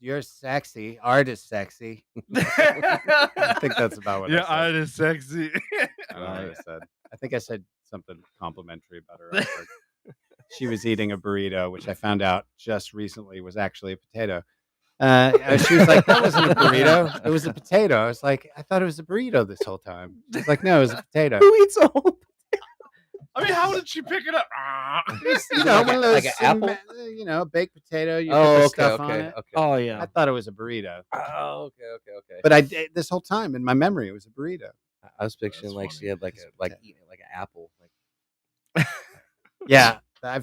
you're sexy. Art is sexy." I think that's about what Yeah, I art is sexy. said. I don't know what I said. I think I said something complimentary about her artwork. She was eating a burrito, which I found out just recently was actually a potato. She was like, "That wasn't a burrito. It was a potato." I was like, "I thought it was a burrito this whole time." She's like, "No, it was a potato." Who eats a whole? I mean, how did she pick it up? You know, one of those, like an apple? a baked potato. You put Oh, the okay, stuff on okay, it. okay. Oh I yeah. thought it was a burrito, Oh, okay. but this whole time in my memory it was a burrito. I was picturing That's like funny. she had like It's a like potato. eating it like an apple. Like, Yeah,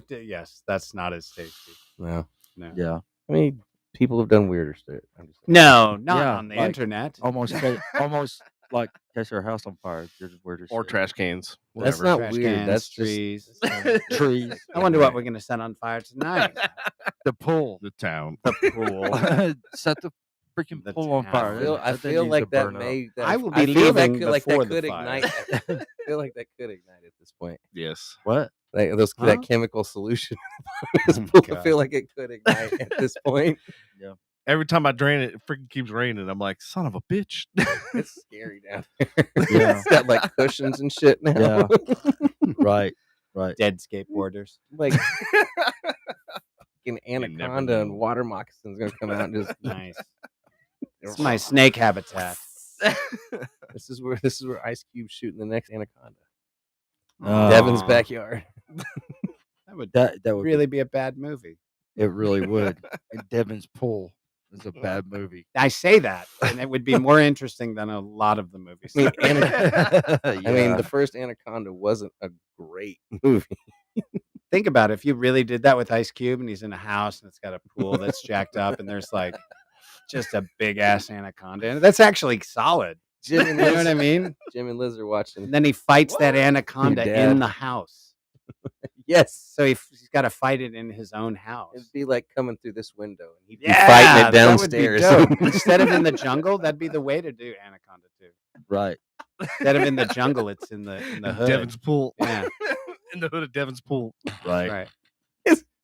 yes, that's not as tasty. no, No, Yeah. I mean, people have done weirder shit. I'm just no, not Yeah, on the like- internet. Almost like catch her house on fire. Just weird as Or shit. trash cans. That's Whatever. not Trash weird. cans, That's just trees. trees. I wonder what we're gonna set on fire tonight. The pool. The town. The pool. Set the freaking The pool on town. fire. I That thing feel needs like to that burn up. may. That I will be feel leaving that before the could fire. ignite. I feel like that could ignite at this point. Yes. What? Like Huh? that chemical solution. I God. feel like it could ignite at this point. Every time I drain it, it freaking keeps raining. I'm like, son of a bitch. It's scary down there. Yeah. It's got like cushions and shit now. Yeah. Right. Right. Dead skateboarders. Like fucking never anaconda and know. water moccasins gonna come out and just Nice. It's my snake habitat. This is where Ice Cube's shooting the next anaconda. Aw. Devin's backyard. That would That would really be a bad movie. It really would. And Devin's Pool is a bad movie. I say that, and it would be more interesting than a lot of the movies. I mean, I mean, Yeah. the first Anaconda wasn't a great movie. Think about it. If you really did that with Ice Cube and he's in a house and it's got a pool that's jacked up and there's like just a big ass anaconda in it, that's actually solid. Jim You and know Liz, what I mean? Jim and Liz are watching. And then he fights that anaconda Your dad. in the house. Yes, So he's got to fight it in his own house. it'd be like coming through this window, and he'd be Yeah, fighting it that would be downstairs. dope. Instead of in the jungle, that'd be the way to do Anaconda 2. Right. Instead of in the jungle, it's in the hood. Devin's pool. Yeah, In the hood of Devin's pool. Right. right.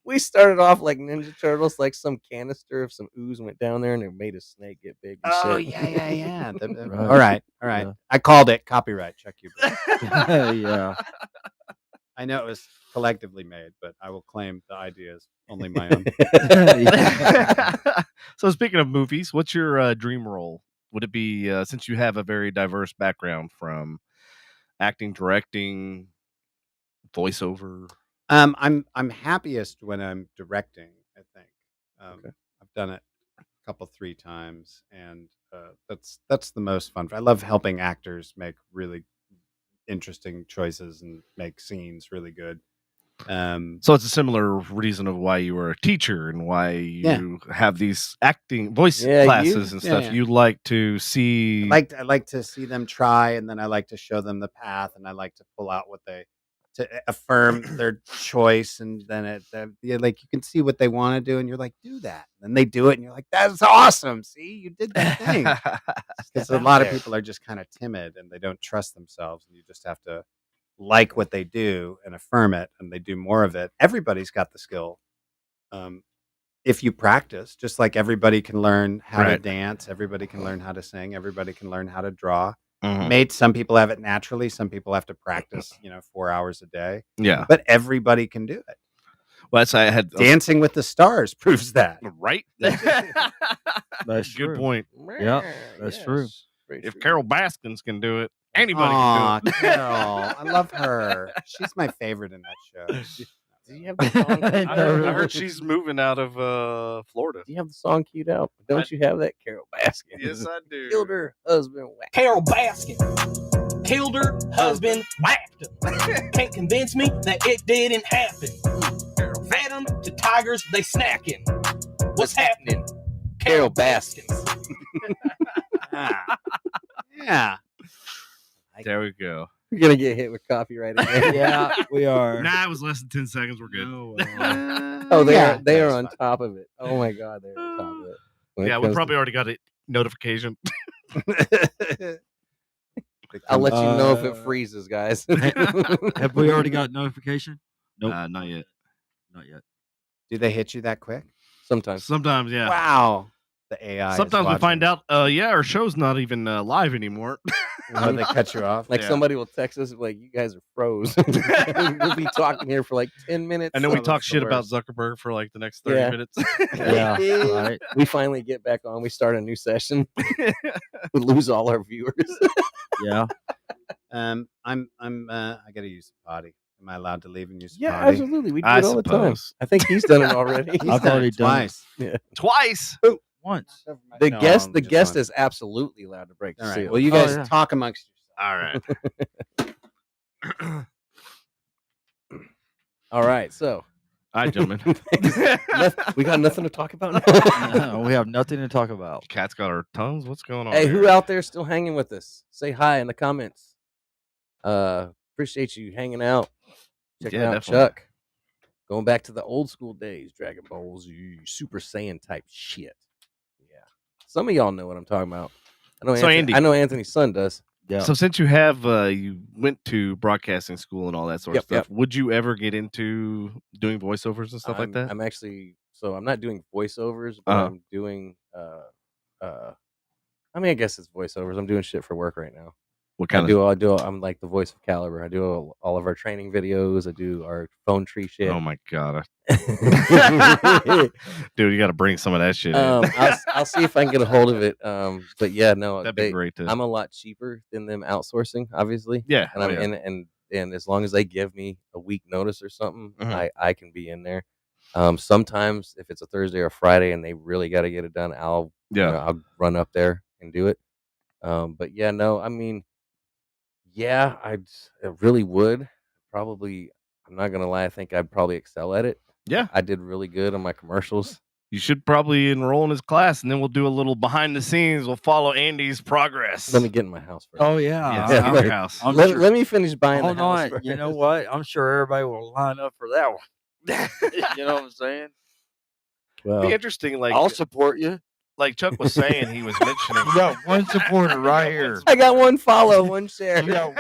We started off like Ninja Turtles, like some canister of some ooze went down there and it made a snake get big. And Oh shit. yeah. Right. All right. Yeah. I called it. Copyright. Check you. Bro. Yeah. I know it was collectively made, but I will claim the idea is only my own. So speaking of movies, what's your dream role? Would it be since you have a very diverse background from acting, directing, voiceover? I'm happiest when I'm directing. I think Okay. I've done it a couple 3 times, and that's the most fun. I love helping actors make really interesting choices and make scenes really good. So it's a similar reason of why you were a teacher and why you have these acting voice classes and stuff. yeah. You like to see I like to see them try, and then I like to show them the path, and I like to pull out what they to affirm their choice, and then like you can see what they want to do, and you're like, do that, and then they do it, and you're like, that's awesome. See, you did that thing. Because a lot of people are just kind of timid and they don't trust themselves, and you just have to like what they do and affirm it, and they do more of it. Everybody's got the skill. If you practice, just like everybody can learn how to dance, everybody can learn how to sing, everybody can learn how to draw. Some people have it naturally, some people have to practice, 4 hours a day. Yeah. But everybody can do it. Well, I had Dancing with the Stars proves that. Right? That's good true. point. Yeah, that's true. If Carol Baskins can do it, anybody can do it. Carol, I love her. She's my favorite in that show. Do you have the song? I heard she's moving out of Florida. Do you have the song queued out? Don't you have that, Carol Baskin? Yes, I do. Killed her husband. Whack. Carol Baskin killed her husband, whacked him. Can't convince me that it didn't happen. Fed them to tigers, they snacking. What's happening? Carol Baskin. Yeah. There we go. We're gonna get hit with copyright again. Yeah, we are. Nah, it was less than 10 seconds. We're good. Oh, they are that's on fine. top of it. Oh my god, they're on top of it. When it Yeah, we comes probably already got a notification. I'll let you know if it freezes, guys. Have we already got notification? Nope. Not yet. Not yet. Do they hit you that quick? Sometimes. Sometimes, yeah. Wow. The AI. Sometimes we find out, our show's not even live anymore. Oh, they cut you off. Like Yeah. somebody will text us like, "You guys are froze." We'll be talking here for like 10 minutes, And then we Oh, talk that's the shit about worst. Zuckerberg for like the next 30 Yeah. minutes. Yeah. Right. We finally get back on. We start a new session. We lose all our viewers. Yeah. I gotta use the potty. Am I allowed to leave and use the Yeah, potty? absolutely. We do I it all the time. suppose. I think he's done it already. He's I've done already it done it. twice. Twice. Once. The No, guest, I'm the just guest one. is absolutely allowed to break the All right. seal. Well, you Oh, guys yeah. talk amongst yourselves. All right. All right, so All right, gentlemen. we got nothing to talk about. No, we have nothing to talk about. Cat's got our tongues. What's going on? Hey, here? who out there still hanging with us? Say hi in the comments. Appreciate you hanging out. Checking Yeah, out definitely. Chuck. Going back to the old school days, Dragon Ball Z, Super Saiyan type shit. Yeah. Some of y'all know what I'm talking about. So, Andy. I know Anthony's son does. Yeah. So since you have you went to broadcasting school and all that sort of Yep, stuff, would you ever get into doing voiceovers and stuff like that? I'm actually I'm not doing voiceovers, but I'm doing I mean, I guess it's voiceovers. I'm doing shit for work right now. What kind of? I'm like the voice of Caliber. I do all of our training videos. I do our phone tree shit. Oh my god, dude, you got to bring some of that shit in. I'll see if I can get a hold of it. But yeah, no, That'd be great. I'm a lot cheaper than them outsourcing, obviously. Yeah, And and as long as they give me a week notice or something, Mhm. I can be in there. Sometimes if it's a Thursday or Friday and they really got to get it done, I'll run up there and do it. But yeah, no, I mean, yeah, I really would probably. I'm not gonna lie. I think I'd probably excel at it. Yeah. I did really good on my commercials. You should probably enroll in his class, and then we'll do a little behind the scenes. We'll follow Andy's progress. Let me get in my house first. Oh yeah. Yeah, Yeah, your like- house. I'm let, sure- let me finish buying Hold the house on. first. You know what? I'm sure everybody will line up for that one. You know what I'm saying? It'd Well, be interesting. Like, I'll support you. like Chuck was saying, he was mentioning. You got one supporter right here. I got one follow, one share. You got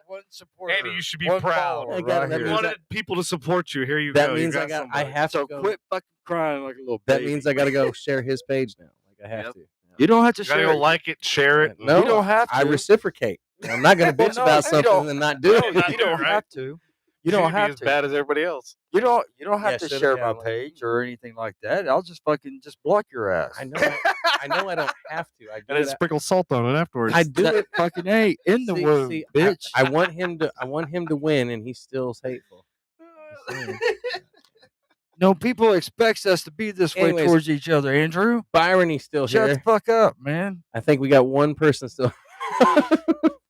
one supporter. Andy, you should be one proud. follower I got it. right That You here. means wanted people to support you. Here you That go. means you I got. I have So to go. quit fucking crying like a little That baby. means I got to go share his page now. Like I have Yep. to. You don't have to You gotta share go it. like it, share it. No, you don't have to. I reciprocate. I'm not going to Well, bitch no, about you something don't. and not do No, it. not you do it, don't right? have to. You Should don't be have as to. bad as everybody else. You don't have Yeah, to should've share got my one. page or anything like that. I'll just fucking block your ass. I know. I know. I don't have to. I do And then it. sprinkle salt on it afterwards. I do That it. fucking ain't in the womb, bitch. I want him to. I want him to win, and he still's hateful. No, people expects us to be this way Anyways, towards each other, Andrew. Byron's still Shut here. the fuck up, man. I think we got one person still.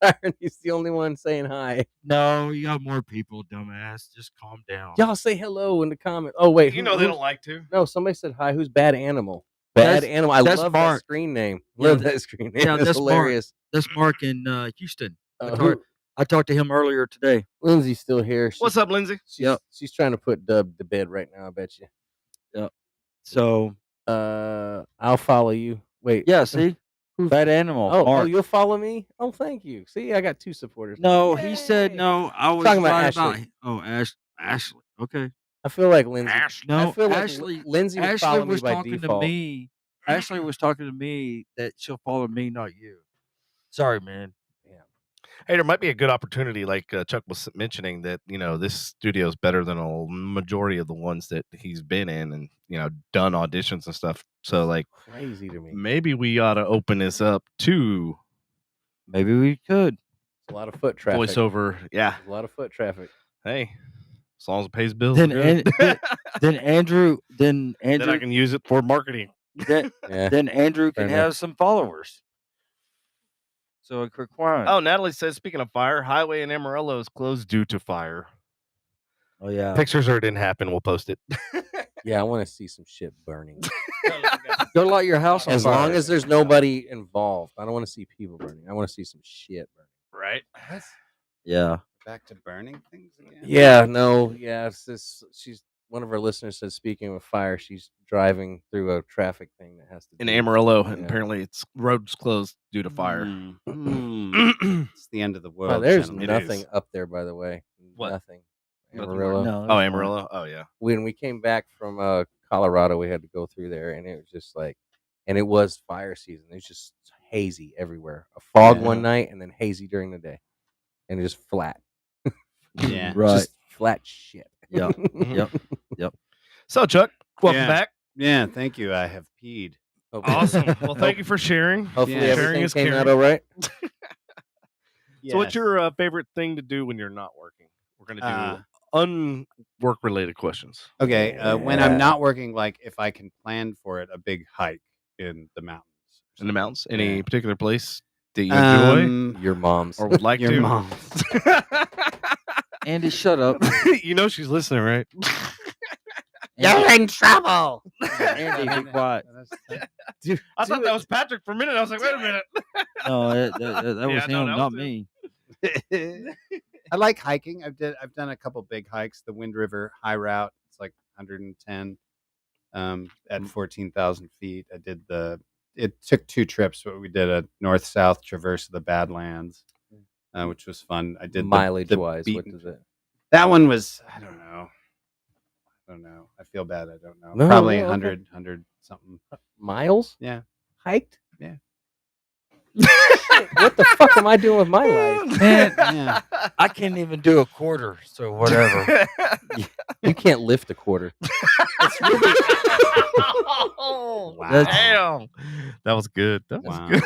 Byron's the only one saying hi. No, you got more people, dumbass. Just calm down. Y'all say hello in the comment. Oh wait, you know they don't like to. No, somebody said hi. Who's Bad Animal? Bad That's- Animal. I that's love Mark. that screen name. Yeah, Love that- that screen name. yeah, It's that's Mark. hilarious. That's Mark in Houston. Who- I talked to him earlier today. Lindsay's still here. What's up, Lindsay? She's trying to put Dub to bed right now. I bet you. So I'll follow you. Wait. yeah, see, Bad Animal. Oh, Mark. you'll follow me? Oh, thank you. See, I got two supporters. No, he said Yay. no. I was Talking about right Ashley. Ashley. Okay. I feel like Lindsay. No, I feel like Ashley. Lindsay would Ashley follow me was by talking default. to me. Ashley was talking to me that she'll follow me, not you. Sorry, man. Hey, there might be a good opportunity, like Chuck was mentioning, that this studio is better than a majority of the ones that he's been in, and done auditions and stuff. So, like, Crazy to me. maybe we ought to open this up to Maybe we could. It's a lot of foot traffic. voiceover. Yeah, A lot of foot traffic. hey, as long as it pays bills, Then, we're good. then Andrew. then I can use it for marketing. Then, Yeah. then Andrew can Fair enough. have some followers. So a quick one. Oh, Natalie says, speaking of fire, highway in Amarillo is closed due to fire. Oh yeah. Pictures or it didn't happen. We'll post it. Yeah, I want to see some shit burning. Go light your house on As fire. long as there's nobody involved. I don't want to see people burning. I want to see some shit burning. Right? Yeah. Back to burning things again. Yeah, no, yeah. It's just, she's one of our listeners says, speaking of fire, she's driving through a traffic thing that has to In do- Amarillo, and Yeah. apparently it's roads closed due to fire. It's the end of the world. Wow, there's gentlemen. It nothing is. up there, by the way. What? Nothing. Nothing Amarillo. No. Oh, Amarillo. Oh, yeah. When we came back from Colorado, we had to go through there, and it was just like, and it was fire season. It was just hazy everywhere. A fog Yeah. one night, and then hazy during the day, and just flat. Yeah. Right. Just flat shit. Yep. Yep. So, Chuck, welcome Yeah. back. Yeah. Thank you. I have peed. Awesome. Well, thank you for sharing. Hopefully Yeah. Sharing everything is came out caring. all right. So, what's your favorite thing to do when you're not working? We're going to do unwork related questions. Okay, when Yeah. I'm not working, like if I can plan for it, a big hike in the mountains. In the mountains? Any Yeah. particular place that you enjoy Your mom's. or would like your to? mom. Andy, shut up. She's listening, right? Andy, in trouble. Andy, be quiet. Dude, I thought that was Patrick for a minute. I was like, wait a minute. No, that was Yeah, no, him, that not was me. I like hiking. I've done a couple big hikes. The Wind River High Route. It's like 110 at 14,000 feet. It took 2 trips, but we did a north-south traverse of the Badlands, which was fun. I did mileage wise, what beaten- does it? That one was, I don't know. I feel bad. I don't know. No, Probably no, okay. 100 something. Miles? Yeah. Hiked? Yeah. Shit, what the fuck am I doing with my life? Man, Yeah. I can't even do a quarter, so whatever. You can't lift a quarter. Oh, Wow. damn. That was good. That was Wow. good.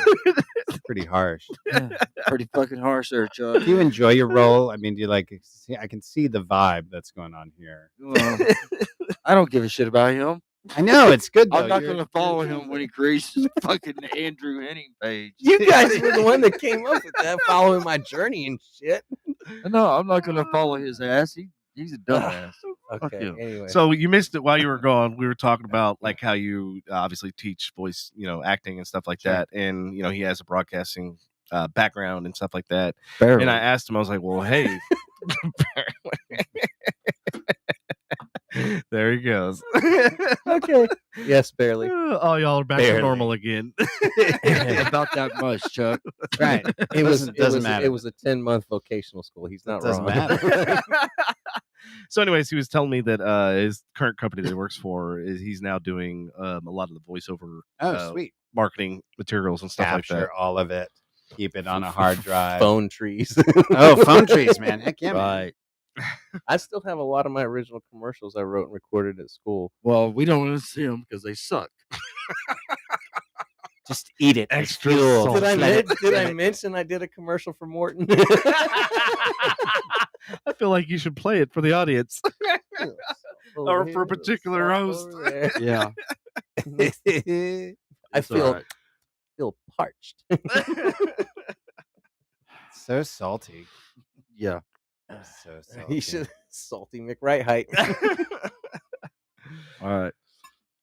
It's pretty harsh. Yeah, pretty fucking harsh there, Chuck. Do you enjoy your role? I mean, do you like? I can see the vibe that's going on here. Well, I don't give a shit about him. I know it's good. Though. I'm not You're- going to follow him when he creates his fucking Andrew Henning page. You guys were the one that came up with that, following my journey and shit. No, I'm not going to follow his ass. He's a dumbass. Okay. you. Anyway. So you missed it while you were gone. We were talking about like how you obviously teach voice, acting and stuff like Sure. that. And, he has a broadcasting background and stuff like that. Barely. And I asked him, I was like, well, hey, There he goes. Okay. Yes, barely. Oh, y'all are back to Barely. normal again. About that much, Chuck. Right. It was a 10-month vocational school. He's not doesn't wrong. matter. So, anyways, he was telling me that his current company that he works for is he's now doing a lot of the voiceover Oh, sweet. marketing materials and stuff like Capture that. all of it. Keep it on a hard drive. Phone trees. Oh, phone trees, man. Heck yeah, man. Right. I still have a lot of my original commercials I wrote and recorded at school. Well, we don't want to see them because they suck. Just eat it. Extra It's fuel. salt. Did I mention I did a commercial for Morton? I feel like you should play it for the audience. Or Over for a here, particular salt host. over there. Yeah. I It's feel all right. feel parched. So salty. Yeah. So salty. You should salty McRight height. All right.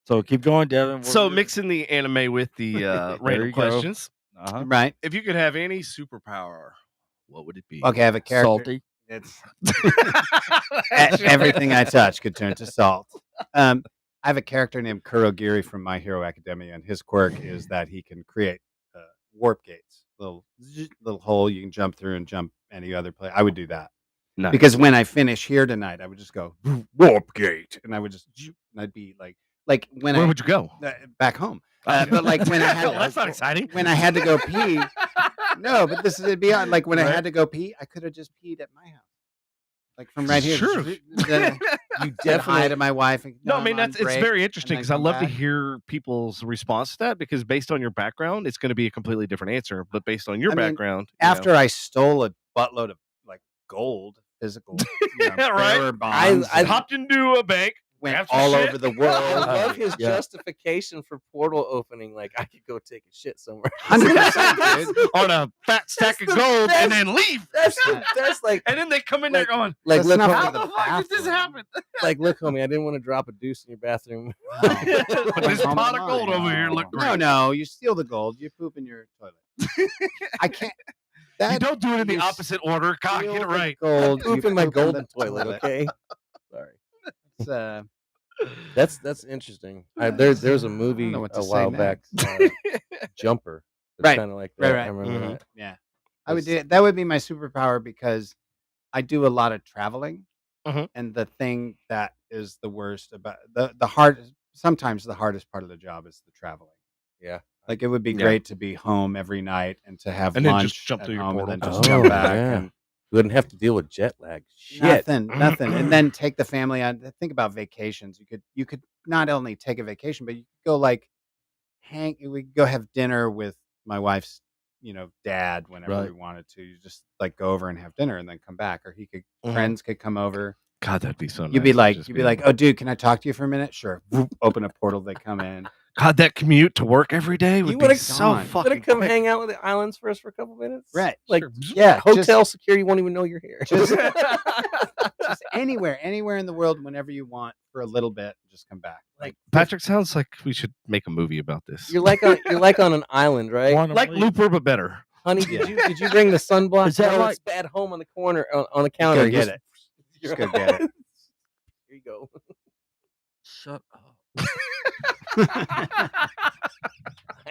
So keep going, Devin. What So were you- mixing the anime with the random you go. questions. Uh-huh. Right. If you could have any superpower, what would it be? Okay, I have a character. Salty. It's everything I touch could turn to salt. I have a character named Kurogiri from My Hero Academia, and his quirk is that he can create warp gates, little hole you can jump through and jump any other place. I would do that Nice. because when I finish here tonight, I would just go warp gate, and I would just and I'd be like when Where I would you go? back home. But like when I had Well, that's not exciting. when I had to go pee. No, but this is beyond. Like when I had to go pee, I could have just peed at my house, like from right here. Sure. Then you said hi to my wife. And, No, I I'm mean on it's break, very interesting then because I come love to back. hear people's response to that because based on your background, it's going to be a completely different answer. But based on your I mean, background, you know. After I stole a buttload of like gold, physical, Right. bearer bonds, I and hopped into a bank, went grabbed some all shit. over the I world. love his Yeah. justification for portal opening. Like I could go take a shit somewhere. 100%, dude. on a fat stack of the gold best. and then leave. That's like And then they come in there going, like That's look, not homie, how for the the fuck did this bathroom. happen? like look, homie. I didn't want to drop a deuce in your bathroom. But this Home pot of alone. gold over here looked great. No, you steal the gold, you poop in your toilet. I can't. You don't do it in the you opposite order. God, steal get it the right. Gold, Poop you in my poop golden the toilet. Okay. Sorry. It's, That's interesting. There's a movie know what to a say while back, next. Jumper. It's Right, kind of like that. right. I remember Mhm. that. yeah, I would do it. That would be my superpower because I do a lot of traveling, Mhm. and the thing that is the worst about the hard. Sometimes the hardest part of the job is the traveling. Yeah. Like it would be Yeah. great to be home every night and to have And then lunch just jump at through your home and portal. then just Oh, jump back yeah. and You wouldn't have to deal with jet lag. Shit. nothing, and then take the family on. Think about vacations. You could not only take a vacation, but you could go like we could go have dinner with my wife's dad whenever Right. we wanted to. You just like go over and have dinner and then come back, or Mhm. friends could come over. God, that'd be so nice. You'd be to like, just oh, dude, can I talk to you for a minute? Sure. Open a portal, they come in. God, that commute to work every day would You be would've so gone. Gonna fucking come quick. hang out with the islands for us for a couple minutes, Right. Like, Sure. Yeah, hotel security won't even know you're here. Just anywhere in the world, whenever you want, for a little bit, just come back. like Patrick, sounds like we should make a movie about this. you're like on an island, right? Quantum Like leap. Looper, but better. Honey, did you bring the sunblock? Is that No, like- it's at home on the corner on the counter? Go get it. Just go get it. Here you go. Shut up.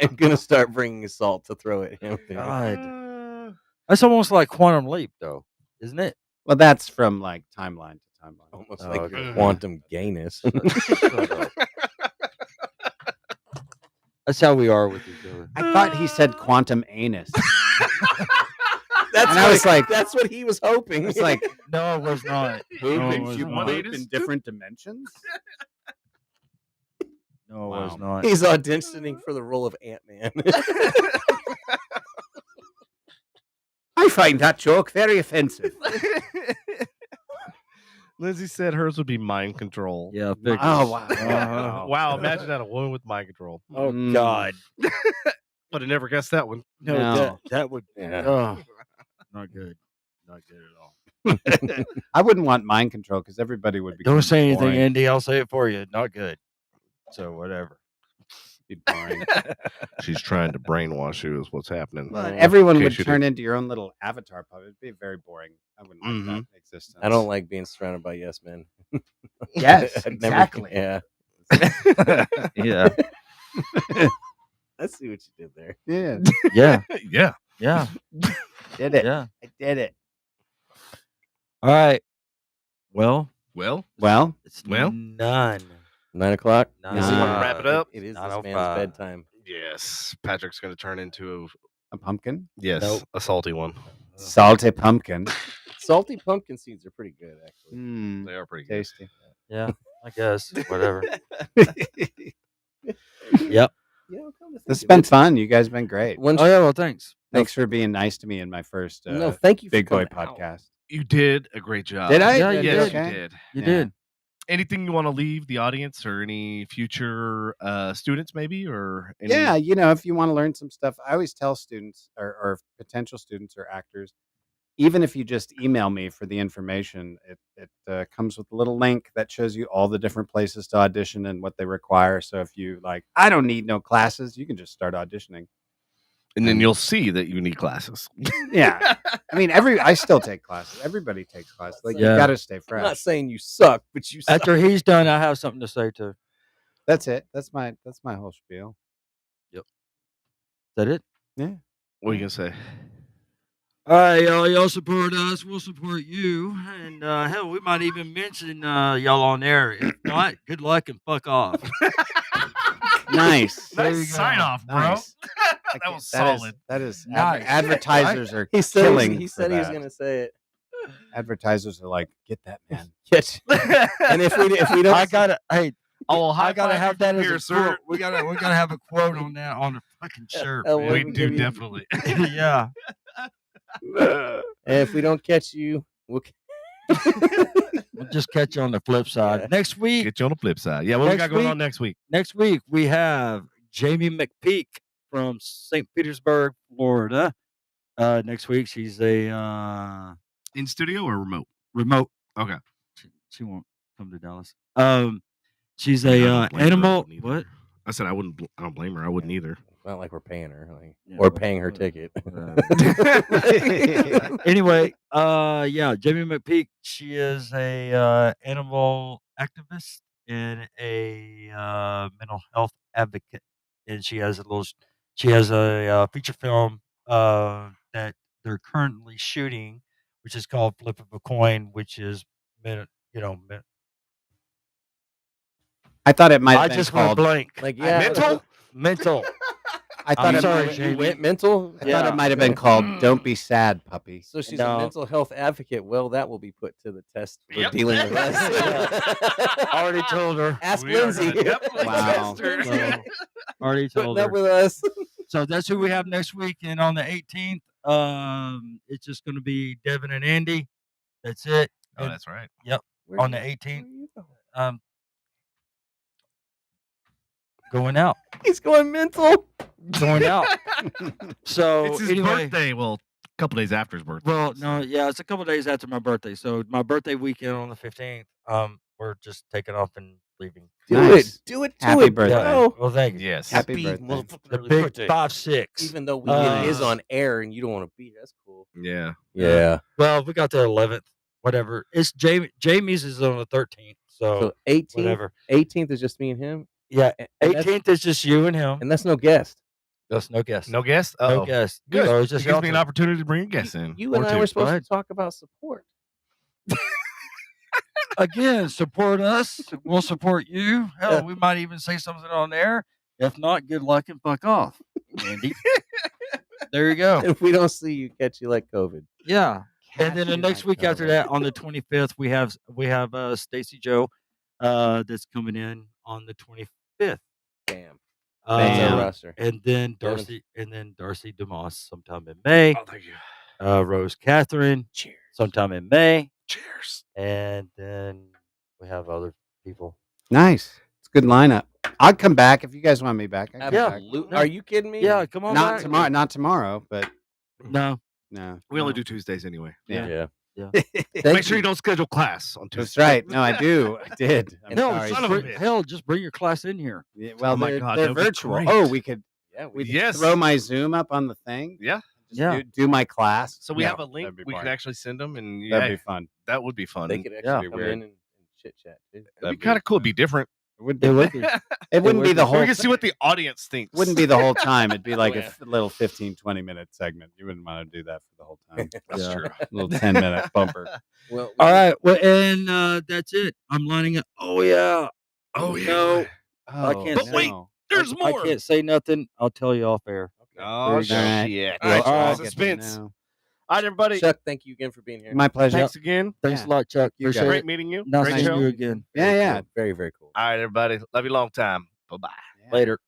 I'm gonna start bringing salt to throw at him. God. That's almost like Quantum Leap, though, isn't it? Well, that's from like timeline to timeline. Almost Oh, like okay. your quantum gayness. Shut up. That's how we are with each other. I thought he said quantum anus. That's And I was like- that's what he was hoping. It's like No, it was not. poop No, it and was you not. poop in different dimensions. No, it was Wow. not. he's auditioning for the role of Ant-Man. I find that joke very offensive. Lindsay said hers would be mind control. Yeah, fix Oh it. wow! Uh-huh. Wow, imagine that, a woman with mind control. Oh, Mm. God. But I never guessed that one. No, No. that would. Yeah. Oh, not good. Not good at all. I wouldn't want mind control because everybody would be. Don't say anything, boring. Andy. I'll say it for you. Not good. So, whatever. Be boring. She's trying to brainwash you, is what's happening. Well, In everyone case would you turn into your own little avatar puppet. It'd be very boring. I wouldn't like that existence. I don't like being surrounded by yes men. Yes, I'd exactly. Yeah. Yeah. I see what you did there. Yeah, Yeah. Yeah. Yeah. did it. Yeah. I did it. All right. Well, Well, Well, it's Well. 9. 9 o'clock. Nine Is o'clock. Wrap it up. It is this 9:05. man's bedtime. yes, Patrick's going to turn into a pumpkin, Nope. a salty one. salty pumpkin. Salty pumpkin seeds are pretty good, actually. Mm, They are pretty good. tasty. Yeah. I guess. Whatever. Yep. Yeah, come to think This has of been it. fun. You guys have been great. One Oh, yeah. Well, thanks. Thanks for being nice to me in my first no, thank you for Big Boy coming out. podcast. You did a great job. Did I? Yeah, you Yes, did. you Okay. did. You Yeah. did. Anything you want to leave the audience or any future students maybe or any... Yeah, if you want to learn some stuff, I always tell students or potential students or actors, even if you just email me for the information, it comes with a little link that shows you all the different places to audition and what they require. So if you I don't need no classes, you can just start auditioning. And then you'll see that you need classes. Yeah. I mean, I still take classes. Everybody takes classes. You Yeah. got to stay I'm fresh. not saying you suck, but you suck. After he's done, I have something to say too. That's it. That's my whole spiel. Is that it? Yeah. What are you going to say? All right, y'all support us. We'll support you. And hell, we might even mention y'all on there. If not, good luck and fuck off. Nice. There you Nice go. sign off, bro. Nice. That was That is- solid. That is Nice. advertisers are He said killing. he for said he was that. going to say it. Advertisers are like, get that man. Yes. And if we don't, I gotta. Hey, Oh, I gotta have that as here, a sir. quote. We gotta have a quote on that on the fucking shirt. Oh, man. We we'll do give you- definitely. Yeah. and if we don't catch you, we'll. We'll just catch you on the flip side. Yeah. Next week, Get you on the flip side. Yeah, what we Next got going week- on next week? we have Jamie McPeak from St. Petersburg, Florida. Next week she's a In studio or remote? remote. Okay. She won't come to Dallas. She's I a don't blame her, I animal. wouldn't either. What? I said I wouldn't. I don't blame her. I wouldn't either. Not like we're paying her, Yeah, or but- paying her ticket. Anyway, yeah, Jamie McPeak. She is a animal activist and a mental health advocate, and she has a feature film that they're currently shooting, which is called Flip of a Coin, which is I thought it might I have been just went called. blank. Like, yeah, Mental. I thought I'm it sorry, might, Jamie. You went mental. I thought Yeah. it might have been called "Don't Be Sad, Puppy." So she's No. a mental health advocate. Well, that will be put to the test for Yep. dealing with us. Already told her. Ask We are Lindsay. gonna definitely Wow. test her. So, already told Putting her. up with us. So that's who we have next week, and on the 18th, it's just going to be Devin and Andy. That's it. Oh, And that's right. on the 18th, going out, He's going mental. going out. So It's his anyway, birthday. Well, a couple days after his birthday. well, no, yeah, it's a couple days after my birthday. So my birthday weekend on the 15th, we're just taking off and leaving. Do Nice. it. Do it. Happy Do it, birthday. bro. Well, thank you. Yes. Happy birthday. motherfucking The early big birthday. 5'6". Even though weekend is Uh, on air and you don't want to be, that's cool. Yeah. Yeah. Well, we got the 11th. Whatever. It's Jamie's is on the 13th. So, So 18th, whatever. 18th is just me and him, Yeah, and that's- 18th is just you and him. and that's no guest. That's no guest. No guest? No Uh-oh. guest. Good. So it's Just just gives y'all me an two. opportunity to bring a guest in. You Or and I two. were supposed ahead. to talk about support. Again, support us. We'll support you. Hell, Yeah. we might even say something on there. If not, good luck and fuck off, Andy. There you go. If we don't see you, catch you like COVID. Yeah. And then the Catch you next like week after COVID. that, on the 25th, we have Stacy Joe that's coming in on the 25th. Bam. That's Bam. our roster. And then Devin. Darcy DeMoss sometime in May. Oh, thank you. Rose Catherine Cheers. sometime in May. Cheers. And then we have other people. Nice. It's a good lineup. I'll come back if you guys want me back. I can come back. Absolutely. Are you kidding me? Yeah, come on Not back. tomorrow. Not tomorrow. But No. no. We only no. do Tuesdays anyway. Yeah. Yeah. Make sure you don't schedule class on Tuesday. That's right. No, I do. I did. I'm No, sorry. son of a bitch. hell, just bring your class in here. Yeah, well, Oh my they're, God, they're that would be virtual. great. Oh, we could. Yeah. We Yes. throw my Zoom up on the thing. Yeah. Just Yeah. do my class. So we No, have a link that'd be we can fun. actually send them, and That'd yeah, be fun. that would be fun. They could Yeah. actually come in and chit chat too. It'd That'd be kind of cool. It'd be different. It would It be. would be. It wouldn't be the Or whole. we can see what the audience thinks. Wouldn't be the whole time. It'd be like Yeah. a little 15, 20-minute segment. You wouldn't want to do that for the whole time. That's Yeah. true. A little 10-minute bumper. Well, All right. Well, and that's it. I'm lining it. Oh yeah. Oh yeah. No, I Oh, can't But wait, no. There's I more. can't say nothing. I'll tell you off air. Oh Very good. shit! All All right, right, all right. suspense. All right, everybody. Chuck, thank you again for being here. My pleasure. Thanks again. Thanks Yeah. a lot, Chuck. You Appreciate guys. Great it. meeting you. Nice Great meeting show. you again. Yeah, yeah. Very, very cool. All right, everybody. Love you long time. Bye bye. Yeah. Later.